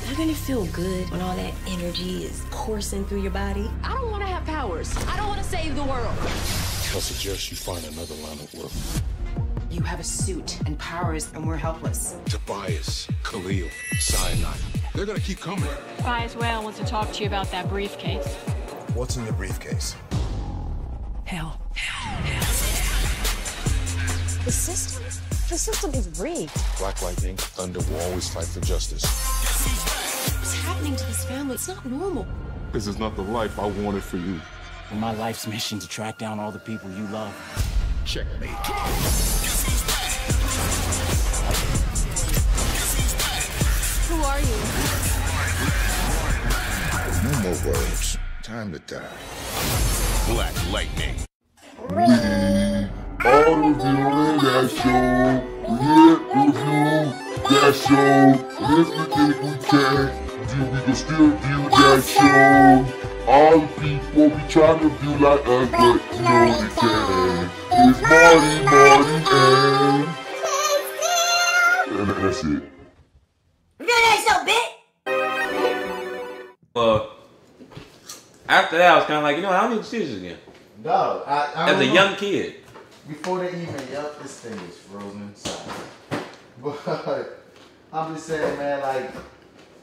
Doesn't it feel good when all that energy is coursing through your body? I don't want to have powers. I don't want to save the world. I suggest you find another line of work. You have a suit and powers, and we're helpless. Tobias, Khalil, Cyanide. They're gonna keep coming. Tobias Whale wants to talk to you about that briefcase. What's in the briefcase? Hell. The system is rigged. Black Lightning, Thunder will always fight for justice. What's happening to this family? It's not normal. This is not the life I wanted for you. My life's mission to track down all the people you love. Checkmate. Who are you? No more words. Time to die. Black Lightning. All reviewing that show. Review that show. If we think we can, we can still view that show. All the people be trying to view like us, but you know they can. It's Marty, and that's it. Well, after that, I was kind of like, you know, I don't need to see this again. Dog, I As a young kid. Before they even this thing is frozen inside. But I'm just saying, man, like,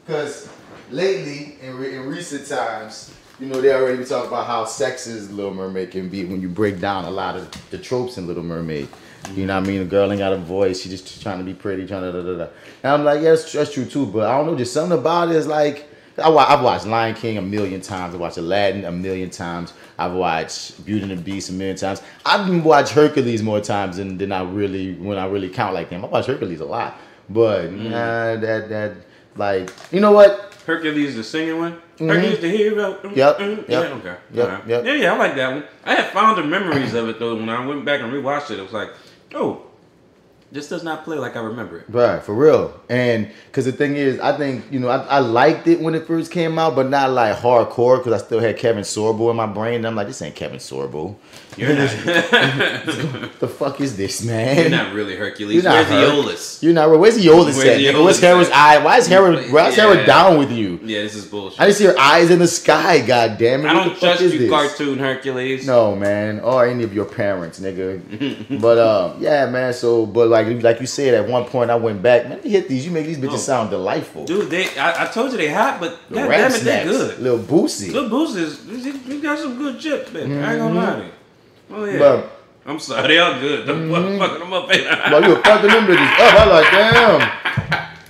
because lately, in recent times, you know, they already been talking about how sexist Little Mermaid can be when you break down a lot of the tropes in Little Mermaid. You know what I mean? The girl ain't got a voice. She just trying to be pretty, trying to da-da-da. And I'm like, yeah, that's true too. But I don't know, just something about it is like, I've watched Lion King a million times. I've watched Aladdin a million times. I've watched Beauty and the Beast a million times. I've even watched Hercules more times than I really count like them. I watched Hercules a lot. But like, you know what? Hercules the singing one? Mm-hmm. Hercules the hero? Yep. Yeah, okay. Yep. Yeah, I like that one. I had fonder memories of it though. When I went back and rewatched it, it was like, oh, this does not play like I remember it. Right, for real. And because the thing is, I think, you know, I liked it when it first came out, but not like hardcore because I still had Kevin Sorbo in my brain. And I'm like, this ain't Kevin Sorbo. You're not. The fuck is this, man? You're not really Hercules. Where's Aeolus? You're not. Where's Aeolus at? Where's Hera's eye? Why is Hera down with you? Yeah, this is bullshit. I just see her eyes in the sky, god damn it. I don't trust you, cartoon Hercules. No, man. Or any of your parents, nigga. But yeah, man, so but like you said, at one point I went back, man, you hit these, you make these bitches sound delightful. Dude, I told you they hot, but god damn it, they good. Little Boosie. Little Boosie's, you got some good chips, baby. I ain't gonna lie to you. Oh yeah. But, I'm sorry, they all good. I'm fucking them up. But you were fucking them bitches up. I like, damn.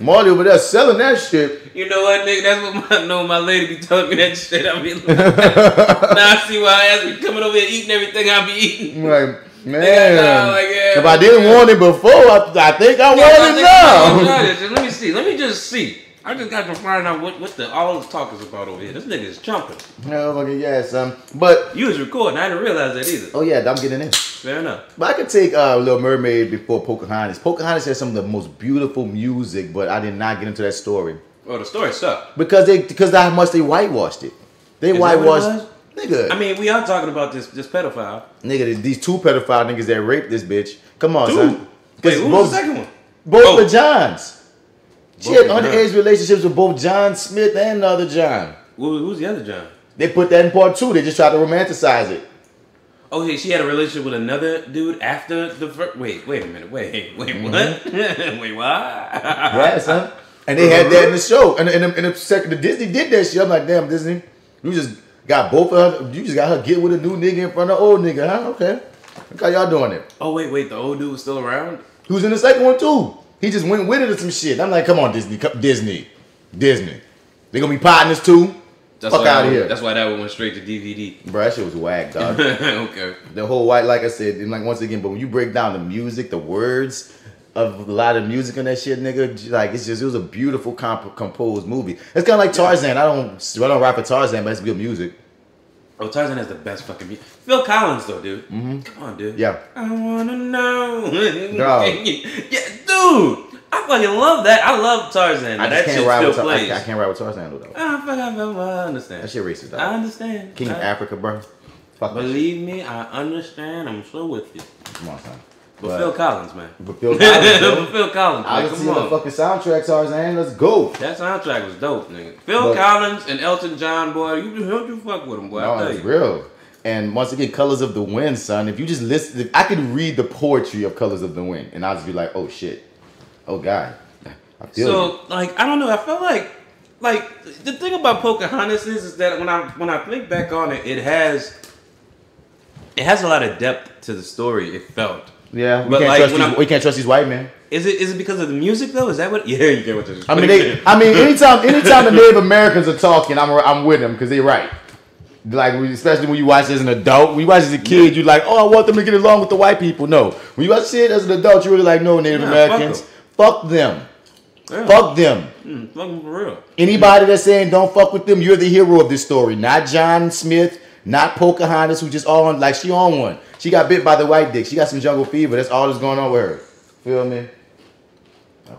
Marty over there selling that shit. You know what, nigga? That's what my lady be telling me that shit. I mean, now I see why I be coming over here eating everything I be eating. Like, man. If I didn't want it before, I think I want it now. Let me see. Let me just see. I just got to find out what all this talk is about over here. This nigga is chumping. No, fucking yeah, son. But you was recording. I didn't realize that either. Oh yeah, I'm getting in. Fair enough. But I could take Little Mermaid before Pocahontas. Pocahontas has some of the most beautiful music, but I did not get into that story. Oh, the story sucked. Because of how much they whitewashed it. They whitewashed. Nigga. I mean, we are talking about this pedophile. Nigga, these two pedophile niggas that raped this bitch. Come on, two? son. Wait, who was the second one? Both the Johns. She had underage relationships with both John Smith and the other John. Who's the other John? They put that in part 2. They just tried to romanticize it. Okay, she had a relationship with another dude after the first. Wait a minute. Wait, what? Wait, what? Yeah, son. And they had that in the show. And the second, the Disney did that shit. I'm like, damn, Disney, you just got both of her. You just got her get with a new nigga in front of old nigga, huh? Okay. Look how y'all doing it. Oh wait, the old dude was still around? He was in the second one too. He just went with it or some shit. I'm like, come on, Disney. They gonna be partners too? Fuck out of here. That's why that one went straight to DVD. Bro, that shit was whack, dog. Okay. The whole white, like I said, and like once again, but when you break down the music, the words of a lot of music on that shit, nigga, like it was a beautiful composed movie. It's kind of like Tarzan. I don't rap for Tarzan, but it's good music. Oh, Tarzan has the best fucking music. Phil Collins, though, dude. Mm-hmm. Come on, dude. Yeah. I wanna know. Yeah, dude. I fucking love that. I love Tarzan. I can't ride with Tarzan. I can't ride with Tarzan, though. I understand. That shit racist, dog. I understand. King of Africa, bro. Fuck Believe me, I understand. I'm so with you. Come on, son. But Phil Collins, man. But Phil Collins, but Phil Collins, man. I can see what the fucking soundtracks are, man. Let's go. That soundtrack was dope, nigga. Phil Collins and Elton John, boy. You fuck with them, boy. No, it's real. And once again, Colors of the Wind, son. If you just listen, I could read the poetry of Colors of the Wind, and I'll just be like, oh shit, oh god, I feel you. Like, I don't know. I felt like the thing about Pocahontas is that when I think back on it, it has a lot of depth to the story. It felt. Yeah, but we can't trust these white men. Is it because of the music though? Is that what? Yeah, you get what you're saying. I mean, anytime the Native Americans are talking, I'm with them because they're right. Like, especially when you watch as an adult. When you watch as a kid, you're like, oh, I want them to get along with the white people. No. When you watch it as an adult, you're really like, no, Native Americans. Fuck them. Yeah. Fuck them. Fuck them for real. Anybody that's saying don't fuck with them, you're the hero of this story. Not John Smith, not Pocahontas, who just on, like, she on one. She got bit by the white dick. She got some jungle fever. That's all that's going on with her. Feel me?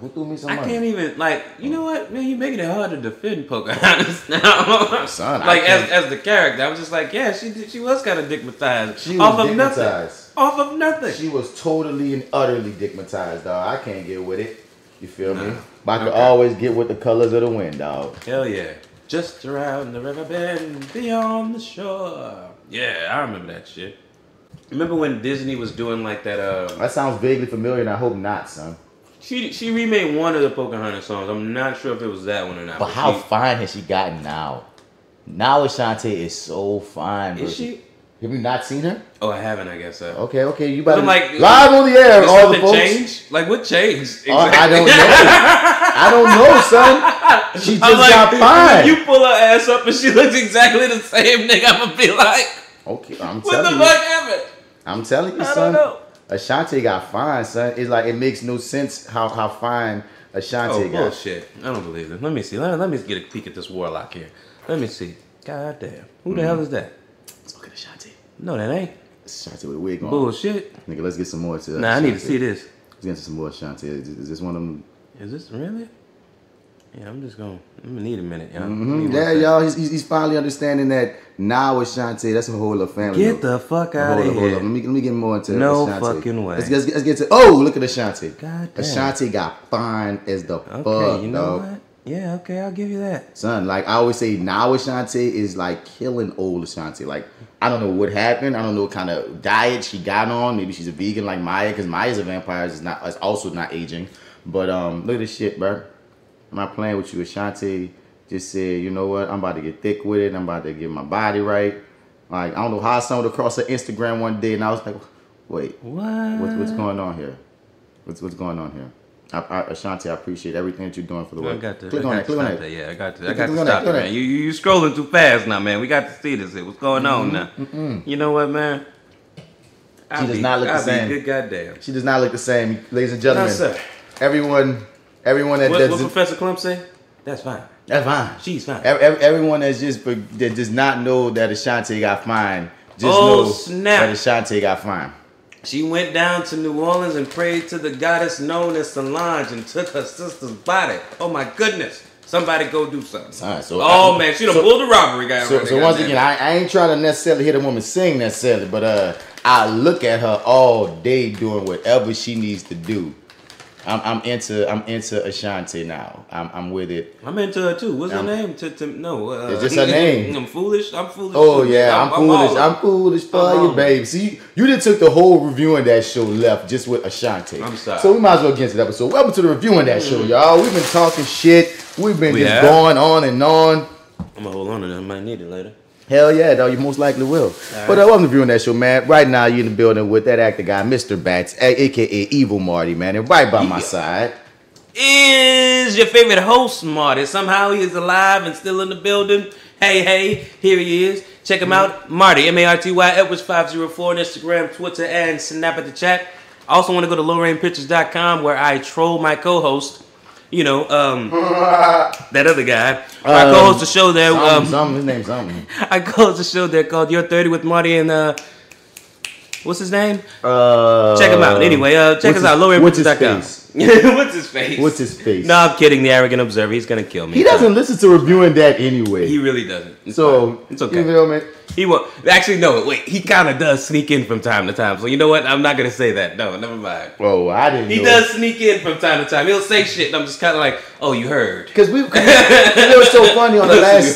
Who threw me some money? I can't even, like, you know what, man, you're making it hard to defend Pocahontas now. Son, like, as the character, I was just like, yeah, she was kind of dickmatized. She was dickmatized. Off of nothing. She was totally and utterly dickmatized, dog. I can't get with it. You feel me? But I can always get with the Colors of the Wind, dog. Hell yeah. Just around the river bend, beyond the shore. Yeah, I remember that shit. Remember when Disney was doing like that, That sounds vaguely familiar, and I hope not, son. She remade one of the Pocahontas songs. I'm not sure if it was that one or not. But how fine has she gotten now? Now Ashanti is so fine. Is she? Have you not seen her? Oh, I haven't, I guess so. Okay. You better like live on the air, all the folks. Changed? Like, what changed? Exactly? I don't know. I don't know, son. She just got fine. You pull her ass up and she looks exactly the same, nigga. I'm gonna be like, okay, I'm what telling the you. fuck happened? I'm telling you, son. I don't know. Ashanti got fine, son. It's like, it makes no sense how fine Ashanti got. Oh, bullshit. I don't believe it. Let me see. Let me get a peek at this warlock here. Let me see. God damn. Who the hell is that? Let's look at Ashanti. No, that ain't. It's Ashanti with a wig on. Bullshit. Nigga, let's get some more to Nah, Ashanti. I need to see this. Let's get some more Ashanti. Is this one of them? Is this really? Yeah, I'm gonna need a minute, y'all. Yeah, y'all, he's finally understanding that now Ashanti, that's a whole other family. Get the fuck out of here. Let me get more into no Ashanti. Fucking way. Let's get to, oh, look at Ashanti. God damn. Ashanti got fine as the fuck, you know dog. what? Yeah, okay, I'll give you that. Son, like I always say, now Ashanti is like killing old Ashanti. Like, I don't know what happened. I don't know what kind of diet she got on. Maybe she's a vegan like Maya, because Maya's a vampire. Is also not aging. But look at this shit, bro. I'm not playing with you. Ashanti just said, you know what? I'm about to get thick with it. I'm about to get my body right. Like, I don't know how I stumbled across her Instagram one day, and I was like, wait, what's going on here? What's going on here? Ashanti, I appreciate everything that you're doing for the world. Click on that. Yeah, I got to stop it, man. You scrolling too fast now, man. We got to see this. What's going on now? You know what, man? She does not look the same. Good goddamn. She does not look the same, ladies and gentlemen. No, sir. Everyone that what Professor Clump say? That's fine. That's fine. She's fine. Everyone that does not know that Ashanti got fine, just know that Ashanti got fine. She went down to New Orleans and prayed to the goddess known as Solange and took her sister's body. Oh my goodness. Somebody go do something. Right, man, she done pulled the robbery guy. So once again, I ain't trying to necessarily hear the woman sing necessarily, but I look at her all day doing whatever she needs to do. I'm into Ashanti now. I'm with it. I'm into her too. What's her name? No, it's just her name. I'm foolish. I'm foolish. Oh yeah, I'm foolish. I'm foolish for you, babe. See, you done took the whole Reviewing That Show left just with Ashanti. I'm sorry. So we might as well get into the episode. Welcome to the Reviewing That Show, y'all. We've been talking shit. We've been going on and on. I'm gonna hold on to that. I might need it later. Hell yeah, dog. You most likely will. Right. But welcome to Reviewing That Show, man. Right now, you're in the building with that actor guy, Mr. Bats, a.k.a. Evil Marty, man. And right by my side is your favorite host, Marty. Somehow he is alive and still in the building. Hey, here he is. Check him out. Marty, MartyEdwards 504 on Instagram, Twitter, and Snap at the chat. I also want to go to lowrainpictures.com where I troll my co-host. You know, that other guy. I co-host a show there. His name's something. I co-host a show there called Your30 with Marty and what's his name? Check him out. Anyway, check us out. LowRainPictures.com. What's his face? What's his face? No, I'm kidding. The arrogant observer. He's gonna kill me. He doesn't listen to Reviewing That anyway. He really doesn't. It's okay. You feel me? He won't. Actually, no. Wait. He kind of does sneak in from time to time. So you know what? I'm not gonna say that. No, never mind. Oh, I didn't. He does sneak in from time to time. He'll say shit, and I'm just kind of like, "Oh, you heard?" Because it was so funny on the last.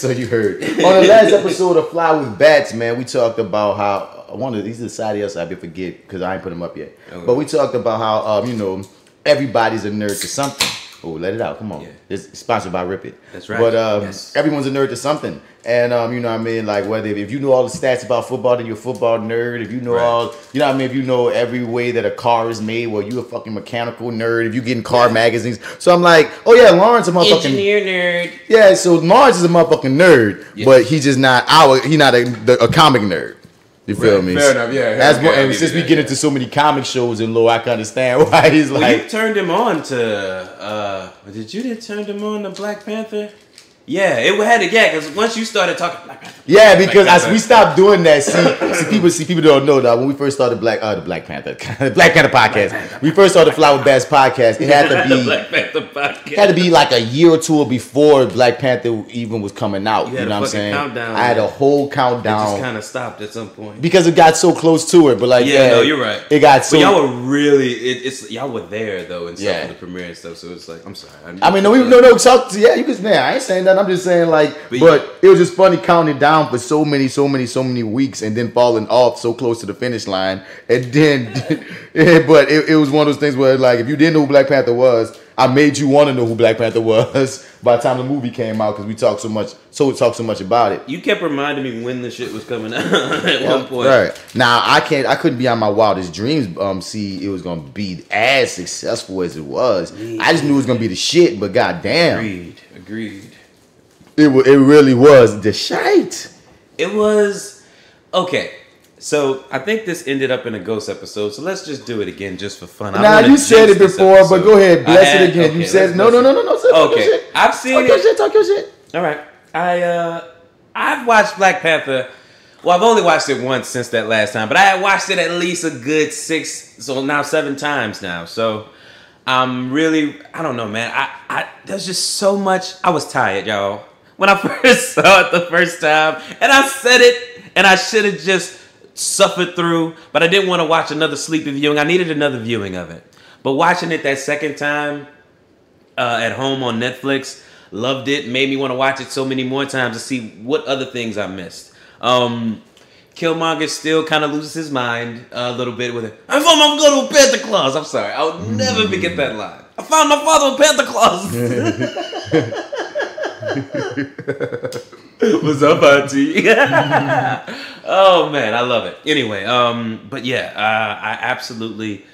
So you heard. On the last episode of Fly with Bats, man, we talked about how these are the side else I forget because I ain't put them up yet. Okay. But we talked about how everybody's a nerd to something. Oh, let it out. Come on. Yeah. It's sponsored by Rip It. That's right. But everyone's a nerd to something. And you know what I mean? Like whether if you know all the stats about football, then you're a football nerd. If you know all, you know what I mean? If you know every way that a car is made, well, you're a fucking mechanical nerd. If you get in car magazines. So I'm like, oh yeah, Lawrence a motherfucking engineer nerd. Yeah, so Lawrence is a motherfucking nerd, but he's just not he's not a comic nerd. You feel me? Fair enough, yeah. And since we get into so many comic shows and I can understand why he's like. You turned him on to. Did you turn him on to Black Panther? Yeah, it had to because once you started talking Black Panther. Yeah, because we stopped doing that. See, people don't know that when we first started the Black Panther podcast. We first started the FlyWithBats Podcast. It had to be Black Panther podcast. It had to be like a year or two before Black Panther even was coming out. You know what I'm saying? Countdown, I had a whole countdown. It just kind of stopped at some point because it got so close to it. But like, no, you're right. It got so. But y'all were really y'all were there though and stuff for the premiere and stuff. So it's like, I'm sorry. You could. Man, I ain't saying that. I'm just saying like, but it was just funny counting down for so many weeks and then falling off so close to the finish line. And then, but it was one of those things where like, if you didn't know who Black Panther was, I made you want to know who Black Panther was by the time the movie came out because we talked so much about it. You kept reminding me when the shit was coming out at one point. Right. Now I couldn't be on my wildest dreams see it was gonna be as successful as it was. Yeah. I just knew it was gonna be the shit, but goddamn. Agreed. It really was the shite. It was okay. So I think this ended up in a ghost episode. So let's just do it again, just for fun. Nah, you said it before, but go ahead, bless it again. Okay, you said no. Okay, I've seen it. Talk your shit. All right, I've watched Black Panther. Well, I've only watched it once since that last time, but I had watched it at least a good 7 times now. So I'm really, I don't know, man. I there's just so much. I was tired, y'all, when I first saw it the first time, and I said it, and I should have just suffered through, but I didn't want to watch another sleepy viewing. I needed another viewing of it. But watching it that second time at home on Netflix, loved it, made me want to watch it so many more times to see what other things I missed. Killmonger still kind of loses his mind a little bit with it. I found my little Panther Claus. I'm sorry. I would never forget that line. I found my father with Panther Claus. What's up, Auntie? Oh man, I love it. Anyway, but yeah, I absolutely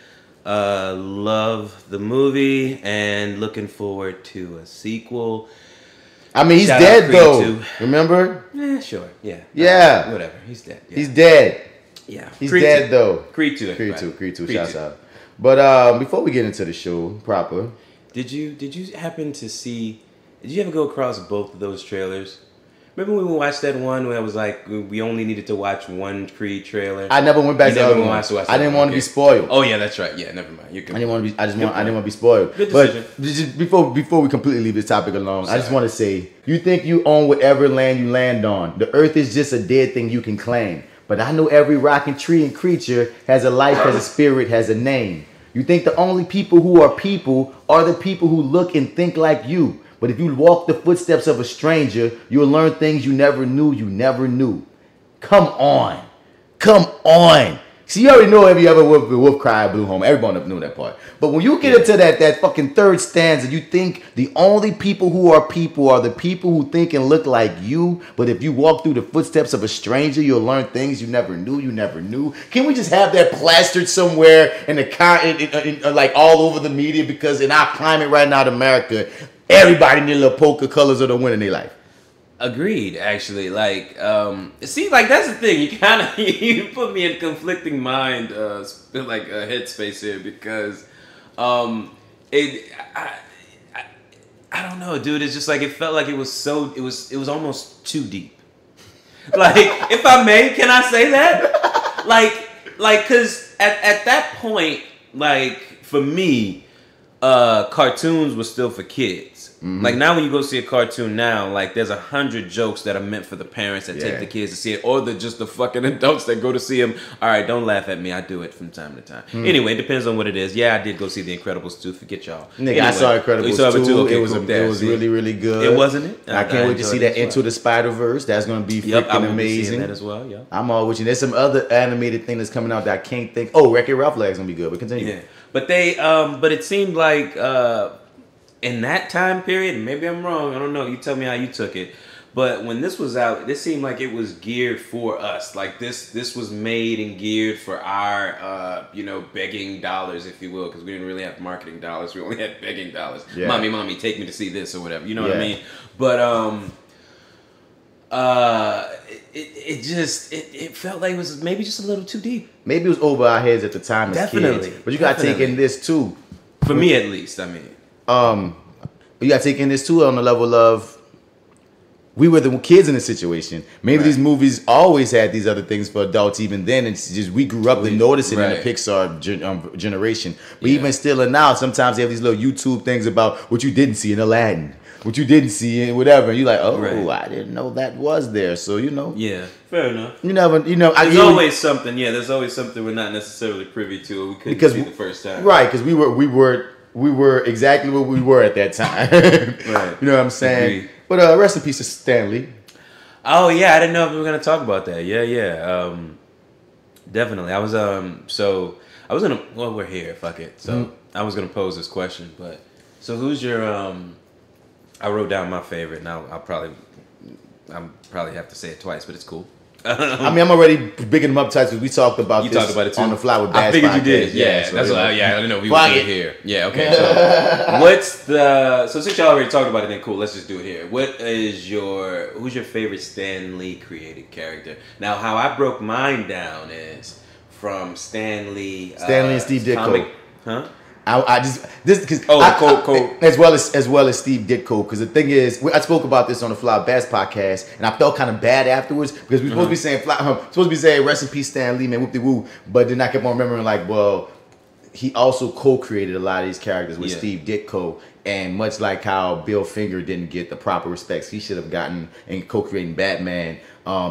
love the movie and looking forward to a sequel. I mean, he's dead though. Remember? Yeah, sure. Yeah. Yeah. Whatever. He's dead. Yeah. He's dead. Yeah. He's dead though. Creed 2. Creed 2. Shouts out. But before we get into the show proper, did you happen to see? Did you ever go across both of those trailers? Remember when we watched that one where it was like we only needed to watch one Creed trailer? I never went back to the other one. I didn't want to be spoiled. Oh yeah, that's right. Yeah, never mind. I didn't want to be. I didn't want to be spoiled. Good decision. But just before we completely leave this topic alone, I just want to say, you think you own whatever land you land on. The earth is just a dead thing you can claim. But I know every rock and tree and creature has a life, has a spirit, has a name. You think the only people who are the people who look and think like you. But if you walk the footsteps of a stranger, you'll learn things you never knew. Come on. See, you already know every other wolf cry blew home. Everyone knew that part. But when you get into that fucking third stanza, you think the only people who are the people who think and look like you. But if you walk through the footsteps of a stranger, you'll learn things you never knew. Can we just have that plastered somewhere in like all over the media? Because in our climate right now in America, everybody need little polka colors of the wind in their life. Agreed, actually. Like, see, like that's the thing. You put me in conflicting mind, like a headspace here because, I don't know, dude. It's just like it felt like it was almost too deep. Like, if I may, can I say that? Like, cause at that point, like. for me, cartoons were still for kids. Like now when you go see a cartoon now, like there's 100 jokes that are meant for the parents that take the kids to see it, or just the fucking adults that go to see them. All right, don't laugh at me. I do it from time to time. Anyway, it depends on what it is. Yeah, I did go see The Incredibles 2. Forget y'all. Nigga, anyway, I saw Incredibles 2. Okay, it was really, really good. It wasn't it? I can't wait to see that Into the Spider-Verse. That's going to be freaking amazing. That as well, yeah. I'm all with you. There's some other animated thing that's coming out that I can't think. Oh, Wreck-It Ralph Leg's going to be good, but continue. Yeah. But but it seemed like in that time period, maybe I'm wrong, I don't know, you tell me how you took it, but when this was out, this seemed like it was geared for us. Like this was made and geared for our, begging dollars, if you will, because we didn't really have marketing dollars, we only had begging dollars. Yeah. Mommy, take me to see this or whatever, you know what I mean? But it felt like it was maybe just a little too deep. Maybe it was over our heads at the time as kids. But you got to take in this too. For me at least, I mean. You got to take in this too on the level of we were the kids in the situation. Maybe these movies always had these other things for adults even then. It's just we grew up and noticed it in the Pixar generation. But even still and now, sometimes they have these little YouTube things about what you didn't see in Aladdin, what you didn't see in whatever. And you're like, I didn't know that was there. So, Yeah, fair enough. There's always something. Yeah, there's always something we're not necessarily privy to or we couldn't see the first time. Right, because we were exactly what we were at that time. Right. You know what I'm saying? Agreed. But rest in peace to Stanley. Oh yeah, I didn't know if we were gonna talk about that. Yeah. Definitely. I was we're here. Fuck it. So I was gonna pose this question, but so who's your I wrote down my favorite. Now I'll probably have to say it twice, but it's cool. I mean, I'm already bigging them up tight because we talked about this it too. on the FlyWithBats Podcast. I figured you did. Yeah, so that's what. I didn't know we were doing it here. Yeah, okay. So since y'all already talked about it, then cool. Let's just do it here. Who's your favorite Stan Lee created character? Now, how I broke mine down is from Stan Lee and Steve Ditko. Huh? Cole as well as Steve Ditko, because the thing is, I spoke about this on the FlyWithBats Podcast, and I felt kind of bad afterwards because we were supposed to be saying rest in peace Stan Lee, man, whoop de woo, but then I kept on remembering like, well, he also co-created a lot of these characters with Steve Ditko, and much like how Bill Finger didn't get the proper respects he should have gotten in co-creating Batman,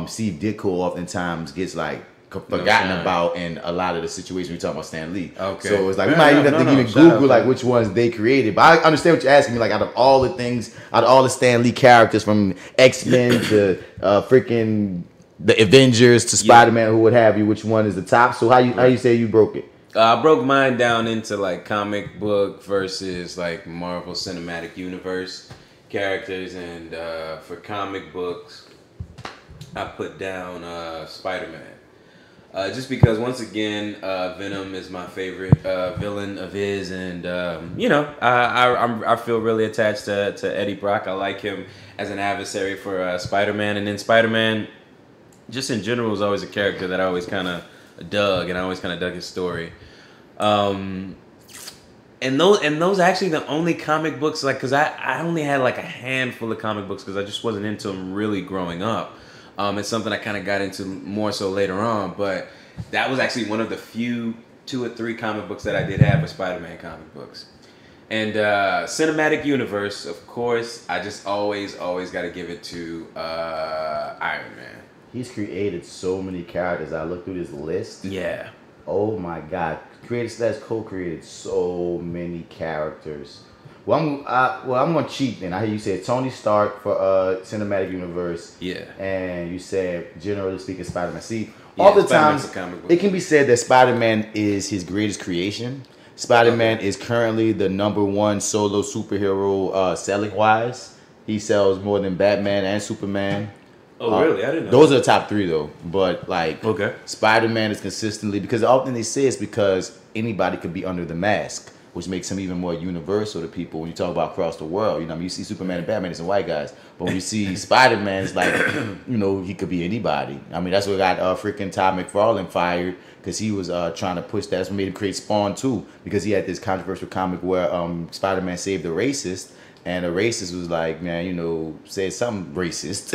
Steve Ditko oftentimes gets like forgotten about in a lot of the situations we talk about Stan Lee. Okay. So it's like we might even have to Google like which ones they created. But I understand what you're asking me. Like out of all the Stan Lee characters from X-Men to freaking the Avengers to Spider-Man or what have you, which one is the top? So how you say you broke it? I broke mine down into like comic book versus like Marvel Cinematic Universe characters, and for comic books, I put down Spider-Man. Just because, once again, Venom is my favorite villain of his, and I feel really attached to Eddie Brock. I like him as an adversary for Spider-Man, and then Spider-Man, just in general, was always a character that I always kind of dug, and I always kind of dug his story. And those actually the only comic books, like, because I only had like a handful of comic books because I just wasn't into them really growing up. It's something I kind of got into more so later on, but that was actually one of the few 2 or 3 comic books that I did have were Spider-Man comic books. And Cinematic Universe, of course, I just always got to give it to Iron Man. He's created so many characters. I looked through this list. Yeah. Oh my God. Co-created so many characters. Well, I'm gonna cheat then. I hear you said Tony Stark for Cinematic Universe. Yeah. And you said, generally speaking, Spider-Man. See, all the times it can be said that Spider-Man is his greatest creation. Spider-Man is currently the #1 solo superhero selling wise. He sells more than Batman and Superman. Oh, really? I didn't know. Those are the top 3 though. But like, okay, Spider-Man is consistently, because often they say it's because anybody could be under the mask, which makes him even more universal to people when you talk about across the world. You see Superman and Batman, it's some white guys. But when you see Spider-Man, it's like, he could be anybody. I mean, that's what got freaking Todd McFarlane fired, because he was trying to push that. That's what made him create Spawn 2, because he had this controversial comic where Spider-Man saved a racist, and the racist was like, man, said something racist.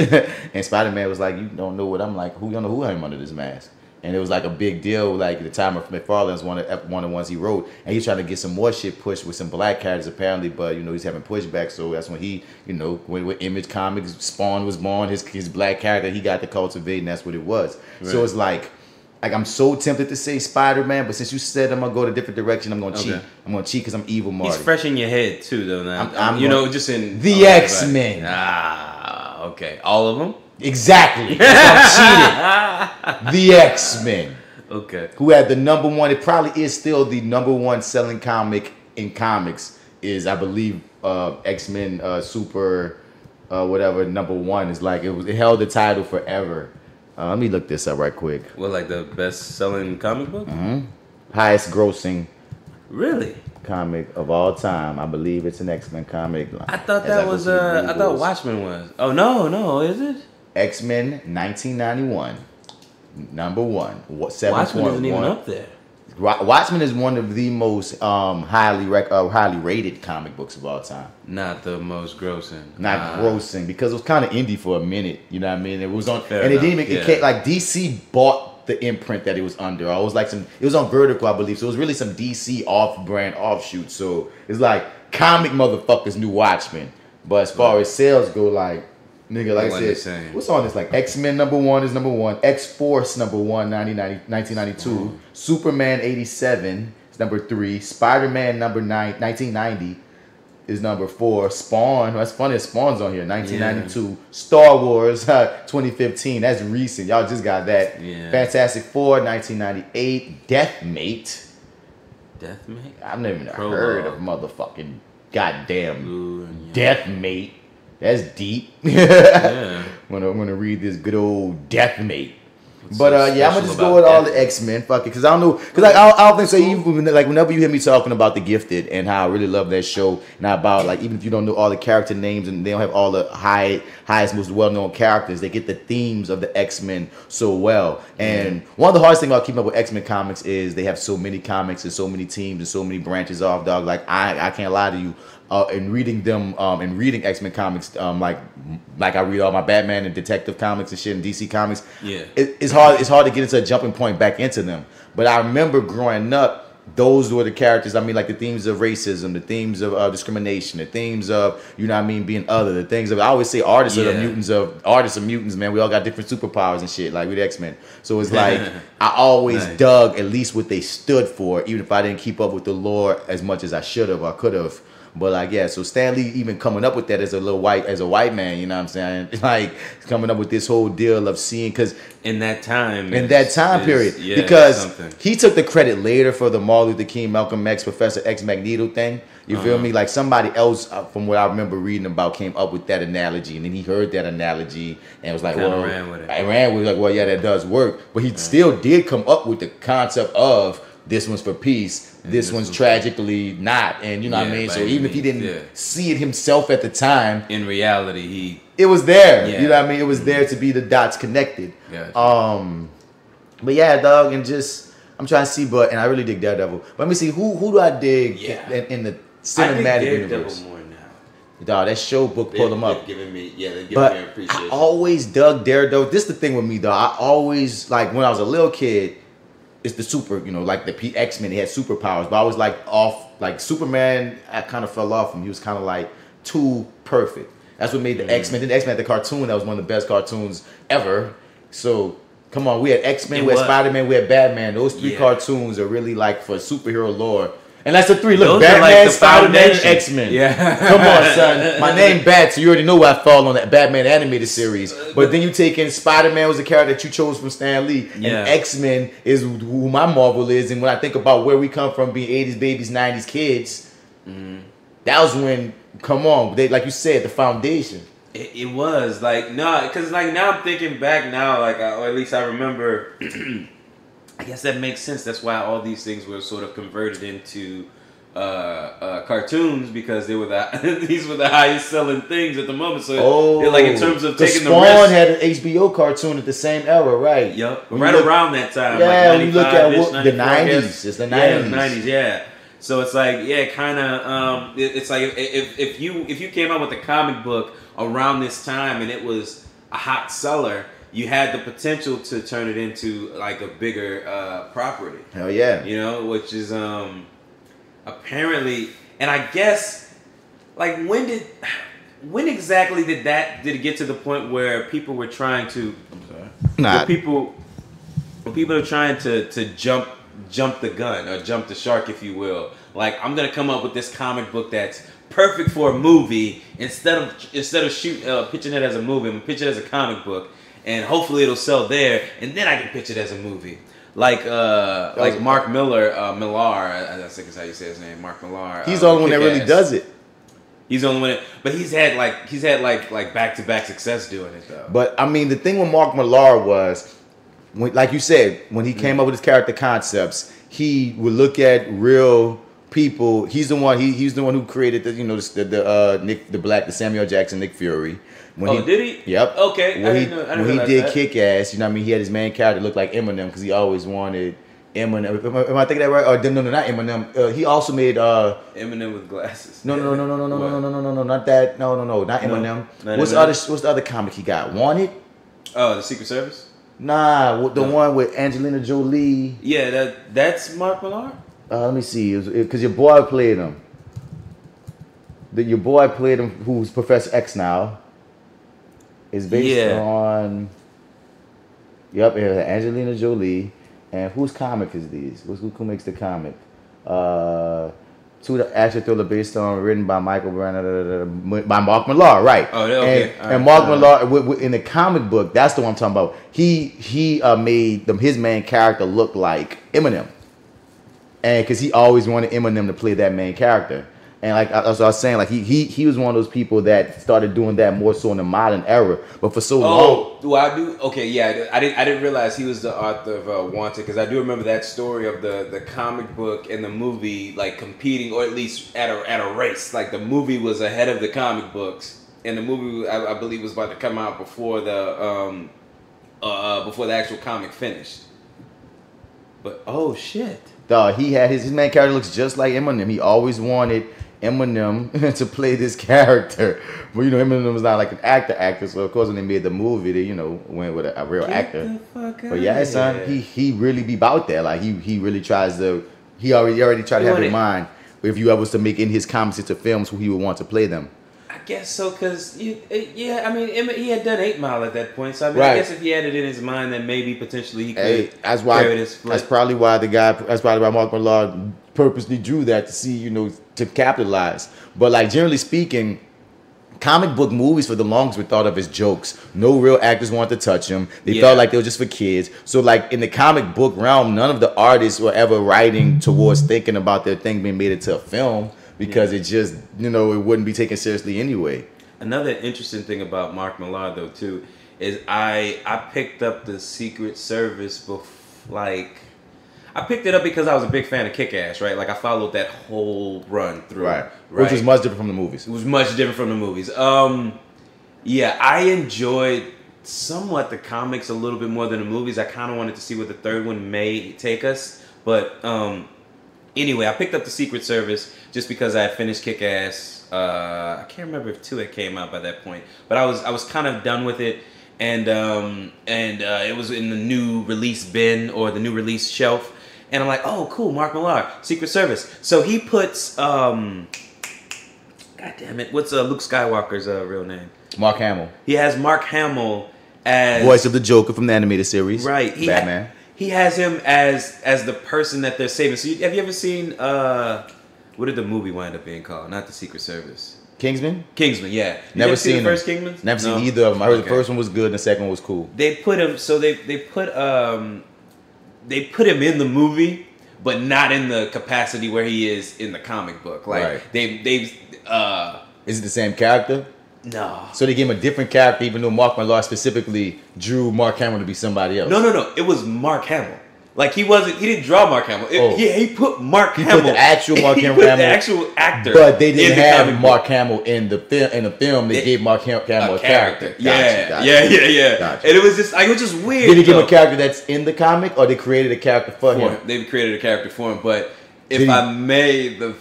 And Spider-Man was like, you don't know what I'm like. Who don't know who I am under this mask? And it was like a big deal, like at the time of McFarlane's one of the ones he wrote, and he's trying to get some more shit pushed with some black characters apparently, but you know he's having pushback, so that's when he, you know, when Image Comics Spawn was born, his black character he got to cultivate, and that's what it was. Right. So it's like I'm so tempted to say Spider-Man, but since you said I'm gonna go to a different direction, I'm gonna cheat. I'm gonna cheat because I'm evil Marty. He's fresh in your head too, though. Now I'm you know, just in the X-Men. Okay, all of them. Exactly. I'm cheating. The X-Men. Okay. Who had the number one? It probably is still the number one selling comic in comics. Is I believe X-Men Super whatever number one is like it held the title forever. Let me look this up right quick. What, like the best selling comic book? Highest grossing. Really? Comic of all time. I believe it's an X-Men comic. I thought that was I thought Watchmen was. Oh no, is it? X-Men 1991. Number one. Watchmen isn't even up there. Watchmen is one of the most highly rated comic books of all time. Not the most grossing. Not grossing because it was kind of indie for a minute. You know what I mean? It was on, Fair and enough. it didn't even. It came, like DC bought the imprint that it was under. It was like it was on Vertical, I believe. So it was really some DC off-brand offshoot. So it's like comic motherfuckers knew Watchmen, but as far as sales go, like. Nigga, like I said, what's on this? Like X-Men number one is number one. X-Force number one, 1992. Superman 87 is number 3. Spider-Man number 9, 1990 is number 4. Spawn, that's funny, Spawn's on here, 1992. Yeah. Star Wars 2015, that's recent. Y'all just got that. Yeah. Fantastic Four 1998. Deathmate. Deathmate? I've never even heard of motherfucking goddamn Deathmate. That's deep. Yeah. I'm gonna read this good old Deathmate. But I'm gonna just go with all the X-Men. Fuck it, because I don't know. Because like I don't think so. Even like whenever you hear me talking about The Gifted and how I really love that show, and about like even if you don't know all the character names and they don't have all the highest, most well-known characters, they get the themes of the X-Men so well. And one of the hardest things about keeping up with X-Men comics is they have so many comics and so many teams and so many branches off. Dog, like I can't lie to you. In reading them, and reading X-Men comics, like I read all my Batman and Detective comics and shit and DC comics. Yeah, it's hard to get into a jumping point back into them. But I remember growing up, those were the characters. I mean, like the themes of racism, the themes of discrimination, the themes of being other, the things of I always say artists are mutants, man. We all got different superpowers and shit, like with X-Men. So it's like I always dug at least what they stood for, even if I didn't keep up with the lore as much as I should have or could have. But like so Stan Lee even coming up with that as a white man, you know what I'm saying? Like coming up with this whole deal of seeing, because in that time period, because he took the credit later for the Martin Luther King, Malcolm X, Professor X Magneto thing. You feel me? Like somebody else from what I remember reading about came up with that analogy, and then he heard that analogy and was like, "Well, I ran with it. Like, well, yeah, that does work." But he still did come up with the concept of this one's for peace. This one's tragically not, and you know what I mean. So even if he didn't see it himself at the time, in reality, it was there. You know what I mean? It was there to be the dots connected. Gotcha. But yeah, dog, and just I'm trying to see, and I really dig Daredevil. But let me see who do I dig in the cinematic universe? More now. Dog, that show book pulled them up. They're giving me appreciation. I always dug Daredevil. This is the thing with me, dog. I always like when I was a little kid. It's the super, like the X-Men, they had superpowers, but I was like Superman, I kind of fell off him. He was kind of like too perfect. That's what made the X-Men. Then the X-Men had the cartoon that was one of the best cartoons ever. So come on, we had X-Men, we had Spider-Man, we had Batman. Those 3 cartoons are really like for superhero lore. And that's the 3. Look, those Batman, like Spider-Man, and X-Men. Yeah. Come on, son. My name Bat, so you already know where I fall on that Batman animated series. But then you take in Spider-Man was the character that you chose from Stan Lee. And X-Men is who my Marvel is. And when I think about where we come from, being 80s babies, 90s kids, that was when, come on, like you said, the foundation. It was. Like, no, because like now I'm thinking back now, like, or at least I remember... I guess that makes sense. That's why all these things were sort of converted into cartoons, because they were these were the highest selling things at the moment. So like in terms of taking the risk. Spawn had an HBO cartoon at the same era, right? Yep, around that time. Yeah, like when you look at the 90s. It's the 90s. Yeah, the 90s. Yeah. So it's like kind of it's like if you came out with a comic book around this time and it was a hot seller, you had the potential to turn it into like a bigger property. Hell yeah. You know, which is apparently, and I guess like when exactly did it get to the point where people were trying to when people are trying to jump the gun or jump the shark, if you will. Like, I'm gonna come up with this comic book that's perfect for a movie instead of pitching it as a movie. I'm gonna pitch it as a comic book, and hopefully it'll sell there, and then I can pitch it as a movie. Like Mark Millar, I think is how you say his name, Mark Millar. He's the only one that really does it. He's the only one, but he's had back-to-back success doing it though. But I mean, the thing with Mark Millar was, like you said, when he came up with his character concepts, he would look at real people. He's the one. He's the one who created the Samuel Jackson Nick Fury. Did he? Yep. Okay. When he did Kick-Ass, you know what I mean? He had his main character look like Eminem because he always wanted Eminem. Am I thinking that right? Or no, not Eminem. He also made Eminem with glasses. No, not that. No, not Eminem. What's the other comic he got? Wanted? Oh, the Secret Service? Nah, the one with Angelina Jolie. Yeah, that's Mark Millar? Let me see, because your boy played him. Your boy played him, who's Professor X now. It's based on. Yep, it has Angelina Jolie. And whose comic is these? Who makes the comic? Two action thriller based on, written by Michael Brown, by Mark Millar, right? Oh, okay. And Mark Millar, in the comic book, that's the one I'm talking about. He made his main character look like Eminem, and because he always wanted Eminem to play that main character. And like I was saying, like he was one of those people that started doing that more so in the modern era. But for so long, do I do? Okay, yeah, I didn't realize he was the author of Wanted, because I do remember that story of the comic book and the movie like competing, or at least at a race. Like the movie was ahead of the comic books, and the movie I believe was about to come out before the actual comic finished. But oh shit, he had his main character looks just like Eminem. He always wanted Eminem to play this character, but Eminem was not like an actor, so of course when they made the movie, they went with a real actor. But yeah, son, he really be about that. Like he really tries to. He already tried to have in mind if you ever was to make in his comics into films who he would want to play them. I guess so, because he had done 8 Mile at that point, so I mean, right. I guess if he had it in his mind, then maybe potentially he could. That's probably why Mark Millar purposely drew that to see, to capitalize. But like generally speaking, comic book movies for the longest were thought of as jokes. No real actors wanted to touch them. They felt like they were just for kids. So like in the comic book realm, none of the artists were ever writing towards thinking about their thing being made into a film, because it just, it wouldn't be taken seriously anyway. Another interesting thing about Mark Millar, though, too, is I picked up the Secret Service I picked it up because I was a big fan of Kick-Ass, right? Like, I followed that whole run through. Right. Which was much different from the movies. It was much different from the movies. Yeah, I enjoyed somewhat the comics a little bit more than the movies. I kind of wanted to see where the third one may take us. But anyway, I picked up the Secret Service just because I had finished Kick-Ass. I can't remember if 2 had came out by that point, but I was kind of done with it, and it was in the new release bin or the new release shelf, and I'm like, oh, cool, Mark Millar, Secret Service. So he puts, God damn it, what's Luke Skywalker's real name? Mark Hamill. He has Mark Hamill as voice of the Joker from the animated series, right? Batman. He has him as the person that they're saving. So have you ever seen, what did the movie wind up being called? Not the Secret Service. Kingsman? Kingsman, yeah. Never seen the first Kingsman? Never seen either of them. I heard the first one was good and the second one was cool. They put him, so they put him in the movie, but not in the capacity where he is in the comic book. Like, right. Is it the same character? No. So they gave him a different character, even though Mark Millar specifically drew Mark Hamill to be somebody else. No. It was Mark Hamill. Like he didn't draw Mark Hamill. He put Mark Hamill. He put the actual Mark Hamill. The actual actor. But they didn't have Mark Hamill in the film. They gave Mark Hamill a character. Yeah. Gotcha. And it was just weird. Did they give him a character that's in the comic, or they created a character for him? They created a character for him. But if I may, the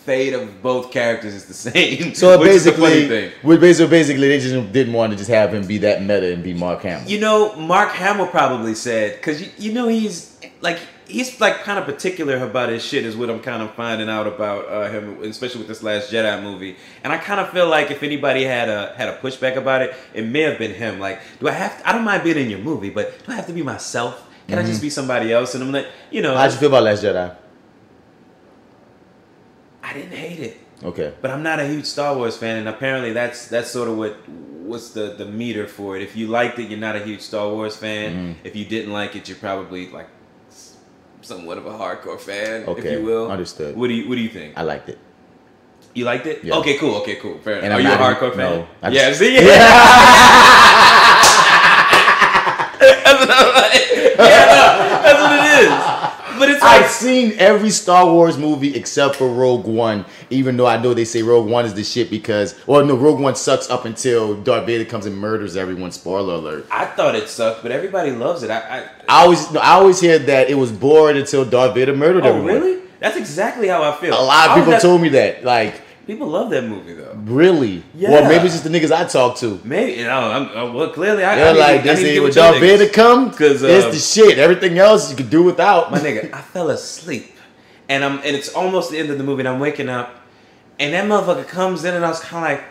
fate of both characters is the same. So which is the funny thing. Basically, they just didn't want to just have him be that meta and be Mark Hamill. You know, Mark Hamill probably said, because you know he's kind of particular about his shit, is what I'm kind of finding out about him, especially with this Last Jedi movie. And I kind of feel like if anybody had a pushback about it, it may have been him. Like, I don't mind being in your movie, but do I have to be myself? Can I just be somebody else? And I'm like, you know. How'd you feel about Last Jedi? I didn't hate it. Okay. But I'm not a huge Star Wars fan, and apparently that's sort of what's the meter for it. If you liked it, you're not a huge Star Wars fan. If you didn't like it, you're probably like somewhat of a hardcore fan, if you will. Understood. What do you think? I liked it. You liked it? Yeah. Okay, cool. Fair enough. Are I'm you a not hardcore fan? No. Yeah, see? That's what it is. But it's like, I've seen every Star Wars movie except for Rogue One, even though I know they say Rogue One is the shit because, Rogue One sucks up until Darth Vader comes and murders everyone. Spoiler alert. I thought it sucked, but everybody loves it. I always hear that it was boring until Darth Vader murdered everyone. Oh, really? That's exactly how I feel. A lot of people told me that. Like, people love that movie though. Really? Yeah. Well, maybe it's just the niggas I talk to. Maybe well, clearly they say when Darth Vader come, it's the shit. Everything else you could do without. My nigga, I fell asleep, and it's almost the end of the movie, and I'm waking up, and that motherfucker comes in, and I was kind of like,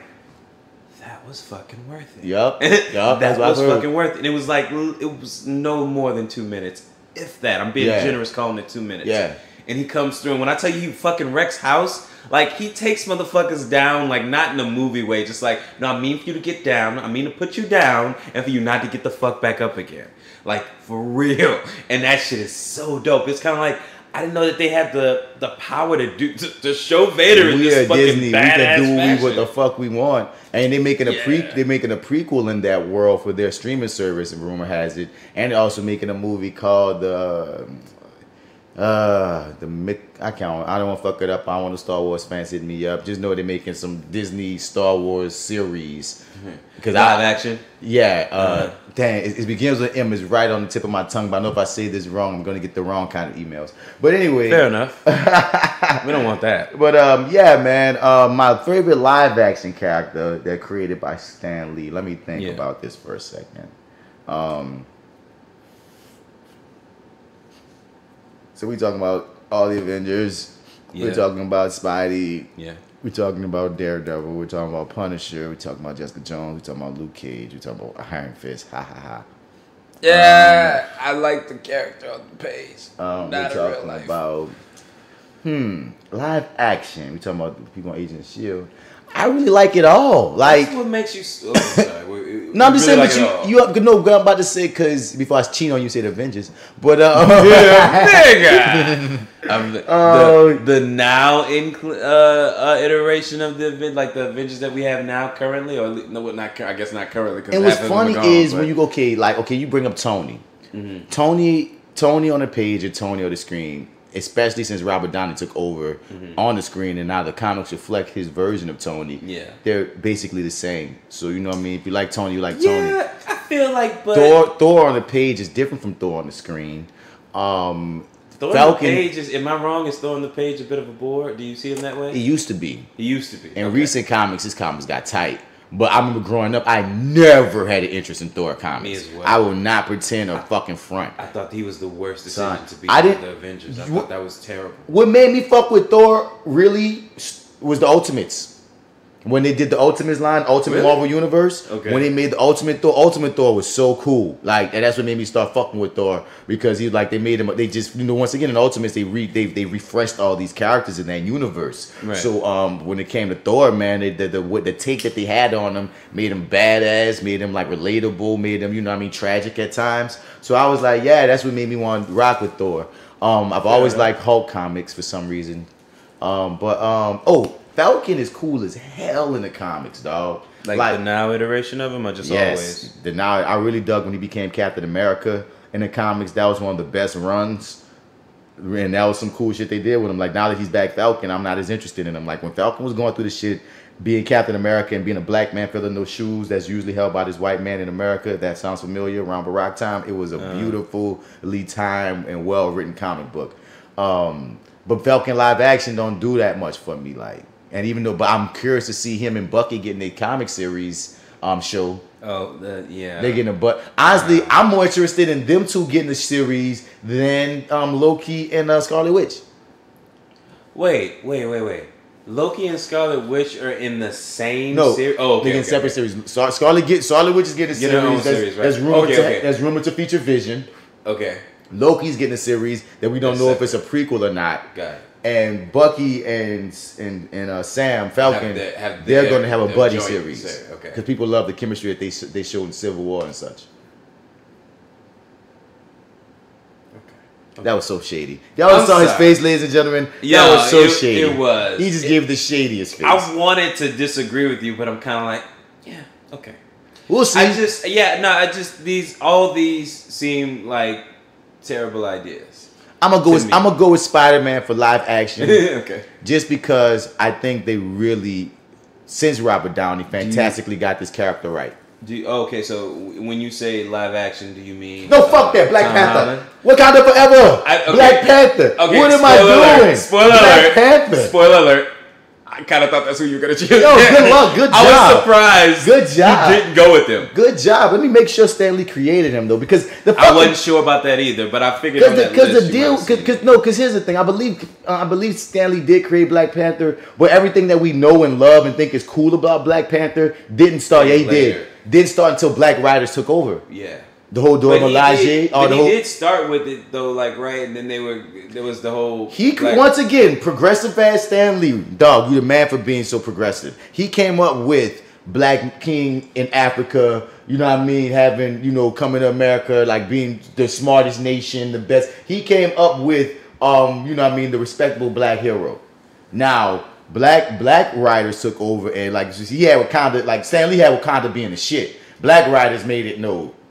that was fucking worth it. Yup. That was fucking worth it. And it was like, it was no more than 2 minutes, if that. I'm being generous calling it 2 minutes. Yeah. And he comes through, and when I tell you he fucking wrecks house, like, he takes motherfuckers down, like, not in a movie way, just like, no, I mean for you to get down, I mean to put you down, and for you not to get the fuck back up again. Like, for real. And that shit is so dope. It's kind of like, I didn't know that they had the power to show Vader in this fucking Disney. badass We can do fashion. what the fuck we want. And they're making a prequel in that world for their streaming service, and rumor has it. And they're also making a movie called I don't want to fuck it up. I don't want the Star Wars fans hitting me up. Just know they're making some Disney Star Wars series. Because live action? Yeah. Dang, it begins with M. It's right on the tip of my tongue. But I know if I say this wrong, I'm going to get the wrong kind of emails. But anyway. Fair enough. We don't want that. But yeah, man. My favorite live action character that created by Stan Lee. Let me think about this for a second. So we talking about all the Avengers. Yeah. We're talking about Spidey. Yeah. We're talking about Daredevil. We're talking about Punisher. We're talking about Jessica Jones. We're talking about Luke Cage. We're talking about Iron Fist. Ha ha ha. Yeah, I like the character on the page. We're talking about live action. We're talking about people on Agent S.H.I.E.L.D. I really like it all. Like, that's what makes you. Oh, sorry. No, I'm just saying, like but you know what I'm about to say, because before I was cheating on you, say the Avengers. But nigga, the now iteration of the event, like the Avengers that we have now currently, or no, not I guess not currently. And what's funny is when you go, you bring up Tony, Tony on the page and Tony on the screen. Especially since Robert Downey took over on the screen, and now the comics reflect his version of Tony. Yeah, they're basically the same. So you know what I mean. If you like Tony, you like Tony. Yeah, I feel like, but Thor on the page is different from Thor on the screen. Thor on the page is. Am I wrong? Is Thor on the page a bit of a bore? Do you see him that way? He used to be. In recent comics, his comics got tight. But I remember growing up, I never had an interest in Thor comics. Me as well. I will not pretend or fucking front. I thought he was the worst decision to be the Avengers. I thought that was terrible. What made me fuck with Thor really was the Ultimates. When they did the Ultimates line, Ultimate Marvel Universe, when they made the Ultimate Thor was so cool. Like, and that's what made me start fucking with Thor, because they made him. They just, once again in Ultimates they refreshed all these characters in that universe. Right. So when it came to Thor, man, the take that they had on him made him badass, made him like relatable, made him tragic at times. So I was like, yeah, that's what made me want to rock with Thor. I've always liked Hulk comics for some reason, Falcon is cool as hell in the comics, dog. Like the now iteration of him, or just always? The now. I really dug when he became Captain America in the comics. That was one of the best runs, and that was some cool shit they did with him. Like, now that he's back Falcon, I'm not as interested in him. Like, when Falcon was going through the shit, being Captain America and being a black man filling those shoes that's usually held by this white man in America, that sounds familiar, around Barack time. It was a beautifully timed and well-written comic book. But Falcon live action don't do that much for me. Like, and even though, but I'm curious to see him and Bucky getting a comic series show. Oh, yeah. They're getting a but. Honestly, I'm more interested in them two getting a series than Loki and Scarlet Witch. Wait. Loki and Scarlet Witch are in the same series? Oh, okay. They're getting separate series. Scarlet Witch is getting a series. That's rumored to feature Vision. Okay. Loki's getting a series that we don't know if it's a prequel or not. Got it. And Bucky and Sam Falcon, they're going to have a buddy series. Okay. Because people love the chemistry that they showed in Civil War and such. That was so shady. Y'all saw his face, ladies and gentlemen. That was so shady. It was. He just gave the shadiest face. I wanted to disagree with you, but I'm kind of like, yeah, okay. We'll see. All these seem like terrible ideas. I'm gonna go with Spider-Man for live action. Okay. Just because I think they really, since Robert Downey fantastically got this character right. Okay, so when you say live action, do you mean... No, fuck that. Black Panther. Wakanda forever. Black Panther. Okay, what am I doing? Black Panther. Spoiler alert. I kind of thought that's who you were going to choose. Yo, good luck. Good job. I was surprised. Good job. You didn't go with him. Good job. Let me make sure Stan Lee created him, though, because I wasn't sure about that either, but I figured because here's the thing. I believe Stan Lee did create Black Panther, but everything that we know and love and think is cool about Black Panther didn't start. Yeah, he did. Didn't start until Black Riders took over. Yeah. The whole Dora Milaje. He did start with it though, like right, and then there was the whole. Once again, progressive ass Stan Lee, dog. You the man for being so progressive. He came up with Black King in Africa. You know what I mean? Having coming to America, like being the smartest nation, the best. He came up with the respectable Black hero. Now Black Riders took over and he had Wakanda. Like Stan Lee had Wakanda being the shit. Black Riders made it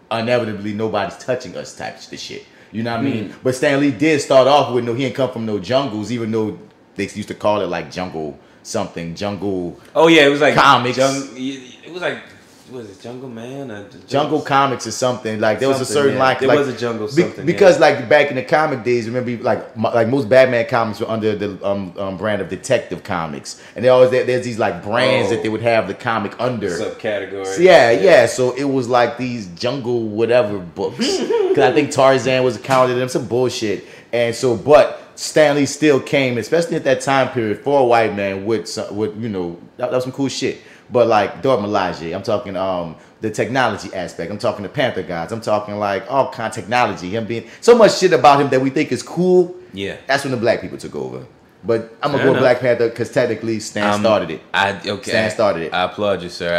inevitably nobody's touching us type of shit. You know what I mean? But Stan Lee did start off with he ain't come from no jungles, even though they used to call it like jungle something. Jungle. Oh yeah, it was like comics. It was like. Was it Jungle Man or Jungle Comics or something? Like there was a certain there was a jungle something because like back in the comic days, remember like most Batman comics were under the brand of Detective Comics, and there's these like brands that they would have the comic under subcategory. So, yeah. So it was like these jungle whatever books because I think Tarzan was accounted in them, some bullshit, and so but Stan Lee still came, especially at that time period, for a white man with that was some cool shit. But like Dora Milaje, I'm talking the technology aspect. I'm talking the Panther guys. I'm talking like all kind of technology. Him being so much shit about him that we think is cool. Yeah, that's when the black people took over. But I'm gonna go with Black Panther because technically Stan started it. Stan started it. I applaud you, sir.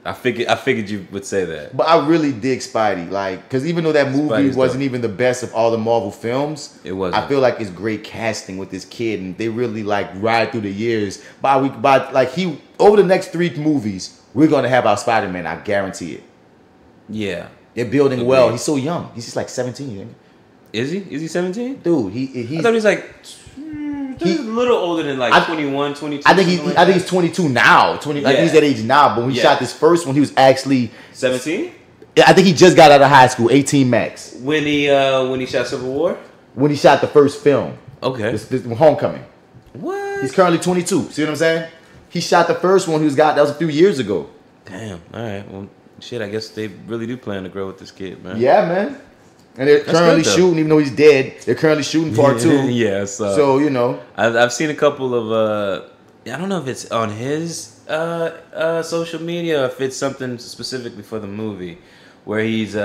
I figured you would say that. But I really dig Spidey, because even though that movie wasn't even the best of all the Marvel films, it wasn't. I feel like it's great casting with this kid, and they really ride through the years. Over the next 3 movies, we're gonna have our Spider-Man. I guarantee it. Yeah, they're building well. He's so young. He's just like 17. Is he? Is he 17? Dude, he. I thought he's like. He's a little older than 21, 22. I think he's 22 now. He's that age now. But when he shot this first one, he was actually 17. I think he just got out of high school, 18 max. When he shot Civil War. When he shot the first film. Okay. This Homecoming. What? He's currently 22. See what I'm saying? He shot the first one. That was a few years ago. Damn. All right. Well, shit. I guess they really do plan to grow with this kid, man. Yeah, man. And they're currently shooting, even though he's dead. They're currently shooting part 2. Yeah, so I've seen a couple of. I don't know if it's on his social media or if it's something specifically for the movie, where he's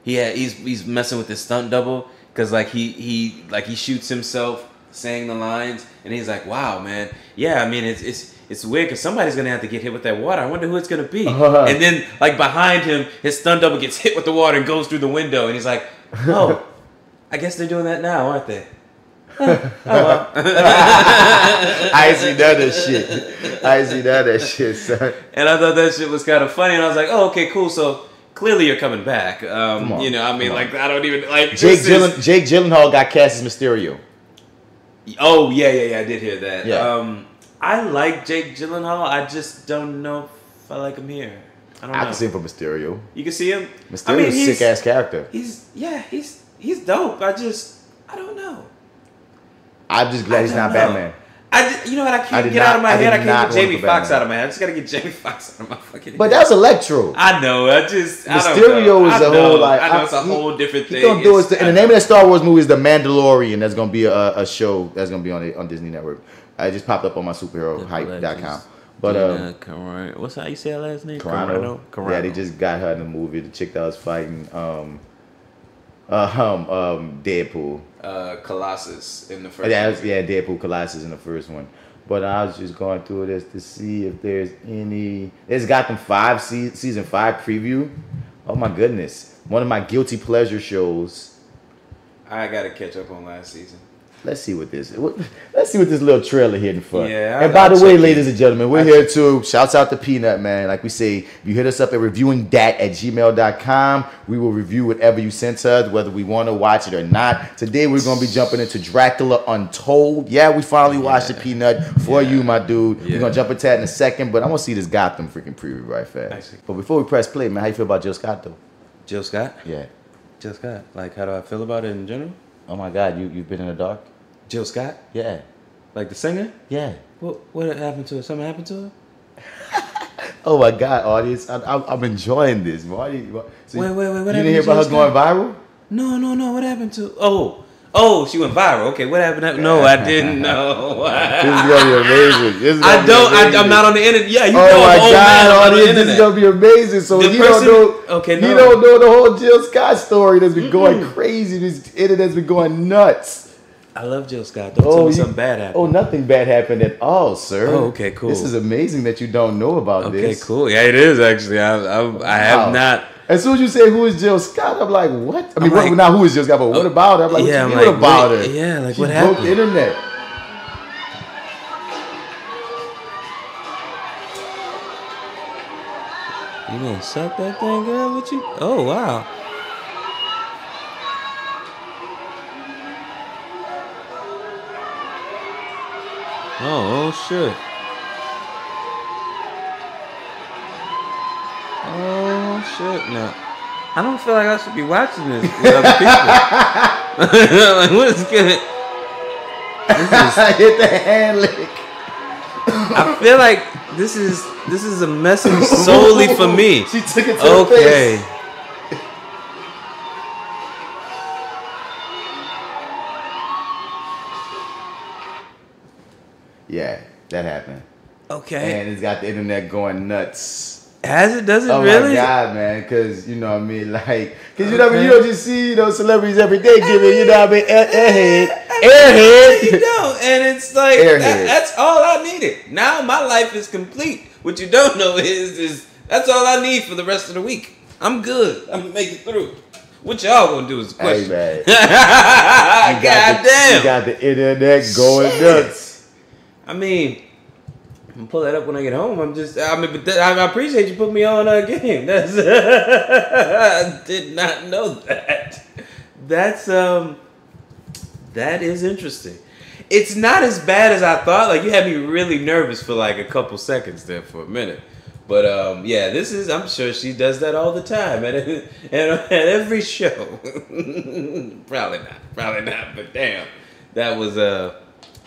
he's messing with his stunt double because he shoots himself saying the lines and he's like, wow, man, yeah, I mean it's weird because somebody's going to have to get hit with that water. I wonder who it's going to be. And then, behind him, his stunt double gets hit with the water and goes through the window. And he's like, oh, I guess they're doing that now, aren't they? Oh, well. I ain't seen none of that shit, son. And I thought that shit was kind of funny. And I was like, oh, okay, cool. So, clearly you're coming back. I don't even... Jake Gyllenhaal got cast as Mysterio. Oh, yeah, I did hear that. Yeah. I like Jake Gyllenhaal. I just don't know if I like him here. I don't know. I can see him for Mysterio. You can see him? Mysterio's a sick-ass character. He's he's dope. I don't know. I'm just glad he's not Batman. You know what? I can't get out of my head. I can't get Jamie Foxx out of my head. I just gotta get Jamie Foxx out of my fucking head. But that's Electro. I know. Mysterio is a whole like. I know it's a whole different thing. And the name of that Star Wars movie is The Mandalorian. That's gonna be a show that's gonna be on Disney Network. I just popped up on my superherohype.com. But what's how you say her last name? Carano. Yeah, they just got her in the movie. The chick that was fighting Deadpool. Colossus in the first. Deadpool Colossus in the first one. But I was just going through this to see if there's any. It's Gotham 5 season 5 preview. Oh my goodness! One of my guilty pleasure shows. I gotta catch up on last season. Let's see what this little trailer here in front. Yeah. And by the way, ladies and gentlemen, we're here too. Shouts out to Peanut, man. Like we say, if you hit us up at reviewingdat@gmail.com, we will review whatever you sent us, whether we want to watch it or not. Today we're gonna be jumping into Dracula Untold. Yeah, we finally watched it, Peanut, for you, my dude. We're gonna jump into that in a second, but I want to see this Gotham freaking preview right fast. But before we press play, man, how you feel about Jill Scott though? Jill Scott? Yeah. Jill Scott. Like, how do I feel about it in general? Oh my God, you've been in the dark? Jill Scott? Yeah. Like the singer? Yeah. What happened to her? Something happened to her? Oh my God, audience. I'm enjoying this. Marty. So wait. What you didn't hear about her going viral? No. What happened to Oh, she went viral. Okay, what happened? No, I didn't know. This is gonna be amazing. I'm not on the internet. Yeah, you know. Oh my God, audience, this is gonna be amazing. So you don't know. Okay, no. You don't know the whole Jill Scott story that's been going crazy. This internet's been going nuts. I love Jill Scott. Don't tell me something bad happened. Oh, nothing bad happened at all, sir. Oh, okay, cool. This is amazing that you don't know about this. Okay, cool. Yeah, it is actually. I have not. As soon as you say who is Jill Scott, I'm like, what? I mean, not who is Jill Scott, but what about her? I'm like, what about her? Yeah, like she what happened? Broke the internet. You gonna suck that thing, girl? What you? Oh wow. Oh shit. Oh shit. No. I don't feel like I should be watching this with other people. Like, what is good? Hit the hand lick. I feel like this is a message solely for me. She took it to the face. Yeah, that happened. Okay. And it's got the internet going nuts. Has it? Does it really? really? Oh my God, man! Because you know what I mean, like, because you know what I mean. You don't just see celebrities every day giving you know what I mean, airhead. You know, and it's like that's all I needed. Now my life is complete. What you don't know is that's all I need for the rest of the week. I'm good. I'm gonna make it through. What y'all gonna do is the question. Hey, man. God damn! You got the internet going nuts. I mean. I'm pull that up when I get home. I appreciate you putting me on a game. That's I did not know that. That is interesting. It's not as bad as I thought. Like, you had me really nervous for like a couple seconds there for a minute. But yeah, this is. I'm sure she does that all the time at every show. Probably not. But damn, that was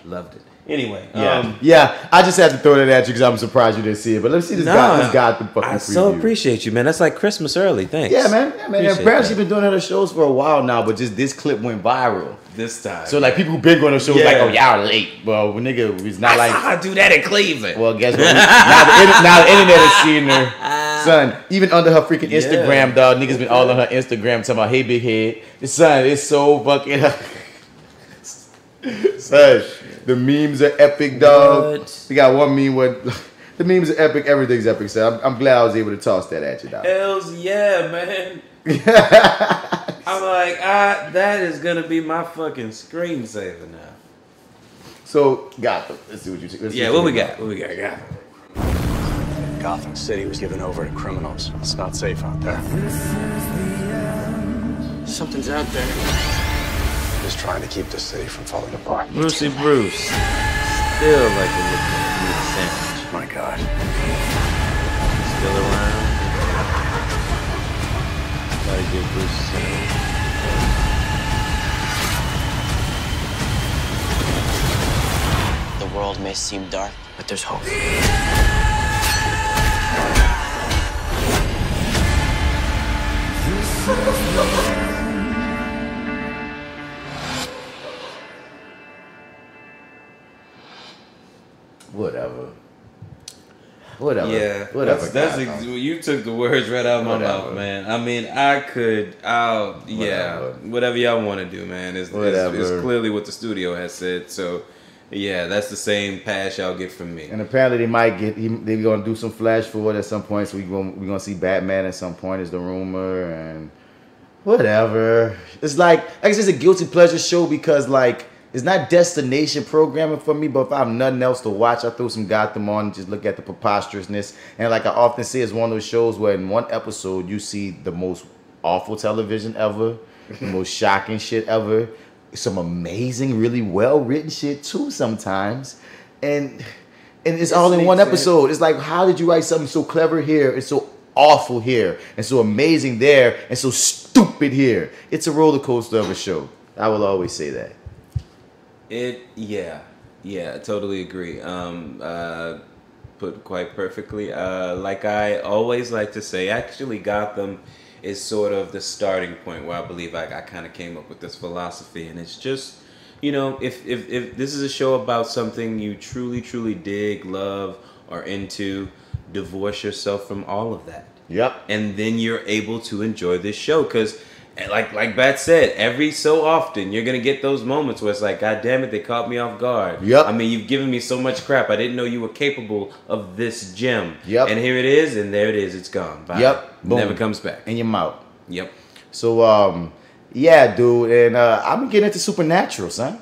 loved it. Anyway, yeah. I just had to throw that at you because I'm surprised you didn't see it. But let's see this guy the fucking preview. I so appreciate you, man. That's like Christmas early. Thanks. Yeah, man. Apparently she's been doing other shows for a while now, but just this clip went viral this time. So like people who've been going to shows like, oh, y'all late. Well, nigga, it's not like I do that in Cleveland. Well, guess what? now the internet is seeing her. Son, even under her freaking Instagram, dog, niggas been all on her Instagram talking about, hey, big head. Son, it's so fucking. Son, the memes are epic, dog. What? We got one meme where the memes are epic, everything's epic. So I'm glad I was able to toss that at you, dog. Hells yeah, man. I'm like, that is gonna be my fucking screensaver now. So Gotham, let's see what you think. What we got? Gotham. Gotham City was given over to criminals. It's not safe out there. Something's out there. Just trying to keep the city from falling apart. Brucey Bruce. Still like a little sandwich. My God. Still around. Gotta give Bruce a sandwich. seem dark, but there's hope. Whatever. Yeah, whatever. That's you took the words right out of my mouth, man. I mean, whatever y'all want to do, man. It's clearly what the studio has said. So, yeah, that's the same pass y'all get from me. And apparently they're gonna do some flash forward at some point. So we're gonna see Batman at some point is the rumor, and whatever. It's like I said, it's a guilty pleasure show because like. It's not destination programming for me, but if I have nothing else to watch, I throw some Gotham on and just look at the preposterousness. And like I often say, it's one of those shows where in one episode you see the most awful television ever, the most shocking shit ever, some amazing, really well-written shit too sometimes. And it's all in one episode. It's like, how did you write something so clever here and so awful here and so amazing there and so stupid here? It's a roller coaster of a show. I will always say that. I totally agree. Put quite perfectly. Like I always like to say, actually Gotham is sort of the starting point where I believe I kind of came up with this philosophy, and it's just, if this is a show about something you truly, truly dig, love, or into, divorce yourself from all of that. Yep. And then you're able to enjoy this show because. And like Bat said, every so often you're gonna get those moments where it's like, God damn it, they caught me off guard. Yep. I mean, you've given me so much crap. I didn't know you were capable of this gem. Yep. And here it is, and there it is. It's gone. Bye. Yep. Boom. Never comes back. In your mouth. Yep. So yeah, dude, and I'm getting into Supernatural, son.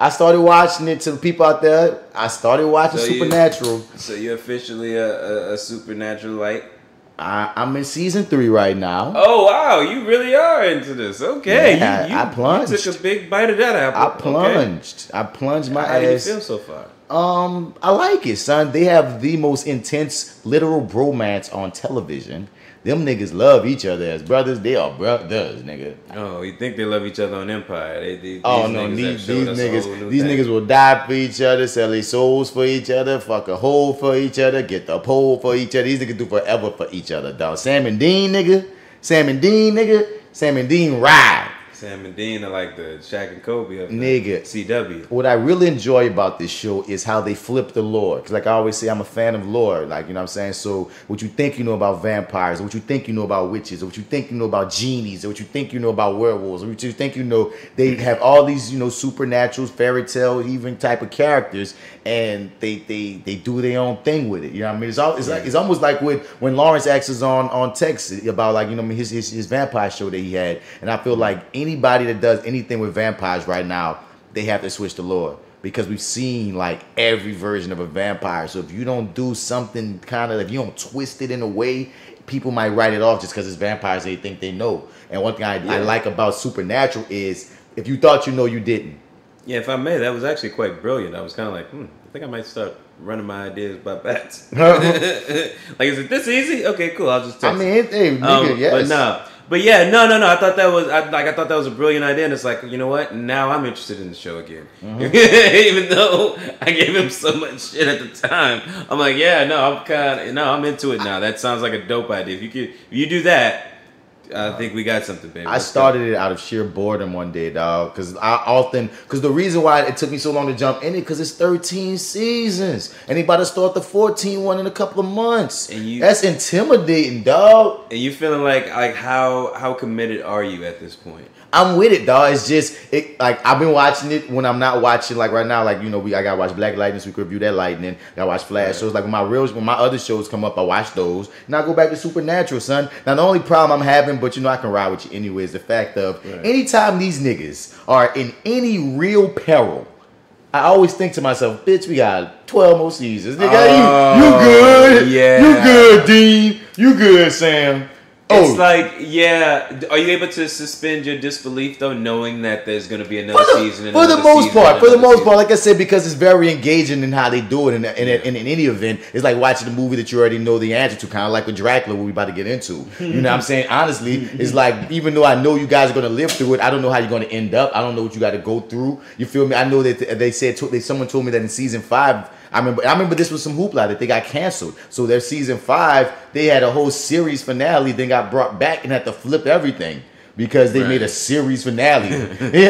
I started watching it to the people out there. I started watching Supernatural. So you're officially a Supernatural-like? I'm in season 3 right now. Oh wow, you really are into this. Okay, yeah, I plunged. You took a big bite of that apple. I plunged. Okay. I plunged my ass. How do you feel so far? I like it, son. They have the most intense literal bromance on television. Them niggas love each other as brothers. They are brothers, nigga. Oh, you think they love each other on Empire? These niggas will die for each other, sell their souls for each other, fuck a hole for each other, get the pole for each other. These niggas do forever for each other, dog. Sam and Dean ride. Sam and Dean are like the Shaq and Kobe of nigga. CW. What I really enjoy about this show is how they flip the lore. Because like I always say, I'm a fan of lore. Like, you know what I'm saying? So what you think you know about vampires, or what you think you know about witches, or what you think you know about genies, or what you think you know about werewolves, or what you think you know, they have all these, supernatural, fairy tale, even type of characters, and they do their own thing with it. You know what I mean? It's almost like when Lawrence X is on text about like, his vampire show that he had. And I feel like anybody that does anything with vampires right now, they have to switch the lore, because we've seen like every version of a vampire. So if you don't do something if you don't twist it in a way, people might write it off just because it's vampires they think they know. And one thing I like about Supernatural is if you thought you know, you didn't. Yeah, if I may, that was actually quite brilliant. I was kind of like, I think I might start running my ideas by bats. Like, is it this easy? Okay, cool. I'll just text. I mean, hey, nigga, yes. no. I thought that was a brilliant idea, and it's like, you know what? Now I'm interested in the show again. Mm-hmm. Even though I gave him so much shit at the time, I'm like, I'm into it now. That sounds like a dope idea. If you do that, I think we got something, baby. I started it out of sheer boredom one day, dog. Because the reason why it took me so long to jump in it, because it's 13 seasons. And they about to start the 14th one in a couple of months. That's intimidating, dog. And you feeling like how committed are you at this point? I'm with it, dog. It's just I've been watching it when I'm not watching, like right now, like I gotta watch Black Lightning, so we could review that Lightning. I gotta watch Flash shows. Like when my other shows come up, I watch those. And I go back to Supernatural, son. Now the only problem I'm having, but I can ride with you anyway, is the fact of anytime these niggas are in any real peril, I always think to myself, bitch, we got 12 more seasons. Nigga, you good. Yeah. You good, Dean. You good, Sam. It's like, yeah. Are you able to suspend your disbelief though, knowing that there's going to be another season? For the most part, like I said, because it's very engaging in how they do it. In any event, it's like watching a movie that you already know the answer to, kind of like with Dracula, what we about to get into. You know what I'm saying? Honestly, it's like, even though I know you guys are going to live through it, I don't know how you're going to end up. I don't know what you got to go through. You feel me? I know that they said someone told me that in season 5. I remember this was some hoopla that they got canceled. So their season 5, they had a whole series finale, then got brought back and had to flip everything because they made a series finale.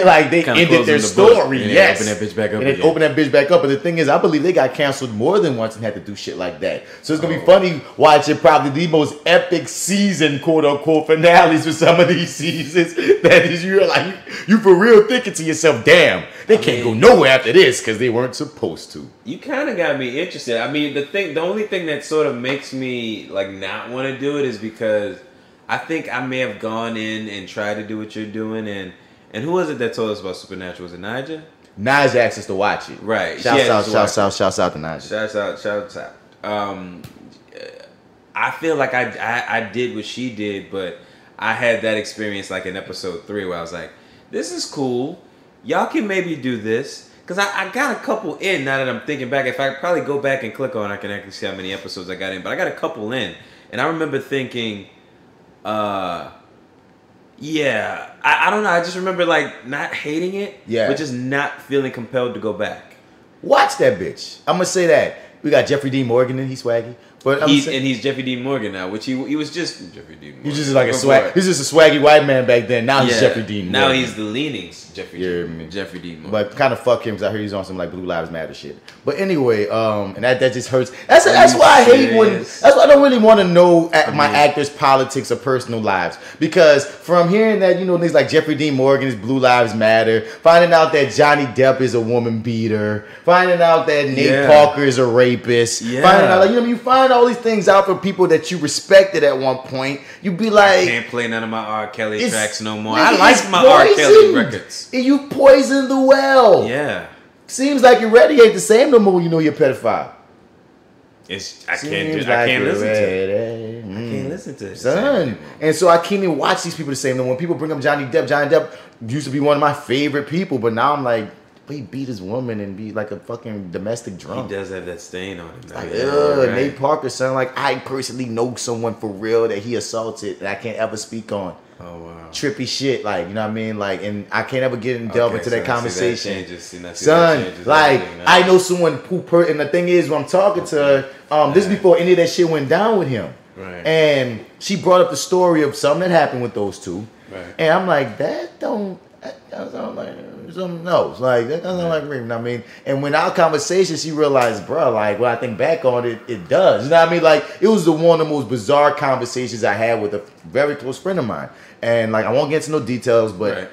Like they ended their story. Yes. Open that bitch back up. And then open that bitch back up. But the thing is, I believe they got canceled more than once and had to do shit like that. So it's gonna be funny watching probably the most epic season, quote unquote, finales for some of these seasons. That is, you're like, you for real thinking to yourself, damn, they can't go nowhere after this because they weren't supposed to. You kind of got me interested. I mean, the only thing that sort of makes me like not want to do it is because I think I may have gone in and tried to do what you're doing, and who was it that told us about Supernatural? Was it Nigel? Nigel asked us to watch it. Right. Shouts out to Nigel. Shouts out. I feel like I did what she did, but I had that experience like in episode 3 where I was like, this is cool. Y'all can maybe do this. Because I got a couple in now that I'm thinking back. If I probably go back and click on it, I can actually see how many episodes I got in. But I got a couple in. And I remember thinking, I don't know. I just remember like not hating it. Yeah. But just not feeling compelled to go back. Watch that bitch. I'm going to say that. We got Jeffrey Dean Morgan in. He's swaggy. But he's Jeffrey Dean Morgan now, which he was just Jeffrey Dean Morgan. He's just like he's just a swaggy white man back then. Now he's Jeffrey Dean Morgan. Now he's the leanings Jeffrey Dean Morgan. But kind of fuck him because I heard he's on some like Blue Lives Matter shit. But anyway, and that just hurts. That's why I hate when. That's why I don't really want to know my actors' politics or personal lives, because from hearing that, you know, things like Jeffrey Dean Morgan is Blue Lives Matter, finding out that Johnny Depp is a woman beater, finding out that Nate Parker is a rapist, finding out, like, you know, you find all these things out from people that you respected at one point. You be like, I can't play none of my R. Kelly tracks no more. I like my R. Kelly records. And you poisoned the well. Yeah. Seems like your ready ain't the same no more when you know you're a pedophile. I can't listen to it. Son. And so I can't even watch these people the same. When people bring up Johnny Depp used to be one of my favorite people, but now I'm like, he beat his woman and be like a fucking domestic drunk. He does have that stain on him. Like, right. Nate Parker, son. Like, I personally know someone for real that he assaulted that I can't ever speak on. Oh, wow. Trippy shit, like, you know what I mean? Like, and I can't ever get delve into that conversation. Son, like, I know someone who, and the thing is, when I'm talking to her, this is before any of that shit went down with him. Right. And she brought up the story of something that happened with those two. Right. And I'm like, that sounds like something else. Like, that doesn't like me, you know what I mean? And when our conversation, she realized, bro, like, when I think back on it, it does. You know what I mean? Like, it was one of the most bizarre conversations I had with a very close friend of mine. And, like, I won't get into no details, but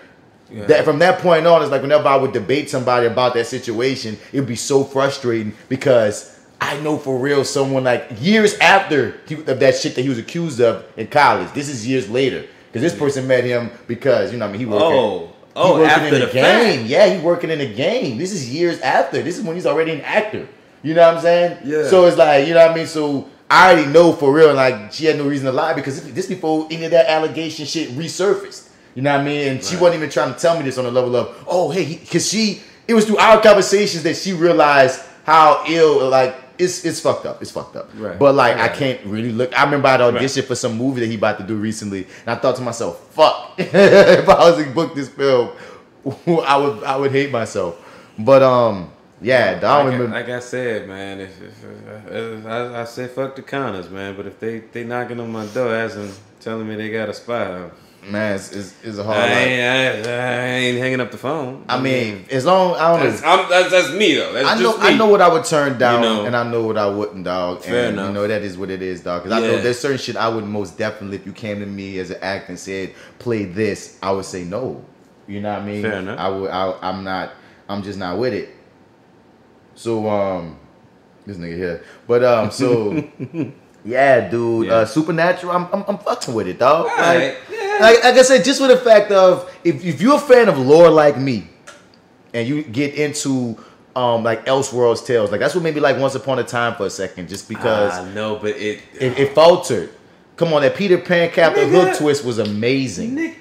that from that point on, it's like whenever I would debate somebody about that situation, it would be so frustrating because I know for real someone, like, years after of that shit that he was accused of in college. This is years later. Because this person met him because, you know what I mean, he working after in the game. Yeah, he working in the game. This is years after. This is when he's already an actor. You know what I'm saying? Yeah. So it's like, you know what I mean? So I already know for real, like, she had no reason to lie because this before any of that allegation shit resurfaced. You know what I mean? And she wasn't even trying to tell me this on the level of, oh, hey, because it was through our conversations that she realized how ill, like, it's fucked up. It's fucked up. Right. But, like, I can't really look. I remember I'd auditioned for some movie that he about to do recently, and I thought to myself, fuck, if I was to book this film, I would hate myself. But, like I said, man, if I say fuck the counters, man, but if they knocking on my door asking, telling me they got a spy, man, it's a hard I ain't hanging up the phone. I mean, as long I don't know. That's me though. I know what I would turn down, you know, and I know what I wouldn't, dog. Fair and enough. You know that is what it is, dog. Because I know there's certain shit I would most definitely, if you came to me as an actor and said play this, I would say no. You know what I mean? Fair enough. I'm just not with it. So this nigga here, but so. Yeah, dude. Supernatural, I'm fucking with it, dog. Right. Like I said, just with the fact of if you're a fan of lore like me, and you get into like Elseworlds tales, like that's what made me like Once Upon a Time for a second, just because no, but it faltered. Come on, that Peter Pan Captain Hook twist was amazing.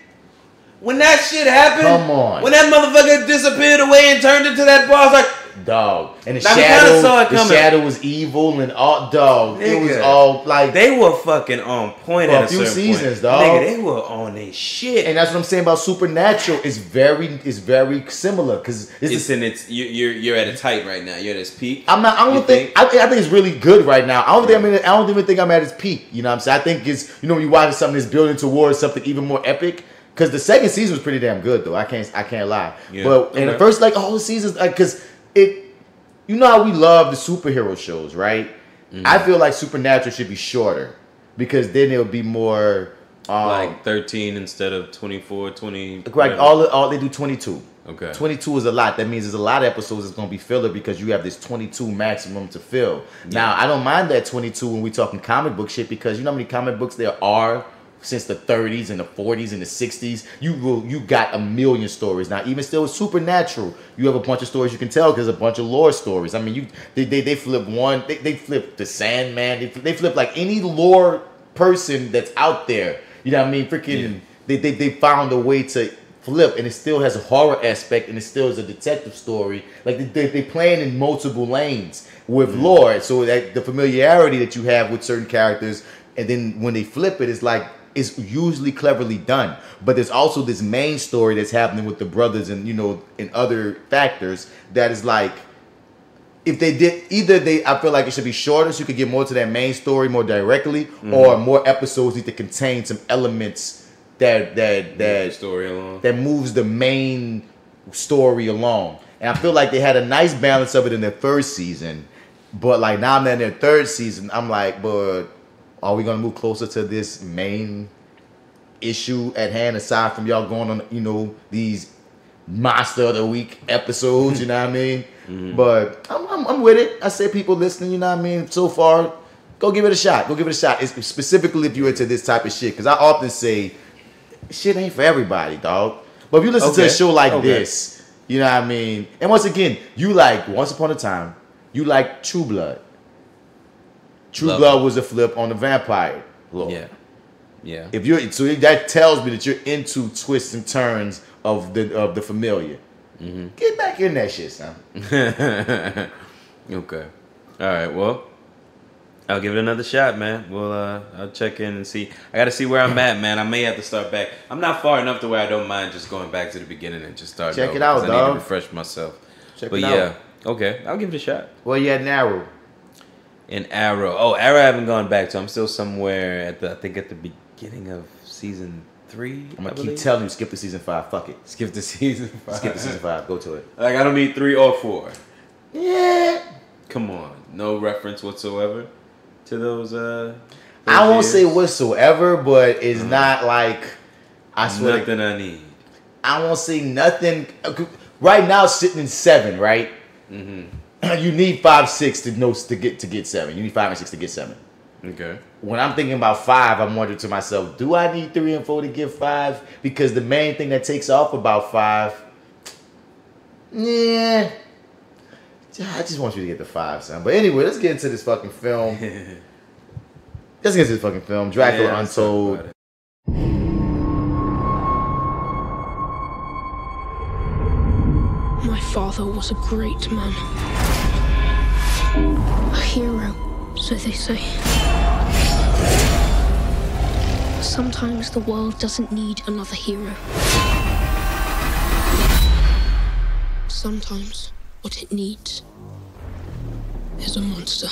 When that shit happened, come on. When that motherfucker disappeared away and turned into that boss, like dog, and the shadow was evil and all dog. Nigga, it was all like they were fucking on point at a few seasons, point. Dog. Nigga, they were on their shit, and that's what I'm saying about Supernatural. It's very similar because you're at its height right now. You're at its peak. I don't think it's really good right now. I don't even think I'm at its peak. You know what I'm saying? I think it's when you watch something that's building towards something even more epic. Because the second season was pretty damn good though. I can't lie. Yeah. But in the first all the seasons, because you know how we love the superhero shows, right? Mm-hmm. I feel like Supernatural should be shorter because then it would be more like 13 instead of 24, 20. Right, all they do 22. Okay. 22 is a lot. That means there's a lot of episodes that's gonna be filler because you have this 22 maximum to fill. Yeah. Now I don't mind that 22 when we talking comic book shit because you know how many comic books there are. Since the 30s and the 40s and the 60s, you got a million stories. Now, even still with Supernatural, you have a bunch of stories you can tell because there's a bunch of lore stories. I mean, they flip one, they flip the Sandman, they flip like any lore person that's out there. You know what I mean? Freaking, they found a way to flip, and it still has a horror aspect, and it still is a detective story. Like they playing in multiple lanes with lore, so that the familiarity that you have with certain characters, and then when they flip it, it's like. It's usually cleverly done, but there's also this main story that's happening with the brothers and and other factors that is like if they did I feel like it should be shorter so you could get more to that main story more directly, or more episodes need to contain some elements that story along that moves the main story along. And I feel like they had a nice balance of it in their first season, but like now I'm in their third season, I'm like, but are we gonna move closer to this main issue at hand aside from y'all going on, these Monster of the Week episodes, you know what I mean? Mm-hmm. But I'm with it. I say people listening, you know what I mean? So far, go give it a shot. Go give it a shot. It's specifically if you're into this type of shit. Because I often say, shit ain't for everybody, dog. But if you listen to a show like this, you know what I mean? And once again, you like Once Upon a Time, you like True Blood. True Blood was a flip on the vampire lore. Yeah. So that tells me that you're into twists and turns of the familiar. Mm-hmm. Get back in that shit, son. Okay. All right. Well, I'll give it another shot, man. Well, I'll check in and see. I got to see where I'm at, man. I may have to start back. I'm not far enough to where I don't mind just going back to the beginning and just starting. Check it out, dog. I need to refresh myself. Check it out. Okay. I'll give it a shot. Well, you had an Arrow. In Arrow. Oh, Arrow I haven't gone back to. I'm still somewhere at the beginning of season 3. I'm gonna keep telling you, skip to season 5. Fuck it. Skip to season 5. Skip to season 5. Go to it. Like I don't need 3 or 4. Yeah. Come on. No reference whatsoever to those I won't say whatsoever, but it's not like I swear nothing I need. I won't say nothing. Right now, sitting in 7, right? Mm-hmm. You need 5, 6 to get 7. You need 5 and 6 to get 7. Okay. When I'm thinking about 5, I'm wondering to myself, do I need 3 and 4 to get 5? Because the main thing that takes off about 5, I just want you to get the 5, son. But anyway, let's get into this fucking film. Dracula Untold. My father was a great man. A hero, so they say. Sometimes the world doesn't need another hero. Sometimes what it needs is a monster.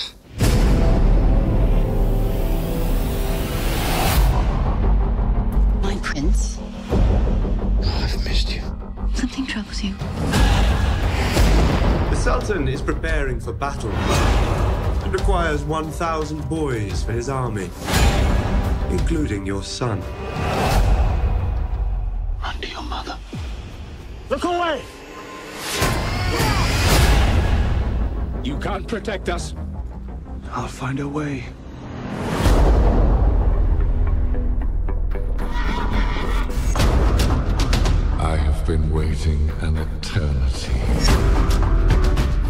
My prince. I've missed you. Something troubles you. The Sultan is preparing for battle and requires 1,000 boys for his army, including your son. Run to your mother. Look away! You can't protect us. I'll find a way. I have been waiting an eternity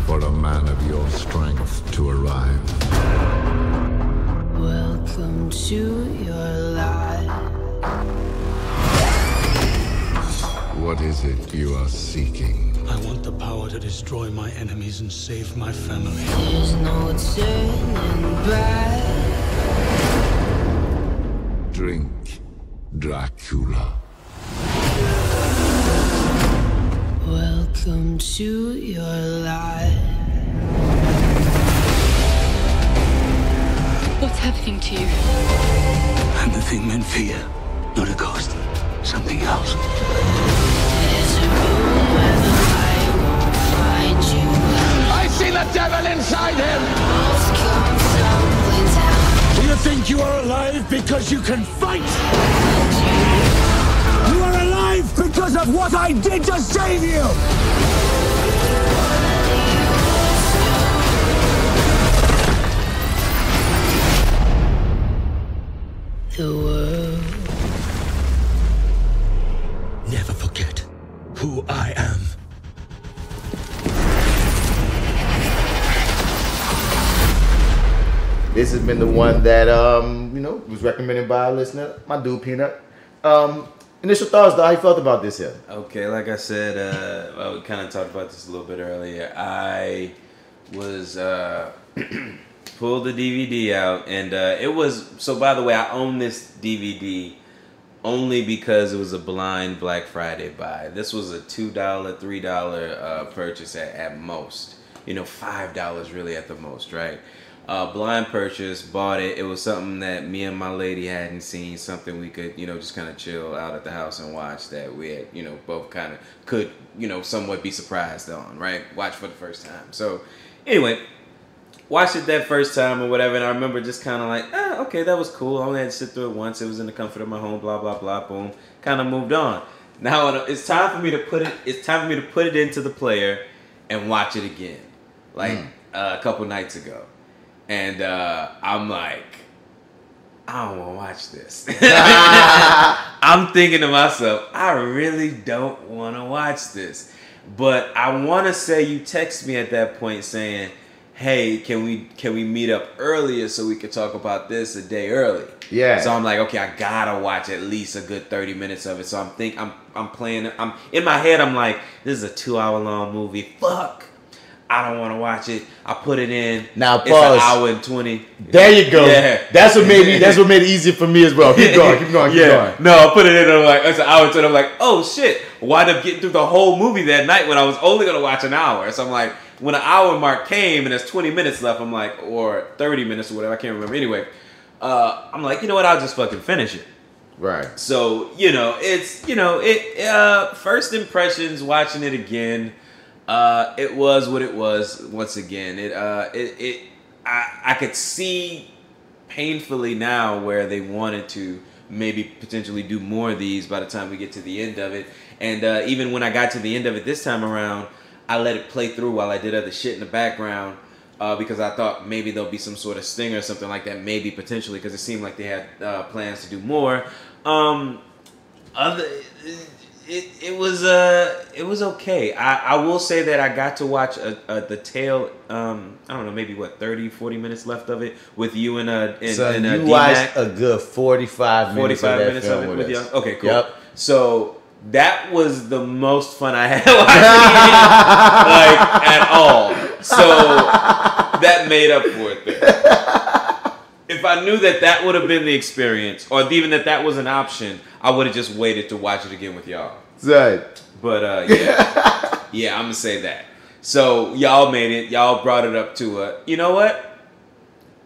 for a man of your strength to arrive. Welcome to your is it you are seeking? I want the power to destroy my enemies and save my family. There's no turning back. Drink, Dracula. Welcome to your life. What's happening to you? I'm the thing men fear, not a ghost. Something else. There's a room where the light won't find you. I see the devil inside him! Walls come tumbling down. Do you think you are alive because you can fight? You are alive because of what I did to save you! The world. Never forget who I am. This has been the one that was recommended by a listener, my dude Peanut. Initial thoughts, though. How you felt about this here? Okay, like I said, we kind of talked about this a little bit earlier. I was pulled the DVD out, and it was. So, by the way, I own this DVD only because it was a blind Black Friday buy. This was a $2, $3 purchase at most. $5 really at the most, right? Blind purchase, bought it. It was something that me and my lady hadn't seen, something we could, just kind of chill out at the house and watch, that we had, both kind of could, somewhat be surprised on, right? Watch for the first time. So, anyway, watched it that first time or whatever, and I remember just kind of like, okay, that was cool. I only had to sit through it once. It was in the comfort of my home, blah, blah, blah, boom. Kind of moved on. Now, it's time for me to put it into the player and watch it again, like a couple nights ago. And I'm like, I don't want to watch this. I'm thinking to myself, I really don't want to watch this. But I want to say you text me at that point saying, hey, can we meet up earlier so we could talk about this a day early? Yeah. So I'm like, okay, I gotta watch at least a good 30 minutes of it. So I'm in my head, I'm like, this is a 2-hour long movie. Fuck. I don't want to watch it. I put it in. Now pause. It's an hour and 20. There you go. Yeah. That's what made it easier for me as well. Keep going. No, I put it in. I'm like, it's an hour and 20. I'm like, oh shit. Wind up getting through the whole movie that night when I was only gonna watch an hour. So I'm like, when an hour mark came and there's 20 minutes left, I'm like, or 30 minutes or whatever. I can't remember. Anyway, I'm like, you know what? I'll just fucking finish it. Right. So it's first impressions watching it again. It was what it was. Once again, I could see painfully now where they wanted to maybe potentially do more of these by the time we get to the end of it. And even when I got to the end of it this time around, I let it play through while I did other shit in the background because I thought maybe there'll be some sort of stinger or something like that, maybe potentially, because it seemed like they had plans to do more. It was okay. I will say that I got to watch the tail. I don't know, maybe 30-40 minutes left of it with you and you watched a good 45 minutes of it with you. Okay, cool. Yep. So that was the most fun I had watching it, at all. So that made up for it there. If I knew that would have been the experience, or even that was an option, I would have just waited to watch it again with y'all. Right. But yeah, I'm gonna say that. So y'all made it. Y'all brought it up to you know what?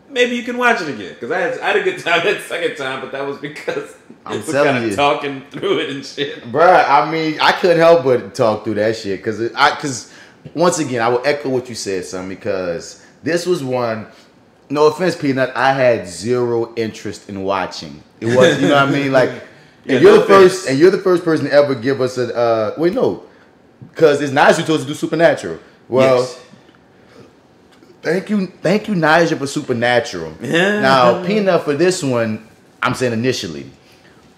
Maybe you can watch it again, because I had a good time that second time, but that was because I'm kind of talking through it and shit. Bruh, I mean, I couldn't help but talk through that shit because once again, I will echo what you said, son, because this was one. No offense, Peanut, I had zero interest in watching. It was, you know what I mean, like. And you're the first person to ever give us a because it's Nigel told us to do Supernatural. Well, yes. Thank you, Nigel, for Supernatural. Yeah. Now, Peanut, for this one, I'm saying initially,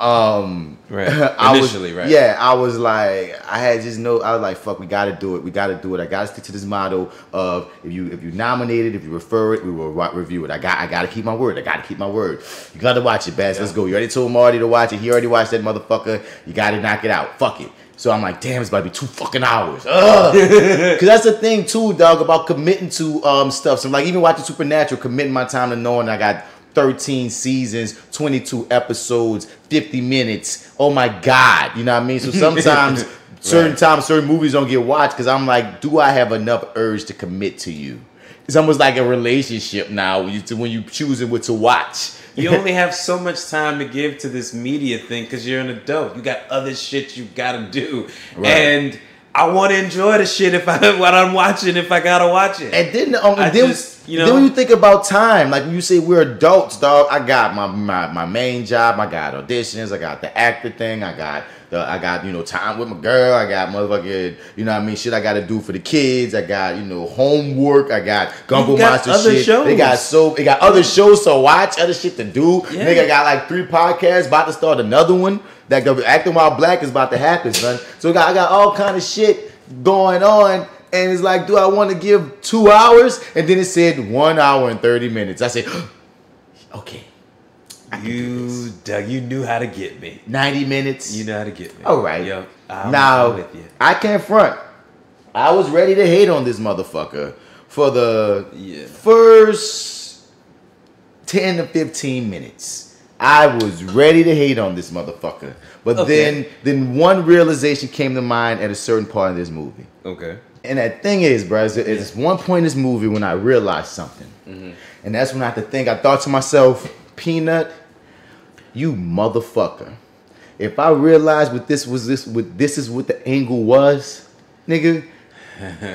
Right. I Initially, right. Yeah, I was like, I was like, fuck, we gotta do it. I gotta stick to this motto of if you nominate it, if you refer it, we will review it. I gotta keep my word. You gotta watch it, Bass. Let's go. You already told Marty to watch it. He already watched that motherfucker. You gotta knock it out. Fuck it. So I'm like, damn, it's about to be 2 fucking hours. Because that's the thing too, dog, about committing to stuff. So like even watching Supernatural, committing my time to knowing I got 13 seasons, 22 episodes, 50 minutes. Oh my God. You know what I mean? So sometimes certain movies don't get watched because I'm like, do I have enough urge to commit to you? It's almost like a relationship now when you choosing what to watch. You only have so much time to give to this media thing because you're an adult. You got other shit you gotta do. Right. And I want to enjoy the shit what I'm watching if I gotta watch it. And then then when you think about time, like when you say we're adults, dog, I got my main job, I got auditions, I got the actor thing, I got time with my girl, I got motherfucking, you know what I mean, shit I gotta do for the kids, I got, homework, I got Gumbo Monster shit. Shows. They got other shows to watch, other shit to do. Yeah. Nigga got like 3 podcasts, about to start another one. That Acting While Black is about to happen, son. So I got all kind of shit going on. And it's like, do I want to give 2 hours? And then it said 1 hour and 30 minutes. I said, okay. Doug, you knew how to get me. 90 minutes. You know how to get me. All right. Yo, now, with you. I can't front. I was ready to hate on this motherfucker for the first 10 to 15 minutes. I was ready to hate on this motherfucker. But then one realization came to mind at a certain part of this movie. Okay. And that thing is, bro, it's one point in this movie when I realized something. Mm-hmm. And that's when I thought to myself, Peanut, you motherfucker. If I realized this is what the angle was, nigga,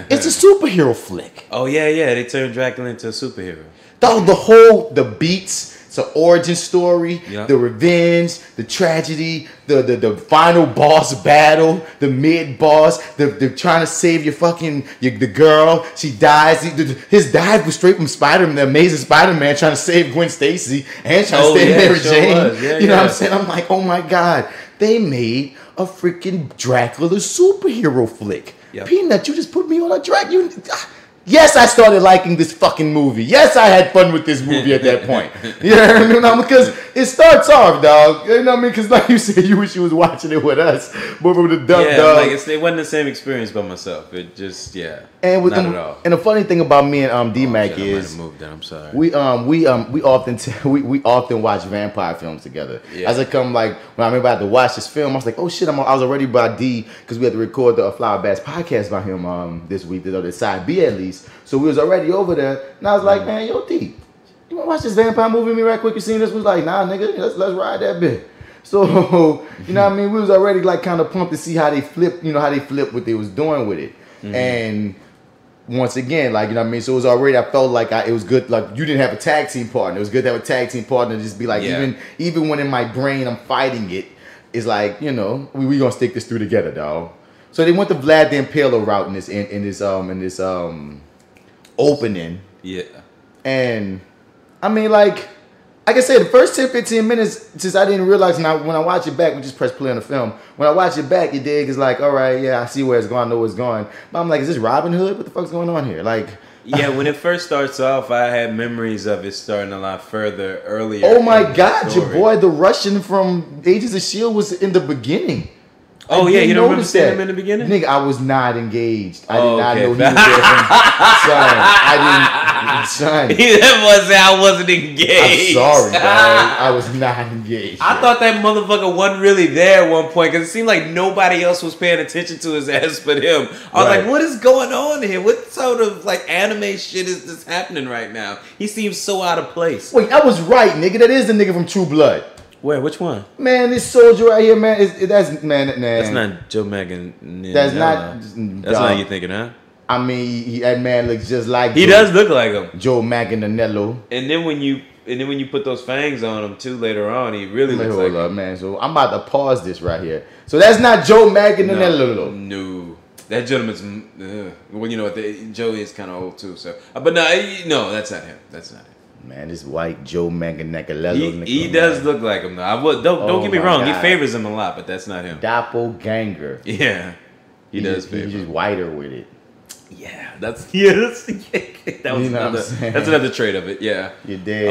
it's a superhero flick. Oh, yeah. They turned Dracula into a superhero. The beats, it's an origin story, yep. The revenge, the tragedy, the final boss battle, the mid boss, the trying to save the girl. She dies. His dive was straight from Spider-Man, the Amazing Spider-Man, trying to save Gwen Stacy and trying to save Mary Jane. You know what I'm saying? I'm like, oh my God, they made a freaking Dracula superhero flick. Yep. Peanut, you just put me on a track. Yes, I started liking this fucking movie. Yes, I had fun with this movie at that point. You know what I mean? Because it starts off, dog. You know what I mean? Because like you said, you wish you was watching it with us. But with the dog, like it wasn't the same experience by myself. It just, And with not at all. And the funny thing about me and D-Mac is, I moved that. I'm sorry. We often watch vampire films together. Yeah. As I come, like when I remember I had to watch this film, I was like, oh shit, I was already by D because we had to record the FlyWithBats Podcast by him this week, the side B at least. So we was already over there, and I was like, man, yo D, you wanna watch this vampire movie with me right quick? You seen this? We was like, nah, nigga, let's ride that bit. So, you know what I mean? We was already like kind of pumped to see how they flip, what they was doing with it. Mm-hmm. And once again, like, you know what I mean? So it was already, I felt like it was good, like you didn't have a tag team partner. It was good to have a tag team partner and just be like, even when in my brain I'm fighting it, it's like, we gonna stick this through together, dog. So they went the Vlad the Impaler route in this opening. Yeah. And I mean, like I said, the first 10-15 minutes, since I didn't realize, when I watch it back, we just press play on the film. When I watch it back, you dig, it's like, all right, I see where it's going, I know where it's going. But I'm like, is this Robin Hood? What the fuck's going on here? Like, when it first starts off, I had memories of it starting a lot further earlier. Oh my God, your boy, the Russian from Agents of S.H.I.E.L.D. was in the beginning. Oh yeah, you don't remember seeing him in the beginning? Nigga, I was not engaged. I did not know he was there. Son, I wasn't engaged. I'm sorry, dog. I was not engaged. I thought that motherfucker wasn't really there at one point because it seemed like nobody else was paying attention to his ass but him. I was like, what is going on here? What sort of like anime shit is this happening right now? He seems so out of place. Wait, I was right, nigga. That is the nigga from True Blood. Where? Which one? Man, this soldier right here, man. That's not Joe Magan. That's not. That's not you thinking, huh? I mean, that man looks just like. He does look like him. Joe Manganiello. And then when you put those fangs on him too later on, he really looks like. Hold up, man. So I'm about to pause this right here. So that's not Joe Manganiello. No. That gentleman's. Well, you know what? Joe is kind of old too. So, but no, that's not him. That's not him. Man, this white Joe Manganiello. He does look like him though. Don't get me wrong. God. He favors him a lot, but that's not him. Doppelganger. Yeah, he does favor. He's just whiter with it. Yeah, that's another trait of it. Yeah, you did.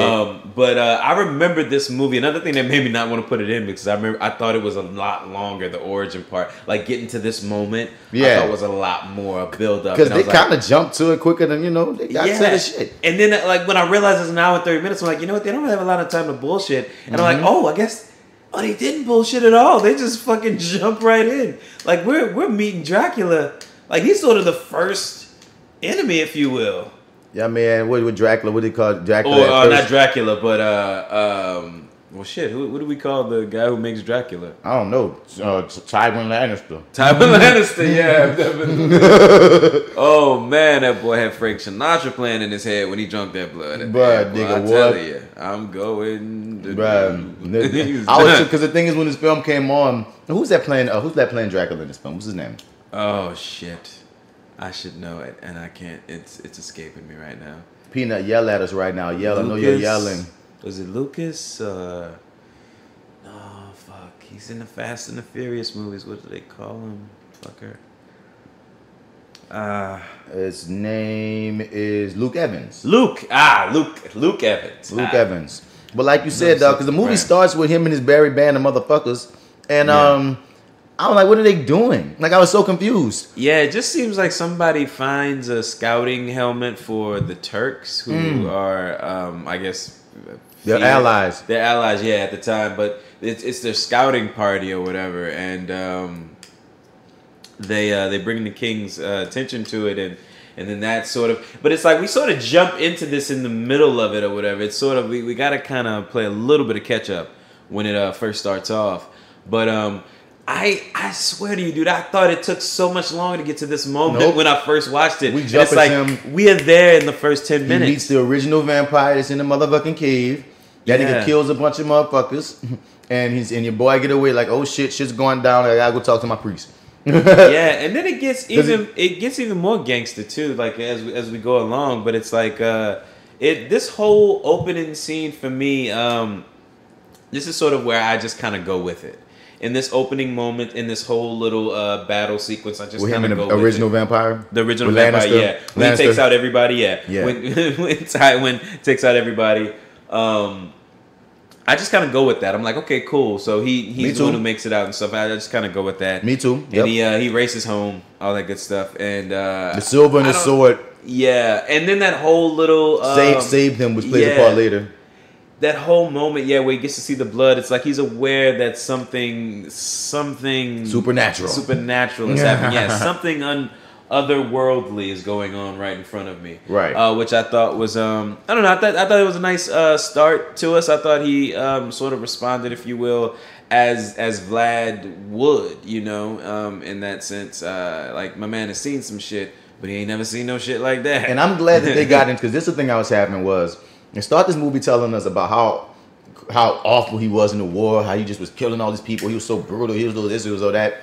But I remember this movie. Another thing that made me not want to put it in because I thought it was a lot longer. The origin part, like getting to this moment, I thought was a lot more build up because they kind of jumped to it quicker than they got to the shit. And then like when I realized it's an hour and 30 minutes, I'm like, you know what? They don't really have a lot of time to bullshit. And I'm like, I guess. Oh, they didn't bullshit at all. They just fucking jump right in. Like we're meeting Dracula. Like he's sort of the first enemy, if you will. Yeah, man. What Dracula? What do they call Dracula? Or not Dracula, but well, shit. What do we call the guy who makes Dracula? I don't know. Tywin Lannister. Tywin Lannister. Yeah, definitely. Oh man, that boy had Frank Sinatra playing in his head when he drunk that blood. Bruh, nigga, I tell you, I'm going. I was because the thing is, when this film came on, who's that playing Dracula in this film? What's his name? Oh shit. I should know it, and I can't. It's escaping me right now. Peanut, yell at us right now. Yell. I know you're yelling. Was it Lucas? No, fuck. He's in the Fast and the Furious movies. What do they call him? Fucker. His name is Luke Evans. Luke Evans. Luke Evans. But like you said, dog, because the movie starts with him and his Barry band of motherfuckers, and I was like, what are they doing? Like, I was so confused. Yeah, it just seems like somebody finds a scouting helmet for the Turks, who are, I guess... They're allies. They're allies, yeah, at the time. But it's their scouting party or whatever. And they bring the king's attention to it. And then that sort of... But it's like we sort of jump into this in the middle of it or whatever. It's sort of... We got to kind of play a little bit of catch-up when it first starts off. But... I swear to you, dude, I thought it took so much longer to get to this moment when I first watched it. We jump into him. We are there in the first 10 minutes. He meets the original vampire that's in the motherfucking cave. That nigga kills a bunch of motherfuckers. And your boy get away like, oh shit's going down. I gotta go talk to my priest. Yeah, and then it gets even more gangster too, like as we go along. But it's like this whole opening scene for me, this is sort of where I just kind of go with it. In this opening moment, in this whole little battle sequence, I just kind of go with it. Original vampire? The original vampire, yeah. When he takes out everybody, yeah. When Tywin takes out everybody, I just kind of go with that. I'm like, okay, cool. So he's the one who makes it out and stuff. I just kind of go with that. Me too. Yep. And he races home, all that good stuff. And the silver and the sword. Yeah, and then that whole little saved him was played a part later. That whole moment, where he gets to see the blood, it's like he's aware that something supernatural is happening. Yeah, something otherworldly is going on right in front of me. Right. Which I thought was I don't know. I thought it was a nice start to us. I thought he sort of responded, if you will, as Vlad would, in that sense. Like my man has seen some shit, but he ain't never seen no shit like that. And I'm glad that they got into, because this is the thing I was having was. And start this movie telling us about how awful he was in the war, how he just was killing all these people. He was so brutal. He was this, he was all that.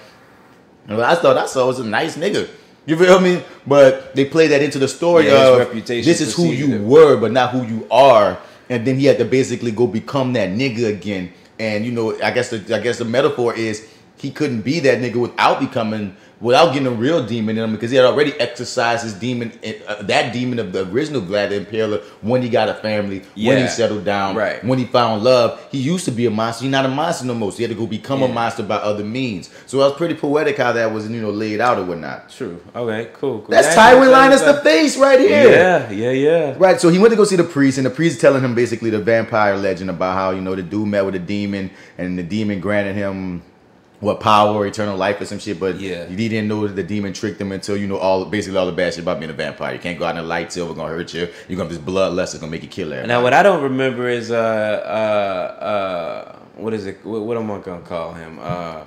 And I thought I saw was a nice nigga. You feel me? But they played that into the story of this is who you were, but not who you are. And then he had to basically go become that nigga again. And I guess the metaphor is he couldn't be that nigga without getting a real demon in him, because he had already exercised his demon, that demon of the original Vlad the Impaler, when he got a family, when he settled down, when he found love. He used to be a monster. He's not a monster no more. So he had to go become a monster by other means. So it was pretty poetic how that was, laid out or whatnot. True. Okay, cool. That's Tywin Lannister face right here. Yeah. Right, so he went to go see the priest, and the priest is telling him basically the vampire legend about how, the dude met with a demon, and the demon granted him power, eternal life or some shit, but he didn't know that the demon tricked him until basically all the bad shit about being a vampire. You can't go out in the light, silver gonna hurt you. You're gonna have this bloodlust, it's gonna make you kill everybody. Now what I don't remember is what is it? What am I gonna call him?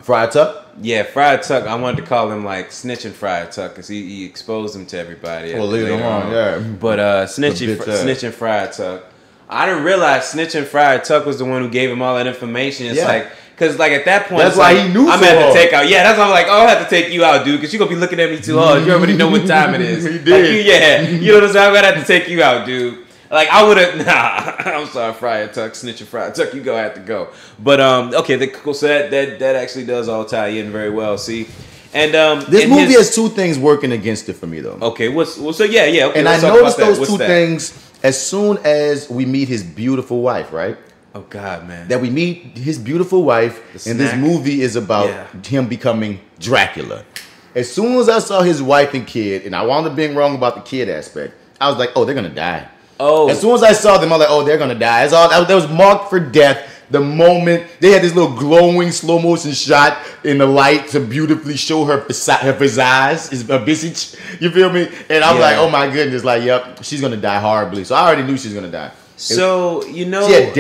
Friar Tuck? Yeah, Friar Tuck. I wanted to call him like snitching Friar Tuck because he exposed him to everybody. Well, later on, yeah. But snitching Friar Tuck. I didn't realize snitching Friar Tuck was the one who gave him all that information. It's like. Because, at that point, that's why he knew I'm going to have to take out. Yeah, that's why I'm like, I have to take you out, dude, because you're going to be looking at me too hard. You already know what time it is. He did. You know what I'm saying? I'm going to have to take you out, dude. Like, I would have, I'm sorry, Friar Tuck, snitching Friar Tuck, you go have to go. But, okay, cool, so that actually does all tie in very well, see? And this movie has two things working against it for me, though. Okay, okay. And I noticed those two things as soon as we meet his beautiful wife, right? Oh, God, man. That we meet his beautiful wife, and this movie is about him becoming Dracula. As soon as I saw his wife and kid, and I wound up being wrong about the kid aspect, I was like, oh, they're going to die. Oh. As soon as I saw them, I was like, oh, they're going to die. That's all. That was marked for death. The moment they had this little glowing slow motion shot in the light to beautifully show her visage, her visage. You feel me? And I was like, oh my goodness, like, yep, she's gonna die horribly. So I already knew she was gonna die. So she had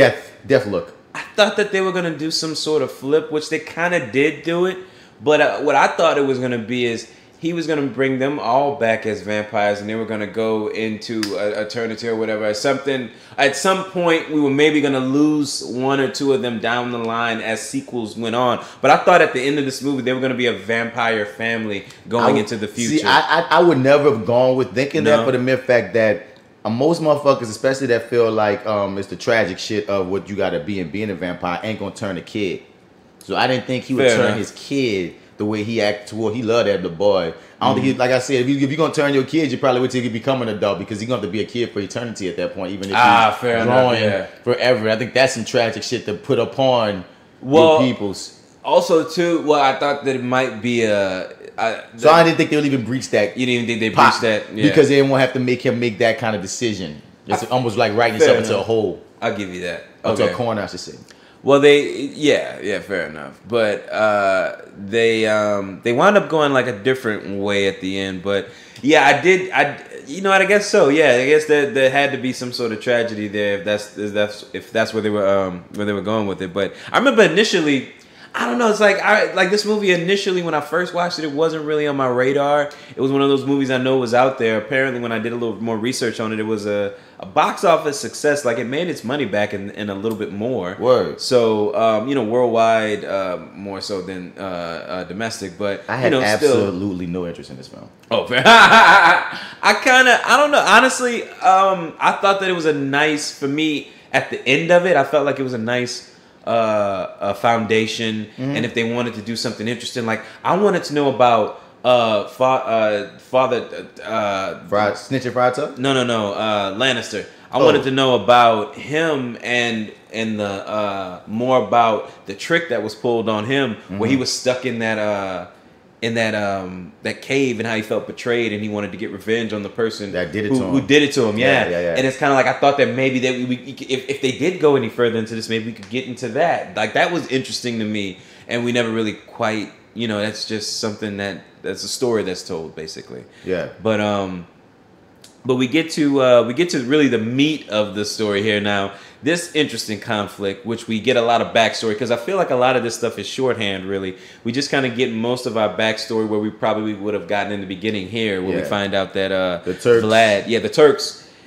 death look. I thought that they were gonna do some sort of flip, which they kind of did do it. But what I thought it was gonna be is he was gonna bring them all back as vampires, and they were gonna go into eternity or whatever. At some point, we were maybe gonna lose one or two of them down the line as sequels went on. But I thought at the end of this movie, they were gonna be a vampire family going into the future. See, I would never have gone with thinking that for the mere fact that most motherfuckers, especially that feel like it's the tragic shit of what you gotta be and being a vampire, ain't gonna turn a kid. So I didn't think he would turn his kid the way he acted toward. He loved that the boy. I don't think he, like I said, if you're gonna turn your kid, you probably wait till you become an adult, because he's gonna have to be a kid for eternity at that point, even if he's growing forever. I think that's some tragic shit to put upon your peoples. Also, too, I thought that it might be so I didn't think they would even breach that. You didn't even think they breached that? Yeah. Because they didn't want to have to make him make that kind of decision. It's almost like writing yourself into a hole. I'll give you that. Into a corner, I should say. Well, fair enough. But they wound up going like a different way at the end. But yeah, I guess so. Yeah, I guess there had to be some sort of tragedy there if that's where they were going with it. But I remember initially, I don't know. It's like this movie initially when I first watched it, it wasn't really on my radar. It was one of those movies I know was out there. Apparently, when I did a little more research on it, it was a box office success. Like, it made its money back and a little bit more. Word. So worldwide, more so than domestic. But I had absolutely no interest in this film. Oh, fair. I don't know. Honestly, I thought that it was a nice, for me at the end of it, I felt like it was a nice a foundation, and if they wanted to do something interesting, like I wanted to know about Father Snitching Friar Tuck? No, Lannister. I wanted to know about him and the more about the trick that was pulled on him, where he was stuck in that cave, and how he felt betrayed, and he wanted to get revenge on the person that did it to him. Who did it to him? Yeah. And it's kind of like, I thought that maybe that if they did go any further into this, maybe we could get into that. Like, that was interesting to me, and we never really quite. That's just something that's a story that's told, basically. Yeah. But we get to really the meat of the story here now. This interesting conflict, which we get a lot of backstory, because I feel like a lot of this stuff is shorthand, really. We just kind of get most of our backstory where we probably would have gotten in the beginning here, where we find out that the Turks.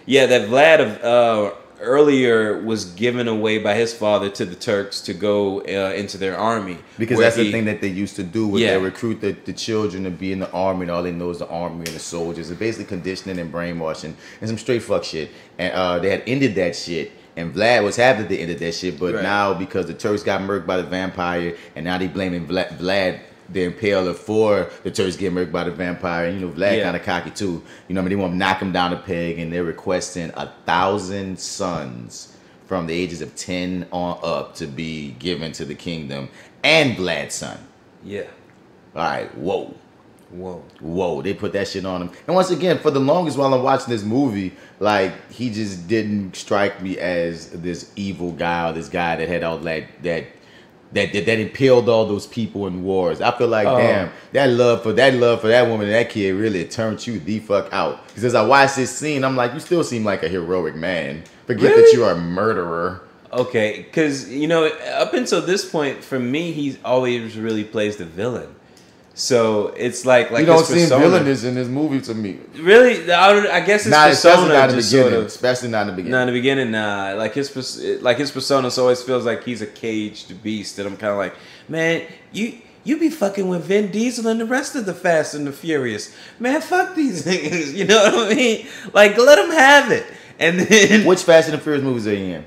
That Vlad earlier was given away by his father to the Turks to go into their army. Because that's the thing that they used to do, was they recruit the children to be in the army, and all they know is the army and the soldiers. It's basically conditioning and brainwashing and some straight fuck shit. And they had ended that shit. And Vlad was happy that they ended that shit, but now because the Turks got murked by the vampire, and now they blaming Vlad, the Impaler, for the Turks getting murked by the vampire. And Vlad kind of cocky too. They want to knock him down a peg, and they're requesting 1,000 sons from the ages of 10 on up to be given to the kingdom, and Vlad's son. Yeah. All right. Whoa, they put that shit on him. And once again, for the longest while I'm watching this movie, like, he just didn't strike me as this evil guy, or this guy that had all that impaled all those people in wars. I feel like, damn, that love for that woman and that kid really turned you the fuck out. Because as I watched this scene, I'm like, you still seem like a heroic man. Forget that you are a murderer. Okay, because, up until this point, for me, he's always really plays the villain. So it's like you don't seem villainous in this movie to me. Really, I guess his persona not in the beginning, especially not in the beginning. Not in the beginning, nah. Like his persona always feels like he's a caged beast, and I'm kind of like, man, you be fucking with Vin Diesel and the rest of the Fast and the Furious, man. Fuck these niggas, you know what I mean? Like, let them have it. And then which Fast and the Furious movies are you in?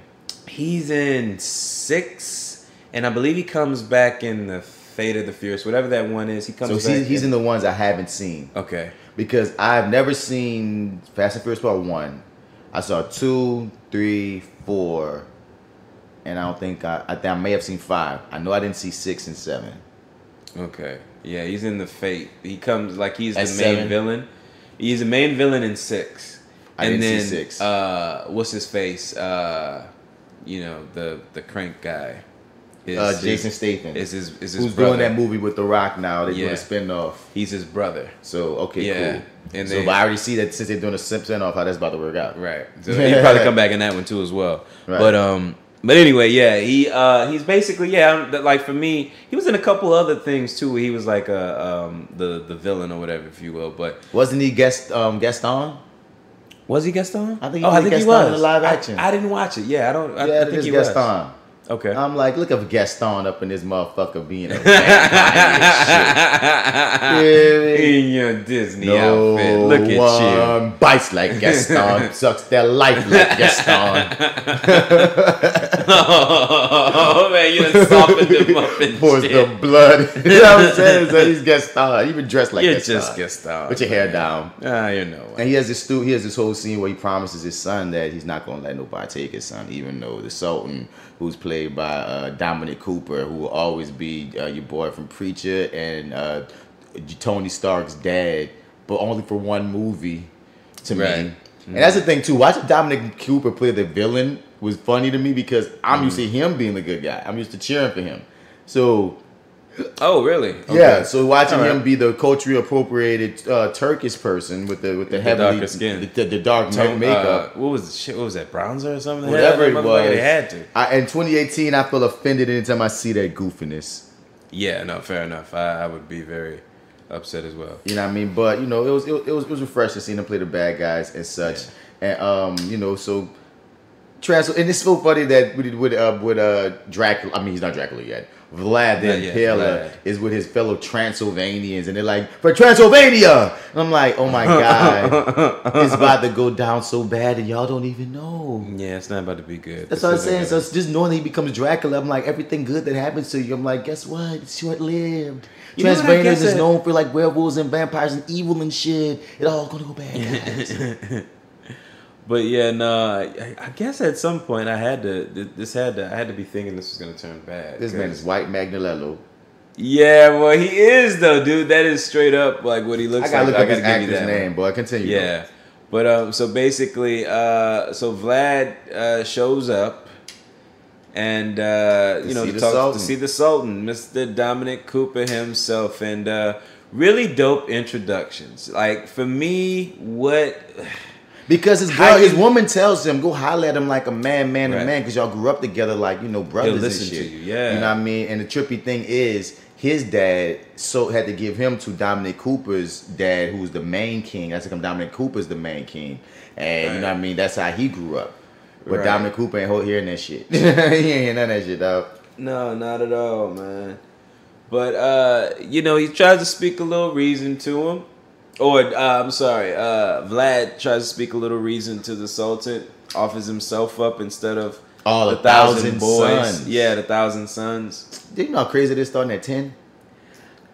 He's in 6, and I believe he comes back in the Fate of the Furious, whatever that one is. He comes. So back he's in the ones I haven't seen. Okay. Because I've never seen Fast and Furious Part 1. I saw 2, 3, 4, and I don't think I think I may have seen 5. I know I didn't see 6 and 7. Okay. Yeah, he's in the Fate. He comes like he's At the main 7? villain. He's the main villain in 6. I and didn't then, see 6. What's his face? You know, the crank guy. Jason Statham. Is his who's brother. doing that movie with The Rock now. They're doing a spinoff. He's his brother. So, okay, cool. And so, but I already see that since they're doing a spinoff, how that's about to work out. Right. So he'll probably come back in that one too as well. Right. But anyway, yeah, he's basically like for me, he was in a couple other things too. Where he was like the villain or whatever, if you will. But wasn't he Gaston? Was he Gaston? I think he was in the live action. I didn't watch it. Yeah, I don't. I think it is he Gaston. was. Okay. I'm like, look at Gaston up in this motherfucker being a vampire shit. In your Disney outfit. Look at you. Bites like Gaston, sucks their life like Gaston. Oh man, you done softened him up and pours shit. the blood. You know what I'm saying? So he's Gaston. Even dressed like You're Gaston. just Gaston. Put your hair down. You know. And he has this whole scene where he promises his son that he's not gonna let nobody take his son, even though the Sultan, who's played by Dominic Cooper, who will always be your boy from Preacher and Tony Stark's dad, but only for one movie to me. And that's the thing too. Watching Dominic Cooper play the villain was funny to me because I'm used to him being the good guy. I'm used to cheering for him. So. Oh really? Okay. Yeah. So watching him be the culturally appropriated Turkish person with the heavily darker skin, the dark makeup. What was the shit? What was that? Bronzer or something? Whatever it was. They had to. In 2018, I feel offended anytime I see that goofiness. Yeah. No. Fair enough. I would be very upset as well. You know what I mean? But you know, it was refreshing seeing him play the bad guys and such. Yeah. And you know, so. And it's so funny that with Dracula. I mean, he's not Dracula yet. Vlad the Impaler is with his fellow Transylvanians, and they're like, for Transylvania! And I'm like, oh my God, it's about to go down so bad, and y'all don't even know. Yeah, it's not about to be good. That's what I'm saying. So it's just knowing that he becomes Dracula, I'm like, everything good that happens to you, I'm like, guess what? It's short-lived. Transylvanians is known for like werewolves and vampires and evil and shit. It all gonna go bad, guys. But yeah, no, I guess at some point I had to be thinking this was gonna turn bad. This man is White Magnolello. Yeah, well he is though, dude. That is straight up like what he looks like. I gotta look up his actor's name, boy. Continue. Yeah, but so basically, so Vlad shows up, and you know to see the Sultan, Mr. Dominic Cooper himself, and really dope introductions. Like for me, what. Because his woman tells him, go holler at him like a man, because y'all grew up together like, you know, brothers and shit. To you, yeah. You know what I mean? And the trippy thing is, his dad had to give him to Dominic Cooper's dad, who's the main king. That's like Dominic Cooper's the main king. And you know what I mean? That's how he grew up. But Dominic Cooper ain't hearing that shit. He ain't hearing none of that shit, dog. No, not at all, man. But, you know, he tries to speak a little reason to him. Vlad tries to speak a little reason to the Sultan, offers himself up instead of all the 1,000 boys. Sons. Yeah, the 1,000 sons. Do you know how crazy they're starting at 10?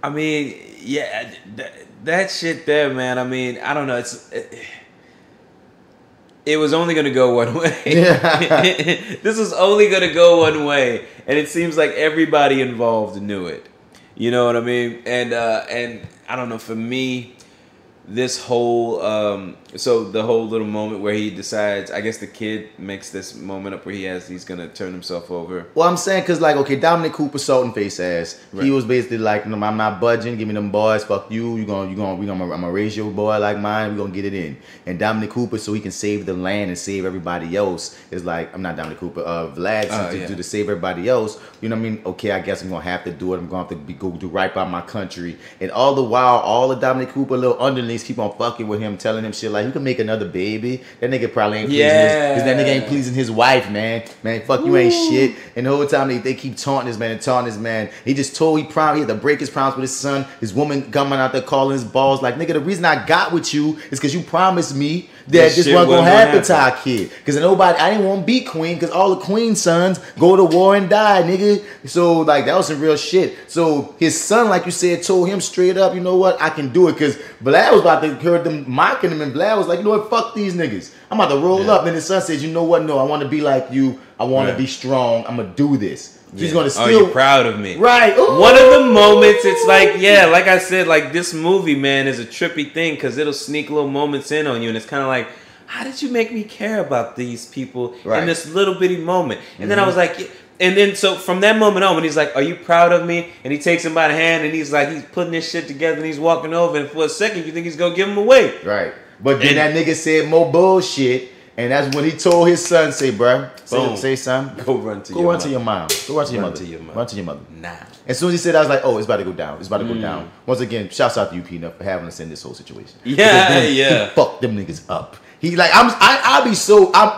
I mean, yeah, that shit there, man. I mean, I don't know. It was only going to go one way. This was only going to go one way. And it seems like everybody involved knew it. You know what I mean? And I don't know, for me, this whole so the whole little moment where he decides, I guess the kid makes this moment up where he's gonna turn himself over. Well, I'm saying because like, okay, Dominic Cooper, Sultan face ass, he was basically like, I'm not budging, give me them boys, fuck you, I'm gonna raise your boy like mine, we gonna get it in. And Dominic Cooper, so he can save the land and save everybody else, is like, I'm not Dominic Cooper, Vlad to do to save everybody else. You know what I mean? Okay, I guess I'm gonna have to do it. I'm gonna have to go do right by my country. And all the while, all the Dominic Cooper little underlings keep on fucking with him, telling him shit like, you can make another baby. That nigga probably ain't pleasing because that nigga ain't pleasing his wife, man. Man, fuck you ain't shit. And the whole time they keep taunting this man. He just told he had to break his promise with his son. His woman coming out there calling his balls like, nigga, the reason I got with you is because you promised me that this wasn't gonna happen to our kid. Because I didn't want to be queen because all the queen's sons go to war and die, nigga. So like that was some real shit. So his son, like you said, told him straight up, you know what, I can do it. Because Vlad was about to hear them mocking him, and Vlad was like, you know what, fuck these niggas. I'm about to roll up. And his son says, you know what, no, I want to be like you. I want to be strong. I'm gonna do this. He's gonna steal. Oh, you're proud of me, right? Ooh. One of the moments, it's like, like I said, like this movie, man, is a trippy thing because it'll sneak little moments in on you, and it's kind of like, how did you make me care about these people in this little bitty moment? And then I was like, and then so from that moment on, when he's like, are you proud of me? And he takes him by the hand, and he's like, he's putting this shit together, and he's walking over, and for a second, you think he's gonna give him away, right? But then that nigga said more bullshit. And that's when he told his son, say, bruh, say son, go run to your mom. Go run to your mother. Run to your mother. Nah. As soon as he said, I was like, oh, it's about to go down. It's about to go down. Once again, shouts out to you, Peanut, for having us in this whole situation. Yeah. He fucked them niggas up. He like, I'm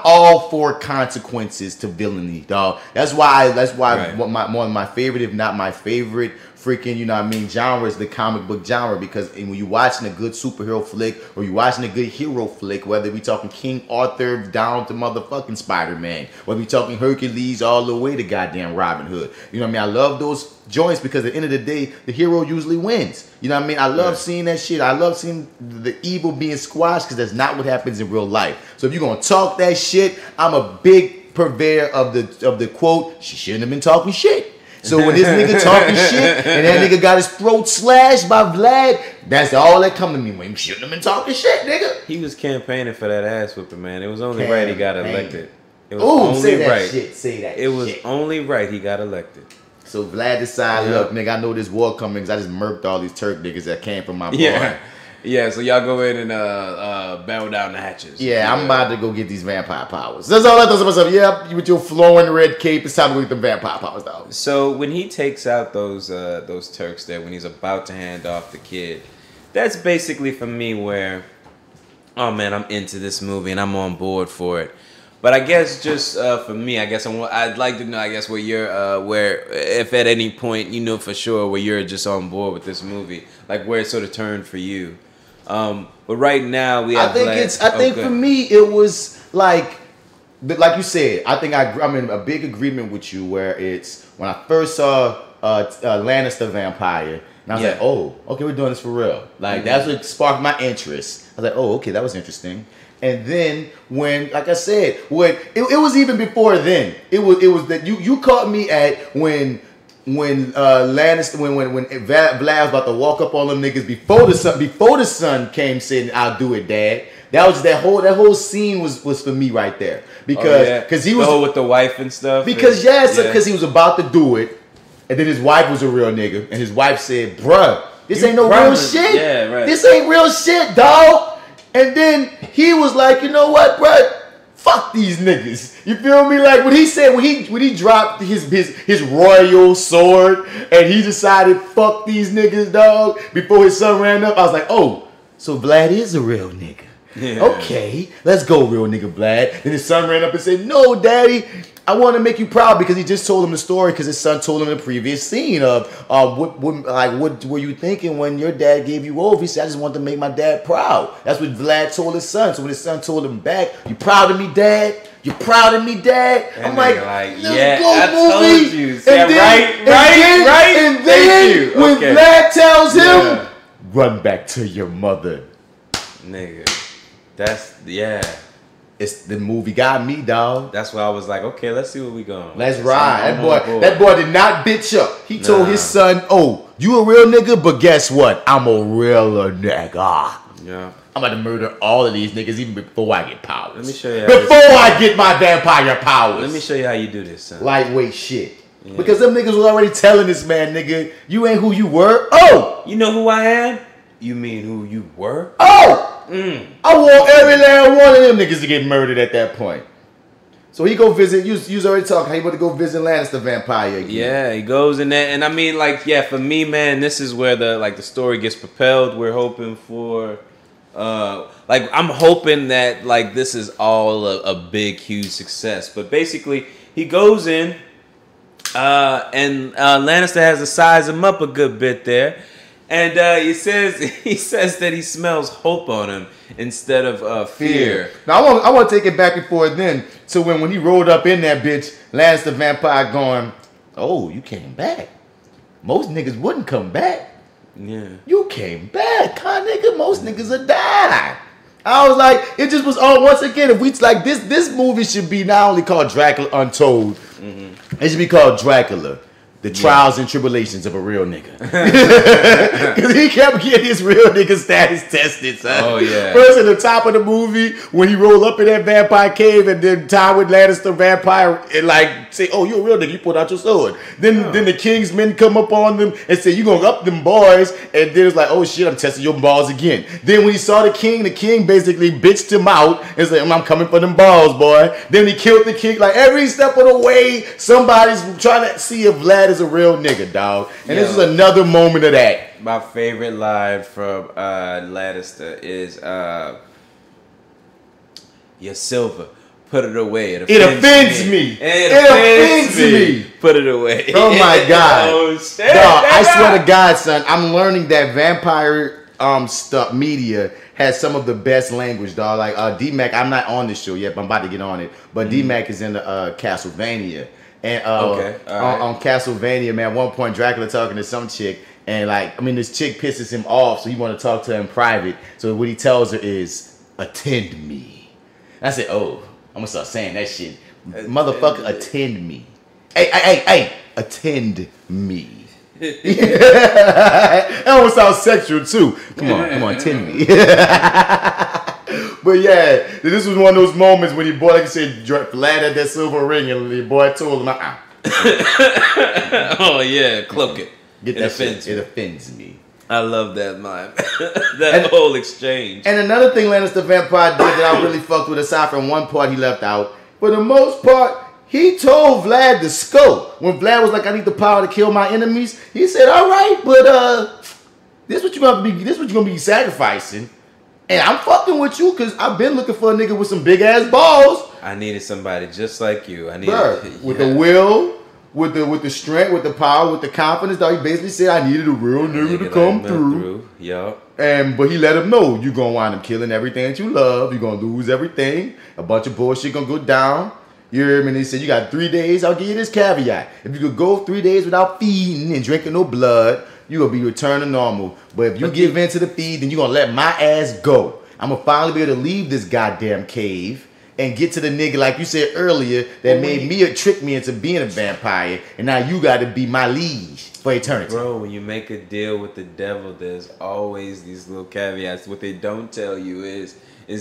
all for consequences to villainy, dog. That's why one of my favorite, if not my favorite, freaking, you know what I mean, genre is the comic book genre, because when you're watching a good superhero flick or you're watching a good hero flick, whether we talking King Arthur down to motherfucking Spider-Man, whether we talking Hercules all the way to goddamn Robin Hood, you know what I mean, I love those joints because at the end of the day, the hero usually wins. You know what I mean? I love seeing that shit. I love seeing the evil being squashed because that's not what happens in real life. So if you're gonna talk that shit, I'm a big purveyor of the quote, she shouldn't have been talking shit. So when this nigga talking shit and that nigga got his throat slashed by Vlad, that's all that come to me. When he shouldn't have been talking shit, nigga. He was campaigning for that ass whipping, man. It was only right he got elected. It was only say that right. Shit. Say that. It was only right he got elected. So Vlad decided, look, nigga, I know this war coming because I just murked all these Turk niggas that came from my bar. Yeah, so y'all go in and bow down the hatches. Yeah, I'm about to go get these vampire powers. That's all I thought to myself. Yeah, with your flowing red cape, it's time to go get the vampire powers, dog. So when he takes out those Turks there, when he's about to hand off the kid, that's basically for me where, oh man, I'm into this movie and I'm on board for it. But I guess just for me, I guess I'd like to know, I guess, where you're, where if at any point you know for sure where you're just on board with this movie, like where it sort of turned for you. But right now we have. I think for me it was like you said. I think I'm in a big agreement with you where it's when I first saw Lannister Vampire. And I was like, oh, okay, we're doing this for real. Like that's what sparked my interest. I was like, oh, okay, that was interesting. And then when, like I said, when it was even before then. It was that you caught me at when Lannister when Vlad was about to walk up on them niggas before the son came saying, "I'll do it, Dad." That whole scene was for me right there because he was with the wife and stuff. Because because he was about to do it, and then his wife was a real nigga, and his wife said, "Bruh, this ain't no real shit. Yeah, right. This ain't real shit, dog." And then he was like, "You know what, bruh? Fuck these niggas." You feel me? Like when he said when he dropped his royal sword and he decided fuck these niggas, dog, before his son ran up, I was like, oh, so Vlad is a real nigga. Yeah. Okay, let's go, real nigga Vlad. Then his son ran up and said, "No, Daddy, I want to make you proud," because he just told him the story because his son told him in the previous scene of what were you thinking when your dad gave you over? He said, "I just want to make my dad proud." That's what Vlad told his son. So when his son told him back, "You proud of me, Dad? You proud of me, Dad?" And I'm like, yeah, I told you. And then when Vlad tells him, "Run back to your mother," nigga, that's It's the movie got me, dog. That's why I was like, okay, let's see where we going. Let's ride. That boy did not bitch up. He told his son, "Oh, you a real nigga, but guess what? I'm a realer nigga. Yeah. I'm about to murder all of these niggas even before I get powers. Let me show you. Before I get my vampire powers. Let me show you how you do this, son. Lightweight shit. Yeah. Because them niggas was already telling this man, nigga, you ain't who you were. Oh, you know who I am? You mean who you were? Oh. I want every last one of them niggas to get murdered at that point. So he go visit. You was already talking. How you about to go visit Lannister Vampire again? Yeah, he goes in there, and I mean, like, yeah, for me, man, this is where the story gets propelled. We're hoping for Like, I'm hoping that like this is all a big, huge success. But basically, he goes in, and Lannister has to size him up a good bit there, and he says that he smells hope on him instead of fear. Now I want to take it back before then. So when he rolled up in that bitch, Lannister vampire going, "Oh, you came back. Most niggas wouldn't come back. Yeah, you came back, huh, nigga? Most niggas would die." I was like, it just was once again. If we like this movie should be not only called Dracula Untold, it should be called Dracula: The Trials and Tribulations of a Real Nigga. Because he kept getting his real nigga status tested, son. Oh, yeah. First at the top of the movie, when he rolled up in that vampire cave and then Tywin Lannister vampire and like say, "Oh, you a real nigga, you pulled out your sword." Then the King's men come up on them and say, "You gonna up them boys." And then it's like, "Oh shit, I'm testing your balls again." Then when he saw the king basically bitched him out and said, "I'm coming for them balls, boy." Then he killed the king. Like every step of the way, somebody's trying to see if Vlad is a real nigga, dog. And this is another moment of that. My favorite line from Lannister is, "Your silver, put it away. It offends me. It offends me. Put it away." Oh my God. Oh shit. Dog, I swear to God, son, I'm learning that vampire stuff media has some of the best language, dog. Like D-Mac, I'm not on this show yet, but I'm about to get on it. But D-Mac is in the Castlevania. And on Castlevania, man, at one point Dracula talking to some chick, and this chick pisses him off, so he want to talk to her in private. So what he tells her is, "Attend me." I said, "Oh, I'm gonna start saying that shit, motherfucker. Attend me. Hey, attend me." That almost sounds sexual too. Come on, attend me. But yeah, this was one of those moments when your boy, like you said, Vlad had that silver ring, and the boy told him, "Oh yeah, cloak it. Get that shit. It offends me." I love that line. Whole exchange. And another thing Lannister Vampire did that I really fucked with, aside from one part he left out, for the most part, he told Vlad the scope. When Vlad was like, "I need the power to kill my enemies," he said, "All right, but this what you gonna be. This what you gonna be sacrificing." And I'm fucking with you because I've been looking for a nigga with some big ass balls. I needed somebody just like you. I needed with the will, with the strength, with the power, with the confidence. Dog, he basically said I needed a real nigga to come through. Yup. But he let him know you gonna wind up killing everything that you love. You're gonna lose everything. A bunch of bullshit gonna go down. You hear me? And he said, "You got 3 days. I'll give you this caveat. If you could go 3 days without feeding and drinking no blood, you gonna be returned to normal. But if you give in to the feed, then you gonna let my ass go. I'm gonna finally be able to leave this goddamn cave and get to the nigga, like you said earlier, that made me trick me into being a vampire. And now you gotta be my liege for eternity." Bro, when you make a deal with the devil, there's always these little caveats. What they don't tell you is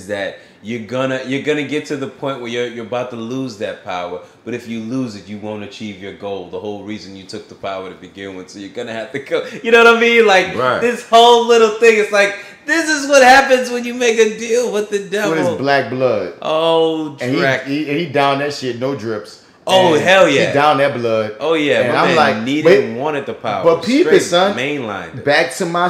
that you're gonna get to the point where you're about to lose that power, but if you lose it, you won't achieve your goal. The whole reason you took the power to begin with, so you're gonna have to go. You know what I mean? Like this whole little thing. It's like this is what happens when you make a deal with the devil. With his black blood. Oh, and he down that shit, no drips. Oh, hell yeah. He down that blood. Oh yeah. And I'm like, needed and wanted the power. But people, son, mainlined. Back to my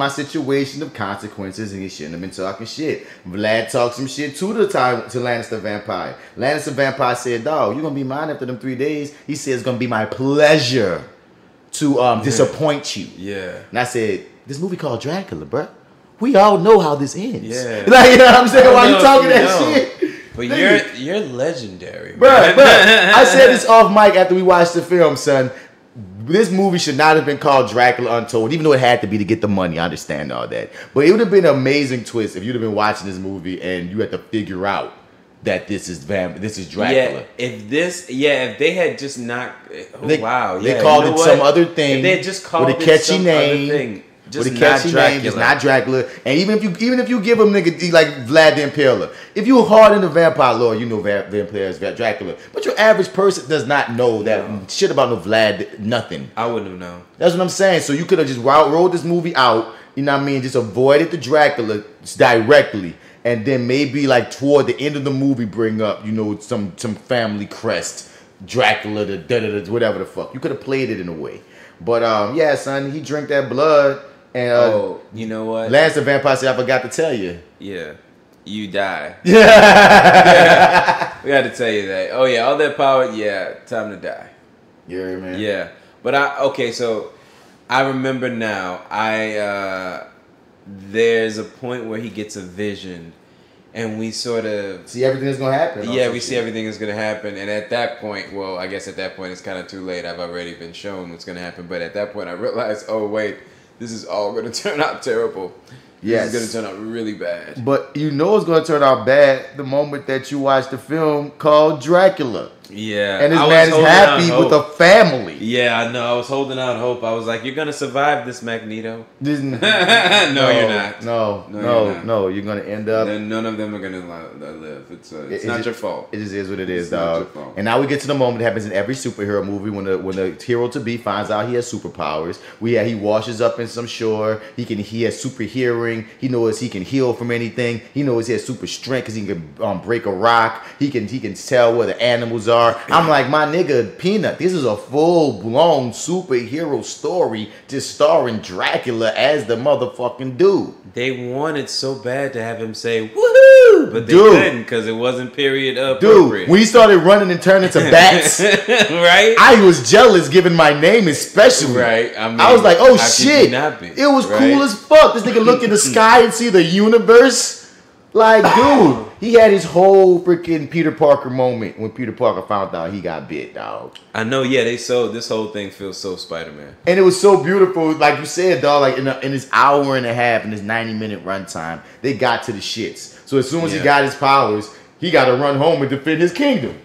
situation of consequences, and he shouldn't have been talking shit. Vlad talked some shit to Lannister Vampire. Lannister Vampire said, "Dog, you gonna be mine after them 3 days." He said, "It's gonna be my pleasure to disappoint you." Yeah. And I said, "This movie called Dracula, bruh. We all know how this ends." Yeah. Like, you know what I'm saying? Why you talking that shit? But you're legendary, bruh. I said this off mic after we watched the film, son. This movie should not have been called Dracula Untold, even though it had to be to get the money. I understand all that, but it would have been an amazing twist if you'd have been watching this movie and you had to figure out that this is Dracula. Yeah, if they had just not, they called it some other thing. If they had just called with a catchy name. Just with a catchy name, just not Dracula. And even if you give him nigga like Vlad the Impaler, if you hard in the vampire lore, you know vampires, Dracula. But your average person does not know that shit about no Vlad, nothing. I wouldn't have known. That's what I'm saying. So you could have just rolled this movie out, you know what I mean? Just avoided the Dracula directly. And then maybe like toward the end of the movie bring up, you know, some family crest, Dracula, whatever the fuck. You could have played it in a way. But yeah, son, he drank that blood. And you know what? Lance the Vampire said, I forgot to tell you. Yeah. You die. Yeah. We got to tell you that. Oh, yeah. All that power. Yeah. Time to die. Yeah, man. Yeah. But so I remember now. There's a point where he gets a vision. And we sort of see everything that's going to happen. Yeah, we see everything that's going to happen. And at that point, well, I guess at that point it's kind of too late. I've already been shown what's going to happen. But at that point I realized, oh, wait, this is all going to turn out terrible. Yes. This is going to turn out really bad. But you know it's going to turn out bad the moment that you watch the film called Dracula. Yeah. And this man is happy with a family. Yeah, I know. I was holding out hope. I was like, you're going to survive this, Magneto. No, you're not. No. You're going to end up... None of them are going to live. It's not your fault. It just is what it is, dog. And now we get to the moment that happens in every superhero movie when the hero-to-be finds out he has superpowers. He washes up in some shore. He has super hearing. He knows he can heal from anything. He knows he has super strength because he can break a rock. He can tell where the animals are. I'm like, my nigga, Peanut, this is a full-blown superhero story just starring Dracula as the motherfucking dude. They wanted so bad to have him say, woohoo! But they couldn't because it wasn't period appropriate. Dude, when he started running and turning to bats, right? I was jealous given my name especially. Right. I was like, oh shit. It was cool as fuck. This nigga look in the sky and see the universe. Like, dude, he had his whole freaking Peter Parker moment when Peter Parker found out he got bit, dog. I know, yeah, this whole thing feels so Spider-Man. And it was so beautiful, like you said, dog, like in this hour and a half, in this 90-minute runtime, they got to the shits. So as soon as he got his powers, he got to run home and defend his kingdom.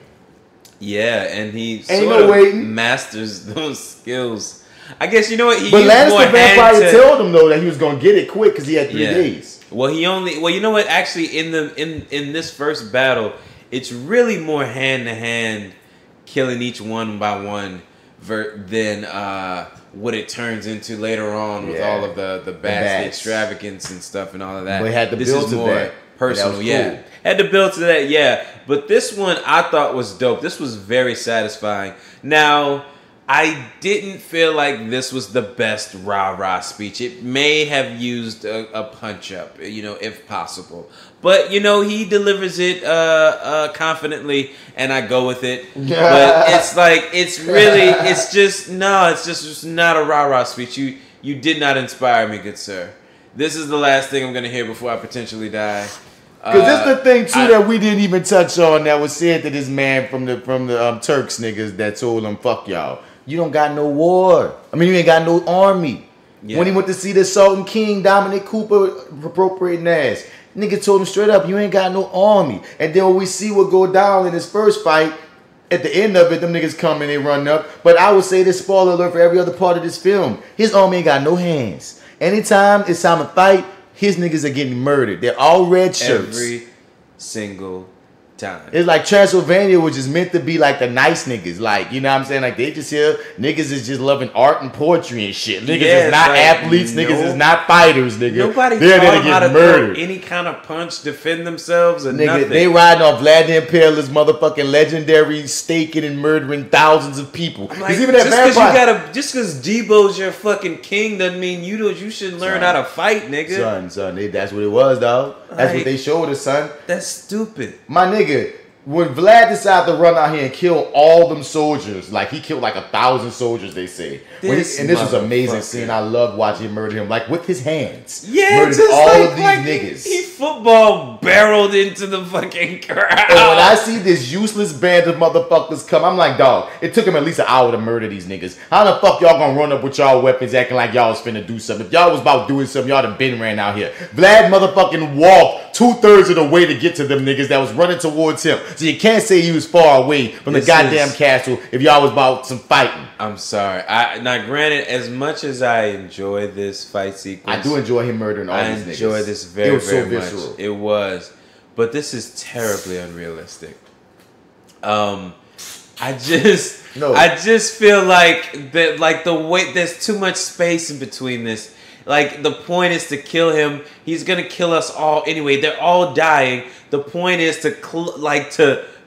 Yeah, and he sort of masters those skills. I guess, you know what? But Lannister Vampire told him, though, that he was going to get it quick because he had 3 days. Well, you know what? Actually, in this first battle, it's really more hand to hand, killing each one by one, than what it turns into later on with all of the bats, the extravagance and stuff and all of that. But it had to build to that. Personal, cool. yeah. Had to build to that, yeah. But this one I thought was dope. This was very satisfying. Now, I didn't feel like this was the best rah-rah speech. It may have used a punch-up, if possible. But, he delivers it confidently, and I go with it. But it's like, it's just not a rah-rah speech. You did not inspire me, good sir. This is the last thing I'm going to hear before I potentially die. Because this is the thing, too, that we didn't even touch on that was said to this man from the Turks niggas that told him, fuck y'all. You don't got no war. I mean, you ain't got no army. Yeah. When he went to see the Sultan King, Dominic Cooper appropriating ass, nigga told him straight up, you ain't got no army. And then when we see what go down in his first fight, at the end of it, them niggas come and they run up. But I would say this spoiler alert for every other part of this film. His army ain't got no hands. Anytime it's time to fight, his niggas are getting murdered. They're all red shirts. Every single time. It's like Transylvania was just meant to be like the nice niggas. Like, you know what I'm saying? Like, they just here, niggas is just loving art and poetry and shit. Niggas is not athletes. Niggas is not fighters, nigga. Nobody taught them how to throw any kind of punch, defend themselves, or nothing. They riding off Vlad the Impaler's motherfucking legendary staking and murdering thousands of people. Like, even that just because Debo's your fucking king doesn't mean you should learn how to fight, nigga. Son, that's what it was, dog. That's what they showed us, son. That's stupid. My nigga, when Vlad decided to run out here and kill all them soldiers, like he killed like 1,000 soldiers, they say. And this was an amazing scene. I loved watching him murder him, like with his hands. Yeah, murdered just all like, of these niggas. He football barreled into the fucking crowd. And when I see this useless band of motherfuckers come, I'm like, dog, it took him at least an hour to murder these niggas. How the fuck y'all gonna run up with y'all weapons acting like y'all was finna do something? If y'all was about doing something, y'all done been ran out here. Vlad motherfucking walked 2/3 of the way to get to them niggas that was running towards him. So you can't say he was far away from the goddamn castle if y'all was about some fighting. I'm sorry. Now, granted, as much as I enjoy this fight sequence, I do enjoy him murdering all these niggas. I enjoy this very, very much. It was. But this is terribly unrealistic. I just feel like that, like the way there's too much space in between this. Like, the point is to kill him. He's gonna kill us all anyway. They're all dying. The point is to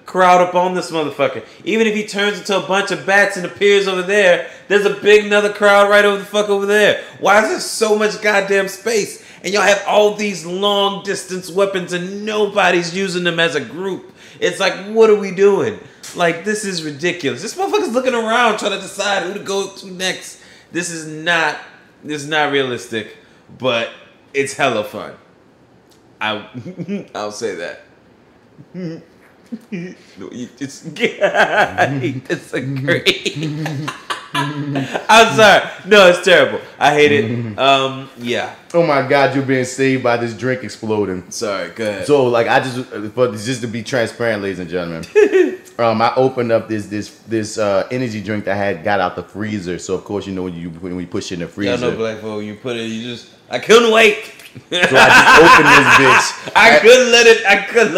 crowd up on this motherfucker. Even if he turns into a bunch of bats and appears over there, there's a big another crowd right over the fuck over there. Why is there so much goddamn space? And y'all have all these long distance weapons and nobody's using them as a group. It's like, what are we doing? Like, this is ridiculous. This motherfucker's looking around trying to decide who to go to next. This is not realistic, but it's hella fun. I'll say that. It's great. I'm sorry. No, it's terrible. I hate it. Yeah. Oh my God, you're being saved by this drink exploding. Sorry, go ahead. So, like, just to be transparent, ladies and gentlemen, I opened up this energy drink that I had got out the freezer. So, of course, you know when you push it in the freezer. Y'all know, black folk, you put it, I couldn't wait. So I just opened this bitch. I couldn't let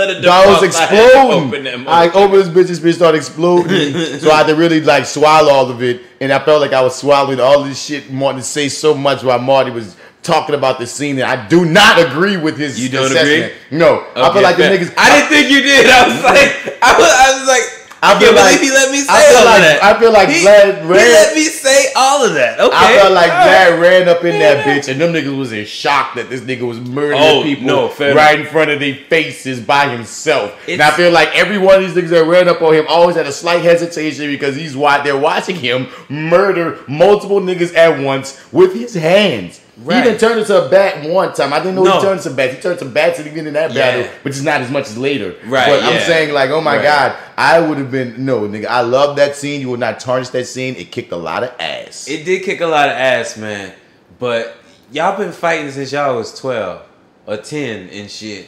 it. I was exploding. I opened this bitch started exploding. So I had to really like swallow all of it, and I felt like I was swallowing all this shit. Martin to say so much while Marty was talking about the scene, and I do not agree with his. You don't assessment. agree? No, Okay, I feel like the niggas. I didn't think you did. I was like, I can't believe he let me say all of that. I feel like Vlad ran. He let me say all of that. Okay. I felt like Vlad ran up in that bitch, and them niggas was in shock that this nigga was murdering people right in front of their faces by himself. And I feel like every one of these niggas that ran up on him always had a slight hesitation because they're watching him murder multiple niggas at once with his hands. Right. He even turned into a bat one time. I didn't know he turned some bats. He turned some bats at the beginning of that battle, but it's not as much as later. Right. But I'm saying, like, oh my God, I would have been nigga. I love that scene. You would not tarnish that scene. It kicked a lot of ass. It did kick a lot of ass, man. But y'all been fighting since y'all was 12 or 10 and shit.